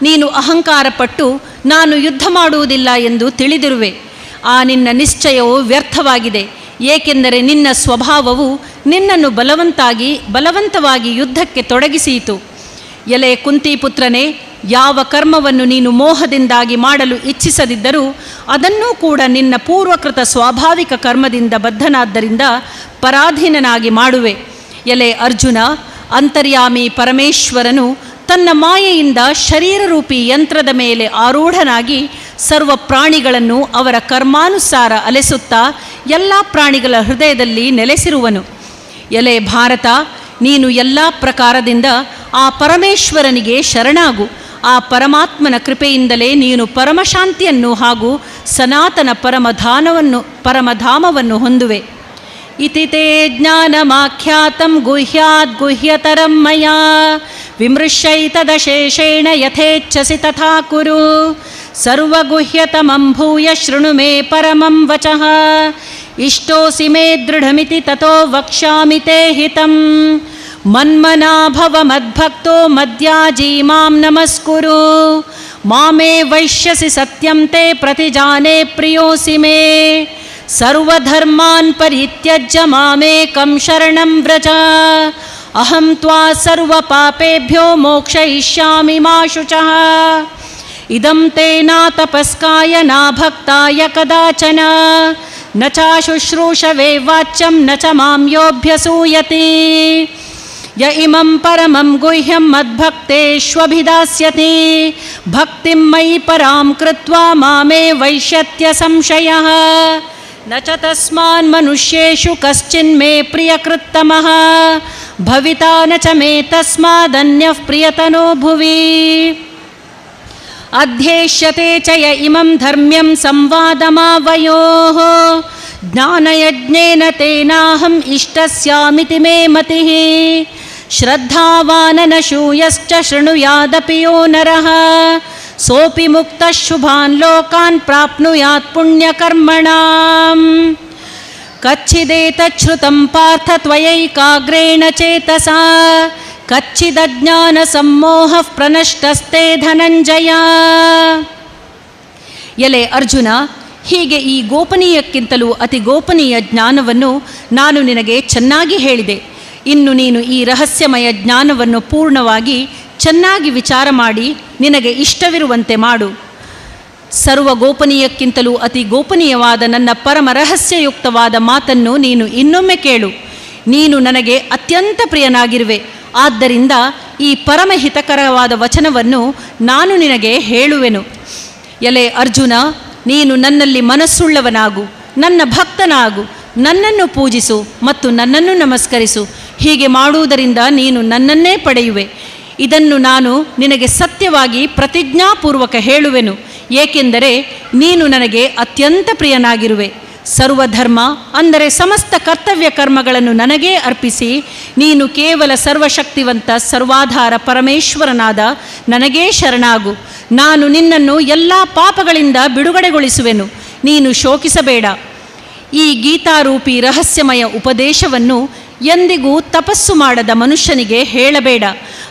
ನೀನು ಅಹಂಕಾರಪಟ್ಟು ನಾನು ಯುದ್ಧ ಮಾಡುವುದಿಲ್ಲ ಎಂದು ತಿಳಿದಿರುವೆ. ಆ ನಿನ್ನ ನಿಶ್ಚಯವು ವ್ಯರ್ಥವಾಗಿದೆ. ಏಕೆಂದರೆ ನಿನ್ನ ಸ್ವಭಾವವು ನಿನ್ನನ್ನು ಬಲವಂತವಾಗಿ ಯುದ್ಧಕ್ಕೆ ತೊಡಗಿಸಿಯಿತು. ಎಲೆ ಕುಂತಿಪುತ್ರನೇ, ಯಾವ ಕರ್ಮವನ್ನು ನೀನು ಮೋಹದಿಂದಾಗಿ ಮಾಡಲು ಇಚ್ಛಿಸದಿದ್ದರೂ ಅದನ್ನೂ ಕೂಡ ನಿನ್ನ ಪೂರ್ವಕೃತ ಸ್ವಾಭಾವಿಕ ಕರ್ಮದಿಂದ ಬದ್ಧನಾದ್ದರಿಂದ ಪರಾಧೀನನಾಗಿ ಮಾಡುವೆ. ಎಲೆ ಅರ್ಜುನ, ಅಂತರ್ಯಾಮಿ ಪರಮೇಶ್ವರನು ತನ್ನ ಮಾಯೆಯಿಂದ ಶರೀರರೂಪಿ ಯಂತ್ರದ ಮೇಲೆ ಆರೂಢನಾಗಿ ಸರ್ವ ಪ್ರಾಣಿಗಳನ್ನು ಅವರ ಕರ್ಮಾನುಸಾರ ಅಲೆಸುತ್ತಾ ಎಲ್ಲ ಪ್ರಾಣಿಗಳ ಹೃದಯದಲ್ಲಿ ನೆಲೆಸಿರುವನು. ಎಲೆ ಭಾರತ, ನೀನು ಎಲ್ಲ ಪ್ರಕಾರದಿಂದ ಆ ಪರಮೇಶ್ವರನಿಗೆ ಶರಣಾಗು. ಆ ಪರಮಾತ್ಮನ ಕೃಪೆಯಿಂದಲೇ ನೀನು ಪರಮಶಾಂತಿಯನ್ನು ಹಾಗೂ ಸನಾತನ ಪರಮಧಾಮವನ್ನು ಹೊಂದುವೆ. ಇತಿ ತೇ ಜ್ಞಾನಮಾಖ್ಯಾತಂ ಗುಹ್ಯಾದ್ ಗುಹ್ಯತರಂ ಮಯಾ ವಿಮೃಶ್ಯೈತದಶೇಷೇಣ ಯಥೇಚ್ಛಸಿ ತಥಾ ಕುರು. ಸರ್ವಗುಹ್ಯತಮಂ ಭೂಯ ಶೃಣು ಮೇ ಪರಮಂ ವಚಃ. ಇಷ್ಟೋಸಿ ಮೇ ದೃಢಮಿತಿ ತಥೋ ವಕ್ಷ್ಯಾಮಿ ತೇ ಹಿತಂ. ಮನ್ಮನಾ ಭವ ಮದ್ಭಕ್ತೋ ಮದ್ಯಾಜೀ ಮಾಂ ನಮಸ್ಕುರು. ಮಾಮೇ ವೈಶ್ಯಸಿ ಸತ್ಯಂ ತೇ ಪ್ರತಿಜಾನೇ ಪ್ರಿಯೋಸಿ ಮೇ. ಸರ್ವಧರ್ಮಾನ್ ಪರಿತ್ಯಜ್ಯ ಮಾಮೇಕಂ ಶರಣಂ ವ್ರಜ. ಅಹಂ ತ್ವಾ ಸರ್ವಪಾಪೇಭ್ಯೋ ಮೋಕ್ಷಯಿಷ್ಯಾಮಿ ಮಾ ಶುಚಃ. ಇದಂ ತೇ ನ ತಪಸ್ಕಾಯ ನ ಭಕ್ತಾಯ ಕದಾಚನ. ನ ಚಾಶುಶ್ರೂಷವೇ ವಾಚ್ಯಂ ನ ಚ ಮಾಂ ಯೋಭ್ಯಸೂಯತಿ. ಯ ಇಮಂ ಪರಮಂ ಗುಹ್ಯಂ ಮದ್ಭಕ್ತೇಷ್ವಭಿದಾಸ್ಯತಿ. ಭಕ್ತಿಂ ಮಯಿ ಪರಾಂ ಕೃತ್ವಾ ಮಾಮೇ ವೈಶ್ಯತ್ಯ ಸಂಶಯಃ. ನ ಚ ತಸ್ಮಾನ್ ಮನುಷ್ಯೇಷು ಕಶ್ಚಿನ್ಮೇ ಪ್ರಿಯಕೃತ್ತಮಃ. ಭವಿತಾ ನ ಚ ಮೇ ತಸ್ಮಾದನ್ಯಃ ಪ್ರಿಯತನೋ ಭುವಿ. ಅಧ್ಯೇಷ್ಯತೆ ಚ ಯ ಇಮಂ ಧರ್ಮ್ಯಂ ಸಂವಾದಮಾವಯೋಃ. ಜ್ಞಾನಯಜ್ಞೇನ ತೇನಾಹಂ ಇಷ್ಟಸ್ಯಾಮಿತಿ ಮೇ ಮತಿಃ. ಶ್ರದ್ಧಾವಾನನಶೂಯಶ್ಚ ಶೃಣುಯಾದಪಿ ಯೋ ನರಃ. ಸೋಪಿ ಮುಕ್ತಃ ಶುಭಾನ್ ಲೋಕಾನ್ ಪ್ರಾಪ್ನುಯಾತ್ ಪುಣ್ಯಕರ್ಮಣಾಂ. ಕಚ್ಚಿದೇತಚ್ಛ್ರುತಂ ಪಾರ್ಥ ತ್ವಯೈಕಾಗ್ರೇಣ ಚೇತಸಾ. ಕಚ್ಚಿದಜ್ಞಾನ ಸಮ್ಮೋಹಃ ಪ್ರನಷ್ಟಸ್ತೆ ಧನಂಜಯ. ಎಲೆ ಅರ್ಜುನ, ಹೀಗೆ ಈ ಗೋಪನೀಯಕ್ಕಿಂತಲೂ ಅತಿ ಗೋಪನೀಯ ಜ್ಞಾನವನ್ನು ನಾನು ನಿನಗೆ ಚೆನ್ನಾಗಿ ಹೇಳಿದೆ. ಇನ್ನು ನೀನು ಈ ರಹಸ್ಯಮಯ ಜ್ಞಾನವನ್ನು ಪೂರ್ಣವಾಗಿ ಚೆನ್ನಾಗಿ ವಿಚಾರ ಮಾಡಿ ನಿನಗೆ ಇಷ್ಟವಿರುವಂತೆ ಮಾಡು. ಸರ್ವ ಗೋಪನೀಯಕ್ಕಿಂತಲೂ ಅತಿ ಗೋಪನೀಯವಾದ ನನ್ನ ಪರಮ ರಹಸ್ಯಯುಕ್ತವಾದ ಮಾತನ್ನು ನೀನು ಇನ್ನೊಮ್ಮೆ ಕೇಳು. ನೀನು ನನಗೆ ಅತ್ಯಂತ ಪ್ರಿಯನಾಗಿರುವೆ. ಆದ್ದರಿಂದ ಈ ಪರಮಹಿತಕರವಾದ ವಚನವನ್ನು ನಾನು ನಿನಗೆ ಹೇಳುವೆನು. ಎಲೆ ಅರ್ಜುನ, ನೀನು ನನ್ನಲ್ಲಿ ಮನಸ್ಸುಳ್ಳವನಾಗು, ನನ್ನ ಭಕ್ತನಾಗು, ನನ್ನನ್ನು ಪೂಜಿಸು ಮತ್ತು ನನ್ನನ್ನು ನಮಸ್ಕರಿಸು. ಹೀಗೆ ಮಾಡುವುದರಿಂದ ನೀನು ನನ್ನನ್ನೇ ಪಡೆಯುವೆ. ಇದನ್ನು ನಾನು ನಿನಗೆ ಸತ್ಯವಾಗಿ ಪ್ರತಿಜ್ಞಾಪೂರ್ವಕ ಹೇಳುವೆನು. ಏಕೆಂದರೆ ನೀನು ನನಗೆ ಅತ್ಯಂತ ಪ್ರಿಯನಾಗಿರುವೆ. ಸರ್ವಧರ್ಮ ಅಂದರೆ ಸಮಸ್ತ ಕರ್ತವ್ಯ ಕರ್ಮಗಳನ್ನು ನನಗೇ ಅರ್ಪಿಸಿ ನೀನು ಕೇವಲ ಸರ್ವಶಕ್ತಿವಂತ ಸರ್ವಾಧಾರ ಪರಮೇಶ್ವರನಾದ ನನಗೇ ಶರಣಾಗು. ನಾನು ನಿನ್ನನ್ನು ಎಲ್ಲ ಪಾಪಗಳಿಂದ ಬಿಡುಗಡೆಗೊಳಿಸುವೆನು. ನೀನು ಶೋಕಿಸಬೇಡ. ಈ ಗೀತಾರೂಪಿ ರಹಸ್ಯಮಯ ಉಪದೇಶವನ್ನು ಎಂದಿಗೂ ತಪಸ್ಸು ಮಾಡದ ಮನುಷ್ಯನಿಗೆ ಹೇಳಬೇಡ.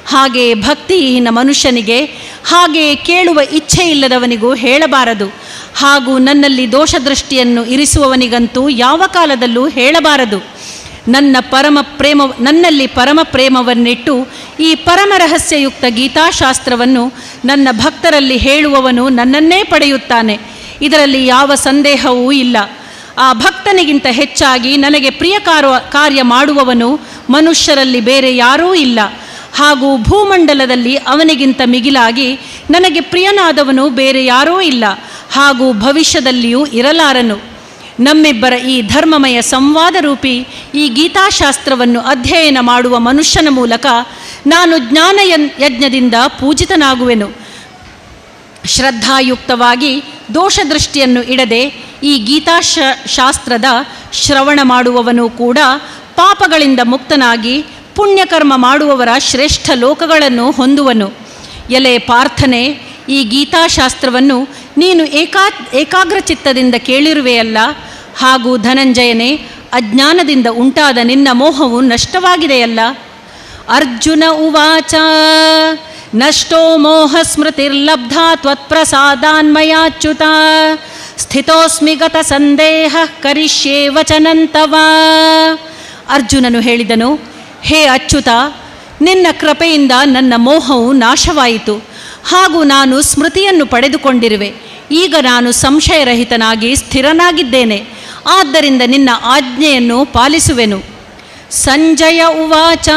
ಹಾಗೆಯೇ ಭಕ್ತಿಹೀನ ಮನುಷ್ಯನಿಗೆ, ಹಾಗೆಯೇ ಕೇಳುವ ಇಚ್ಛೆ ಇಲ್ಲದವನಿಗೂ ಹೇಳಬಾರದು. ಹಾಗೂ ನನ್ನಲ್ಲಿ ಇರಿಸುವವನಿಗಂತೂ ಯಾವ ಕಾಲದಲ್ಲೂ ಹೇಳಬಾರದು. ನನ್ನಲ್ಲಿ ಪರಮ ಪ್ರೇಮವನ್ನಿಟ್ಟು ಈ ಪರಮ ರಹಸ್ಯಯುಕ್ತ ಗೀತಾಶಾಸ್ತ್ರವನ್ನು ನನ್ನ ಭಕ್ತರಲ್ಲಿ ಹೇಳುವವನು ನನ್ನನ್ನೇ ಪಡೆಯುತ್ತಾನೆ. ಇದರಲ್ಲಿ ಯಾವ ಸಂದೇಹವೂ ಇಲ್ಲ. ಆ ಭಕ್ತನಿಗಿಂತ ಹೆಚ್ಚಾಗಿ ನನಗೆ ಪ್ರಿಯ ಕಾರ್ಯ ಮಾಡುವವನು ಮನುಷ್ಯರಲ್ಲಿ ಬೇರೆ ಯಾರೂ ಇಲ್ಲ. ಹಾಗೂ ಭೂಮಂಡಲದಲ್ಲಿ ಅವನಿಗಿಂತ ಮಿಗಿಲಾಗಿ ನನಗೆ ಪ್ರಿಯನಾದವನು ಬೇರೆ ಯಾರೂ ಇಲ್ಲ. ಹಾಗೂ ಭವಿಷ್ಯದಲ್ಲಿಯೂ ಇರಲಾರನು. ನಮ್ಮಿಬ್ಬರ ಈ ಧರ್ಮಮಯ ಸಂವಾದ ರೂಪಿ ಈ ಗೀತಾಶಾಸ್ತ್ರವನ್ನು ಅಧ್ಯಯನ ಮಾಡುವ ಮನುಷ್ಯನ ಮೂಲಕ ನಾನು ಜ್ಞಾನ ಯಜ್ಞದಿಂದ ಪೂಜಿತನಾಗುವೆನು. ಶ್ರದ್ಧಾಯುಕ್ತವಾಗಿ ದೋಷದೃಷ್ಟಿಯನ್ನು ಇಡದೆ ಈ ಗೀತಾಶಾಸ್ತ್ರದ ಶ್ರವಣ ಮಾಡುವವನು ಕೂಡ ಪಾಪಗಳಿಂದ ಮುಕ್ತನಾಗಿ ಪುಣ್ಯಕರ್ಮ ಮಾಡುವವರ ಶ್ರೇಷ್ಠ ಲೋಕಗಳನ್ನು ಹೊಂದುವನು. ಎಲೆ ಪಾರ್ಥನೆ, ಈ ಗೀತಾಶಾಸ್ತ್ರವನ್ನು ನೀನು ಏಕಾಗ್ರಚಿತ್ತದಿಂದ ಕೇಳಿರುವೆಯಲ್ಲ. ಹಾಗೂ ಧನಂಜಯನೇ, ಅಜ್ಞಾನದಿಂದ ಉಂಟಾದ ನಿನ್ನ ಮೋಹವು ನಷ್ಟವಾಗಿದೆಯಲ್ಲ. ಅರ್ಜುನ ಉವಾಚ ನಷ್ಟೋ ಮೋಹ ಸ್ಮೃತಿರ್ಲಬ್ಧ ತ್ವತ್ಪ್ರಸಾದಾನ್ಮಯಾಚ್ಯುತ ಸ್ಥಿತೋಸ್ಮಿ ಗತ ಸಂದೇಹ ಕರಿಷ್ಯೇ ವಚನಂತವ. ಅರ್ಜುನನು ಹೇಳಿದನು, ಹೇ ಅಚ್ಯುತ, ನಿನ್ನ ಕೃಪೆಯಿಂದ ನನ್ನ ಮೋಹವು ನಾಶವಾಯಿತು. ಹಾಗೂ ನಾನು ಸ್ಮೃತಿಯನ್ನು ಪಡೆದುಕೊಂಡಿರುವೆ. ಈಗ ನಾನು ಸಂಶಯರಹಿತನಾಗಿ ಸ್ಥಿರನಾಗಿದ್ದೇನೆ. ಆದ್ದರಿಂದ ನಿನ್ನ ಆಜ್ಞೆಯನ್ನು ಪಾಲಿಸುವೆನು. ಸಂಜಯ ಉವಾಚ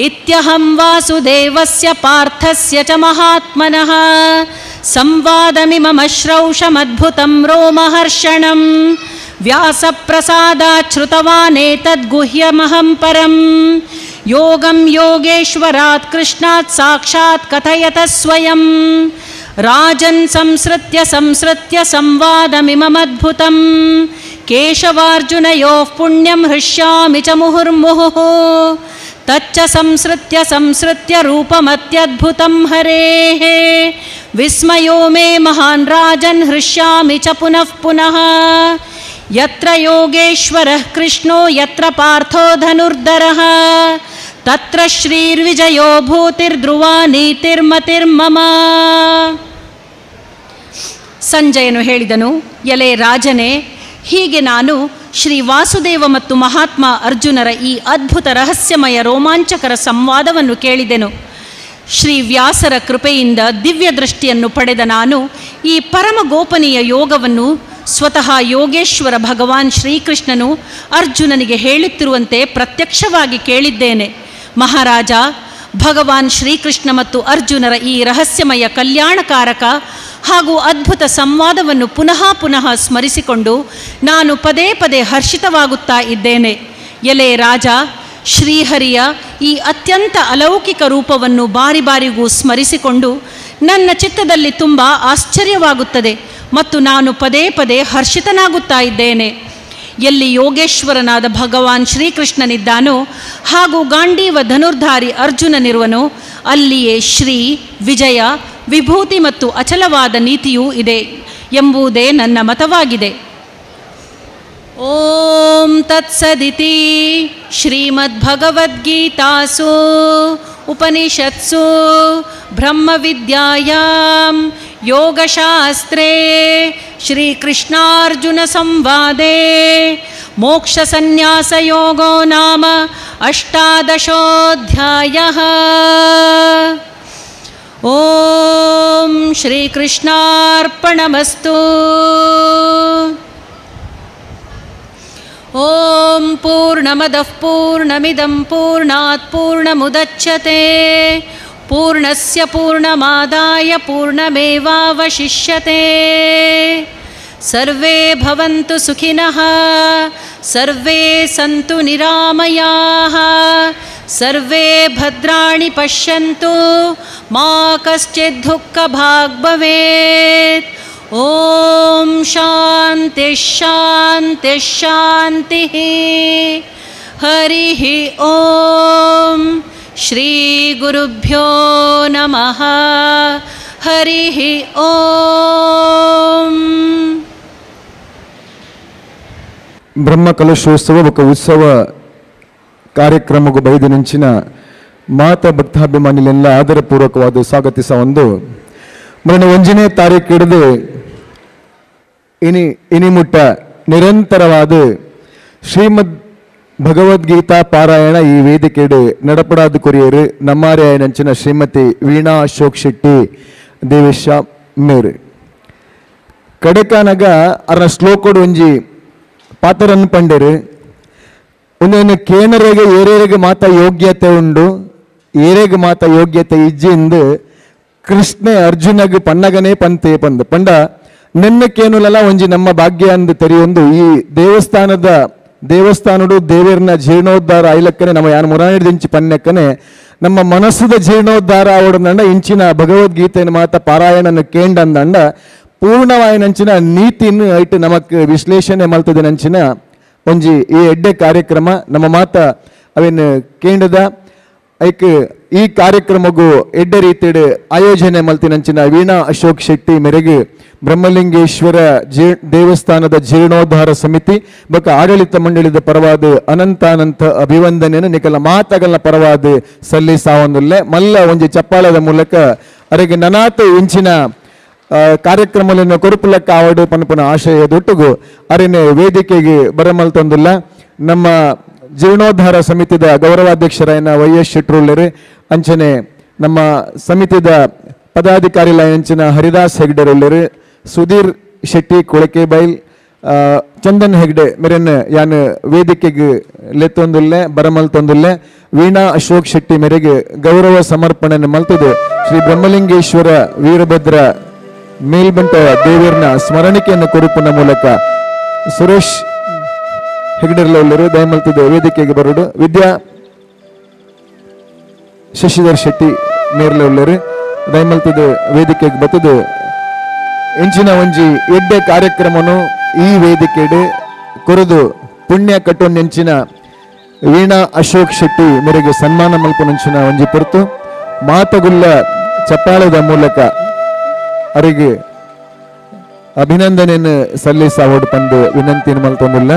ಇತ್ಯಹಂ ವಾಸುದೇವಸ್ಯ ಪಾರ್ಥಸ್ಯ ಚ ಮಹಾತ್ಮನಃ ಸಂವಾದಮಿಮಮಶ್ರೌಷಮದ್ಭುತಂ ರೋಮಹರ್ಷಣಂ ವ್ಯಾಸಪ್ರಸಾದಾತ್ ಶ್ರುತವಾನೇತದ್ಗುಹ್ಯಮಹಂ ಪರಂ ಯೋಗಂ ಯೋಗೇಶ್ವರಾತ್ ಕೃಷ್ಣಾತ್ ಸಾಕ್ಷಾತ್ ಕಥಯತ ಸ್ವಯಂ ರಾಜನ್ ಸಂಸೃತ್ಯ ಸಂವಾದಮಿಮಮದ್ಭುತಂ ಕೇಶವಾರ್ಜುನಯೋಃ ಪುಣ್ಯಂ ಹೃಷ್ಯಾಮಿ ಚ ಮುಹುರ್ಮುಹುಃ ತಚ್ಚ ಸಂಸೃತ್ಯ ರೂಪಮತ್ಯದ್ಭುತಂ ಹರೇಃ ವಿಸ್ಮಯೋ ಮೇ ಮಹಾನ್ ರಾಜನ್ ಹೃಷ್ಯಾಮಿ ಚ ಪುನಃ ಪುನಃ ಯತ್ರ ಯೋಗೇಶ್ವರಃ ಕೃಷ್ಣೋ ಯತ್ರ ಪಾರ್ಥೋ ಧನುರ್ಧರಃ ತತ್ರ ಶ್ರೀರ್ವಿಜಯೋ ಭೂತಿರ್ಧ್ರುವ ನೀತಿರ್ಮತಿರ್ಮಮ. ಸಂಜಯನು ಹೇಳಿದನು, ಎಲೆ ರಾಜನೇ, ಹೀಗೆ ನಾನು ಶ್ರೀ ವಾಸುದೇವ ಮತ್ತು ಮಹಾತ್ಮ ಅರ್ಜುನರ ಈ ಅದ್ಭುತ ರಹಸ್ಯಮಯ ರೋಮಾಂಚಕರ ಸಂವಾದವನ್ನು ಕೇಳಿದೆನು. ಶ್ರೀ ವ್ಯಾಸರ ಕೃಪೆಯಿಂದ ದಿವ್ಯ ದೃಷ್ಟಿಯನ್ನು ಪಡೆದ ನಾನು ಈ ಪರಮ ಗೋಪನೀಯ ಯೋಗವನ್ನು ಸ್ವತಃ ಯೋಗೇಶ್ವರ ಭಗವಾನ್ ಶ್ರೀಕೃಷ್ಣನು ಅರ್ಜುನನಿಗೆ ಹೇಳುತ್ತಿರುವಂತೆ ಪ್ರತ್ಯಕ್ಷವಾಗಿ ಕೇಳಿದ್ದೇನೆ. ಮಹಾರಾಜ, ಭಗವಾನ್ ಶ್ರೀಕೃಷ್ಣ ಮತ್ತು ಅರ್ಜುನರ ಈ ರಹಸ್ಯಮಯ ಕಲ್ಯಾಣಕಾರಕ ಹಾಗೂ ಅದ್ಭುತ ಸಂವಾದವನ್ನು ಪುನಃ ಪುನಃ ಸ್ಮರಿಸಿಕೊಂಡು ನಾನು ಪದೇ ಪದೇ ಹರ್ಷಿತವಾಗುತ್ತಾ ಇದ್ದೇನೆ. ಎಲೆ ರಾಜ, ಶ್ರೀಹರಿಯ ಈ ಅತ್ಯಂತ ಅಲೌಕಿಕ ರೂಪವನ್ನು ಬಾರಿ ಬಾರಿಗೂ ಸ್ಮರಿಸಿಕೊಂಡು ನನ್ನ ಚಿತ್ತದಲ್ಲಿ ತುಂಬ ಆಶ್ಚರ್ಯವಾಗುತ್ತದೆ ಮತ್ತು ನಾನು ಪದೇ ಪದೇ ಹರ್ಷಿತನಾಗುತ್ತಾ ಇದ್ದೇನೆ. ಎಲ್ಲಿ ಯೋಗೇಶ್ವರನಾದ ಭಗವಾನ್ ಶ್ರೀಕೃಷ್ಣನಿದ್ದಾನೋ ಹಾಗೂ ಗಾಂಡೀವ ಧನುರ್ಧಾರಿ ಅರ್ಜುನನಿರುವನೋ ಅಲ್ಲಿಯೇ ಶ್ರೀ, ವಿಜಯ, ವಿಭೂತಿ ಮತ್ತು ಅಚಲವಾದ ನೀತಿಯೂ ಇದೆ ಎಂಬುದೇ ನನ್ನ ಮತವಾಗಿದೆ. ಓಂ ತತ್ಸದಿತಿ ಶ್ರೀಮದ್ಭಗವದ್ಗೀತಾಸು ಉಪನಿಷತ್ಸು ಬ್ರಹ್ಮವಿದ್ಯಾಯಾಂ ಯೋಗಶಾಸ್ತ್ರೇ ಶ್ರೀಕೃಷ್ಣಾರ್ಜುನ ಸಂವಾದೇ ಮೋಕ್ಷಸನ್ಯಾಸಯೋಗೋ ನಾಮ ಅಷ್ಟಾದಶೋಧ್ಯಾಯಃ. ಓಂ ಶ್ರೀಕೃಷ್ಣಾರ್ಪಣಮಸ್ತು. ಓಂ ಪೂರ್ಣಮದಃ ಪೂರ್ಣಮಿದಂ ಪೂರ್ಣಾತ್ ಪೂರ್ಣಮುದಚ್ಯತೆ ಪೂರ್ಣಸ್ಯ ಪೂರ್ಣಮಾದಾಯ ಪೂರ್ಣಮೇವಾವಶಿಷ್ಯತೆ. ಸರ್ವೇ ಭವಂತು ಸುಖಿನಃ, ಸರ್ವೇ ಸಂತು ನಿರಾಮಯಾಃ, ಸರ್ವೇ ಭದ್ರಾಣಿ ಪಶ್ಯಂತು, ಮಾ ಕಶ್ಚಿತ್ ದುಃಖಭಾಗ್ ಭವೇತ್. ಓಂ ಶಾಂತಿ ಶಾಂತಿ ಶಾಂತಿ. ಹರಿ ಓಂ. ಶ್ರೀ ಗುರುಭ್ಯೋ ನಮಃ. ಹರಿ ಓಂ. ಬ್ರಹ್ಮಕಲಶೋತ್ಸವ ఒక ఉత్సవ ಕಾರ್ಯಕ್ರಮಕ್ಕೂ ಬೈದಿನಿಂಚಿನ ಮಾತ ಭಕ್ತಾಭಿಮಾನಿಲೆಲ್ಲ ಆದರಪೂರ್ವಕವಾದ ಸ್ವಾಗತಿಸ ಒಂದು ಮರಣ 1ನೇ ತಾರೀಕು ಹಿಡಿದು ಇನಿಮುಟ್ಟ ನಿರಂತರವಾದ ಶ್ರೀಮದ್ ಭಗವದ್ಗೀತಾ ಪಾರಾಯಣ ಈ ವೇದಿಕೆಡು ನಡಪಡಾದ ಕೊರಿಯರು ನಮ್ಮಾರ್ಯಾಯನಂಚಿನ ಶ್ರೀಮತಿ ವೀಣಾ ಅಶೋಕ್ ಶೆಟ್ಟಿ ದೇವೇಶ ಮೇರು ಕಡೆಕಾನಗ ಅರ ಶ್ಲೋಕೋಡು ಒಂಜಿ ಪಾತ್ರನ್ನು ಪಂಡರು ಒಂದೊಂದು ಕೇನರೆಗೆ ಏರೇರಿಗೆ ಮಾತ ಯೋಗ್ಯತೆ ಉಂಡು ಏರೆಗೆ ಮಾತ ಯೋಗ್ಯತೆ ಇಜ್ಜಿಂದು ಕೃಷ್ಣ ಅರ್ಜುನಗೆ ಪನ್ನಗನೇ ಪಂತೆ ಪಂದು ಪಂಡ ನೆನ್ನಕ್ಕೇನುಲಲ್ಲ ಒಂಜಿ ನಮ್ಮ ಭಾಗ್ಯ ಅಂದು ತೆರೆಯೊಂದು ಈ ದೇವಸ್ಥಾನಡು ದೇವೇರ್ನ ಜೀರ್ಣೋದ್ಧಾರ ಐಲಕ್ಕನೆ ನಮ್ಮ ಯಾನು ಮುರಾಣಿದಿಂಚಿ ಪನ್ಯಕ್ಕನೆ ನಮ್ಮ ಮನಸ್ಸುದ ಜೀರ್ಣೋದ್ಧಾರ ಆವಡಂದಂಡ ಇಂಚಿನ ಭಗವದ್ಗೀತೆಯನ್ನು ಮಾತ ಪಾರಾಯಣನ ಕೇಂಡಂದಂಡ ಪೂರ್ಣವಾಯಿನಂಚಿನ ನೀತಿಯನ್ನು ಐಟು ನಮಕ್ ವಿಶ್ಲೇಷಣೆ ಮಲ್ತದೆ ನಂಚಿನ ಒಂಜಿ ಈ ಎಡ್ಡೆ ಕಾರ್ಯಕ್ರಮ ನಮ್ಮ ಮಾತ ಅವೇನು ಕೇಂಡದ ಐಕ್ ಈ ಕಾರ್ಯಕ್ರಮಗೂ ಎಡ್ಡೆ ರೀತಿಯ ಆಯೋಜನೆ ಮಲ್ತಿನಂಚಿನ ವೀಣಾ ಅಶೋಕ್ ಶೆಟ್ಟಿ ಮೇರೆಗೆ ಬ್ರಹ್ಮಲಿಂಗೇಶ್ವರ ದೇವಸ್ಥಾನದ ಜೀರ್ಣೋದ್ಧಾರ ಸಮಿತಿ ಬೊಕ್ಕ ಆಡಳಿತ ಮಂಡಳಿದ ಪರವಾದ ಅನಂತಾನಂತ ಅಭಿವಂದನೆಯನ್ನು ನಿಕಲ ಮಾತಗಳ ಪರವಾದ ಸಲ್ಲಿಸಾವೊಂದುಲ್ಲೆ ಮಲ್ಲ ಒಂಜಿ ಚಪ್ಪಾಳದ ಮೂಲಕ ಅರೆಗೆ ನನಾತು ಇಂಚಿನ ಕಾರ್ಯಕ್ರಮಗಳನ್ನು ಕೊರುಪುಲಕ್ಕ ಆವಡು ಪನ್ಪುನ ಆಶಯದೊಟ್ಟಿಗೂ ಅರಿನೇ ವೇದಿಕೆಗೆ ಬರಮಲ್ತೊಂದಿಲ್ಲ ನಮ್ಮ ಜೀರ್ಣೋದ್ಧಾರ ಸಮಿತಿದ ಗೌರವಾಧ್ಯಕ್ಷರಾಯನ ವೈ.ಎಸ್. ಶೆಟ್ರುಳ್ಳರು ಅಂಚನೆ ನಮ್ಮ ಸಮಿತಿದ ಪದಾಧಿಕಾರಿಲ ಅಂಚಿನ ಹರಿದಾಸ್ ಹೆಗ್ಡೆರುಳ್ಳರು ಸುಧೀರ್ ಶೆಟ್ಟಿ ಕೊಳಕೆಬೈಲ್ ಚಂದನ್ ಹೆಗ್ಡೆ ಮೇರೆನ್ ಯಾನ್ ವೇದಿಕೆಗೆ ಲೆತ್ತೊಂದುಲ್ಲೆ ಬರಮಲ್ತೊಂದುಲ್ಲೆ ವೀಣಾ ಅಶೋಕ್ ಶೆಟ್ಟಿ ಮೇರೆಗೆ ಗೌರವ ಸಮರ್ಪಣೆಯನ್ನು ಮಲ್ತದೆ ಶ್ರೀ ಬ್ರಹ್ಮಲಿಂಗೇಶ್ವರ ವೀರಭದ್ರ ಮೇಲ್ಬಂಟ ದೇವರನ ಸ್ಮರಣಿಕೆಯನ್ನು ಕೊರುಪುನ ಮೂಲಕ ಸುರೇಶ್ ಹೆಗ್ಡೆರ್ಲರು ದಯಮಲ್ತದೆ ವೇದಿಕೆಗೆ ಬರೋಡು ವಿದ್ಯಾ ಶಶಿಧರ್ ಶೆಟ್ಟಿ ಮೇರ್ಲೆ ಉಳ್ಳರು ದಯಮಲ್ತದೆ ವೇದಿಕೆಗೆ ಬರ್ತದೆ ಎಂಚಿನ ಒಂಜಿ ಎಡ್ಡೆ ಕಾರ್ಯಕ್ರಮನು ಈ ವೇದಿಕೆಡೆ ಕೊರದು ಪುಣ್ಯ ಕಟ್ಟೊಂದೆಂಚಿನ ವೀಣಾ ಅಶೋಕ್ ಶೆಟ್ಟಿ ಮೇರೆಗೆ ಸನ್ಮಾನ ಮಲ್ಪುನಂಚಿನ ಒಂಜಿ ಪೊರ್ತು ಮಾತಗುಲ್ಲ ಚಪ್ಪಾಳದ ಮೂಲಕ ಅವರಿಗೆ ಅಭಿನಂದನೆಯನ್ನು ಸಲ್ಲಿಸ ಹೊಡ್ ಪಂದು ವಿನಂತಿಯನ್ನು ಮಲ್ತೊಂದಿಲ್ಲ.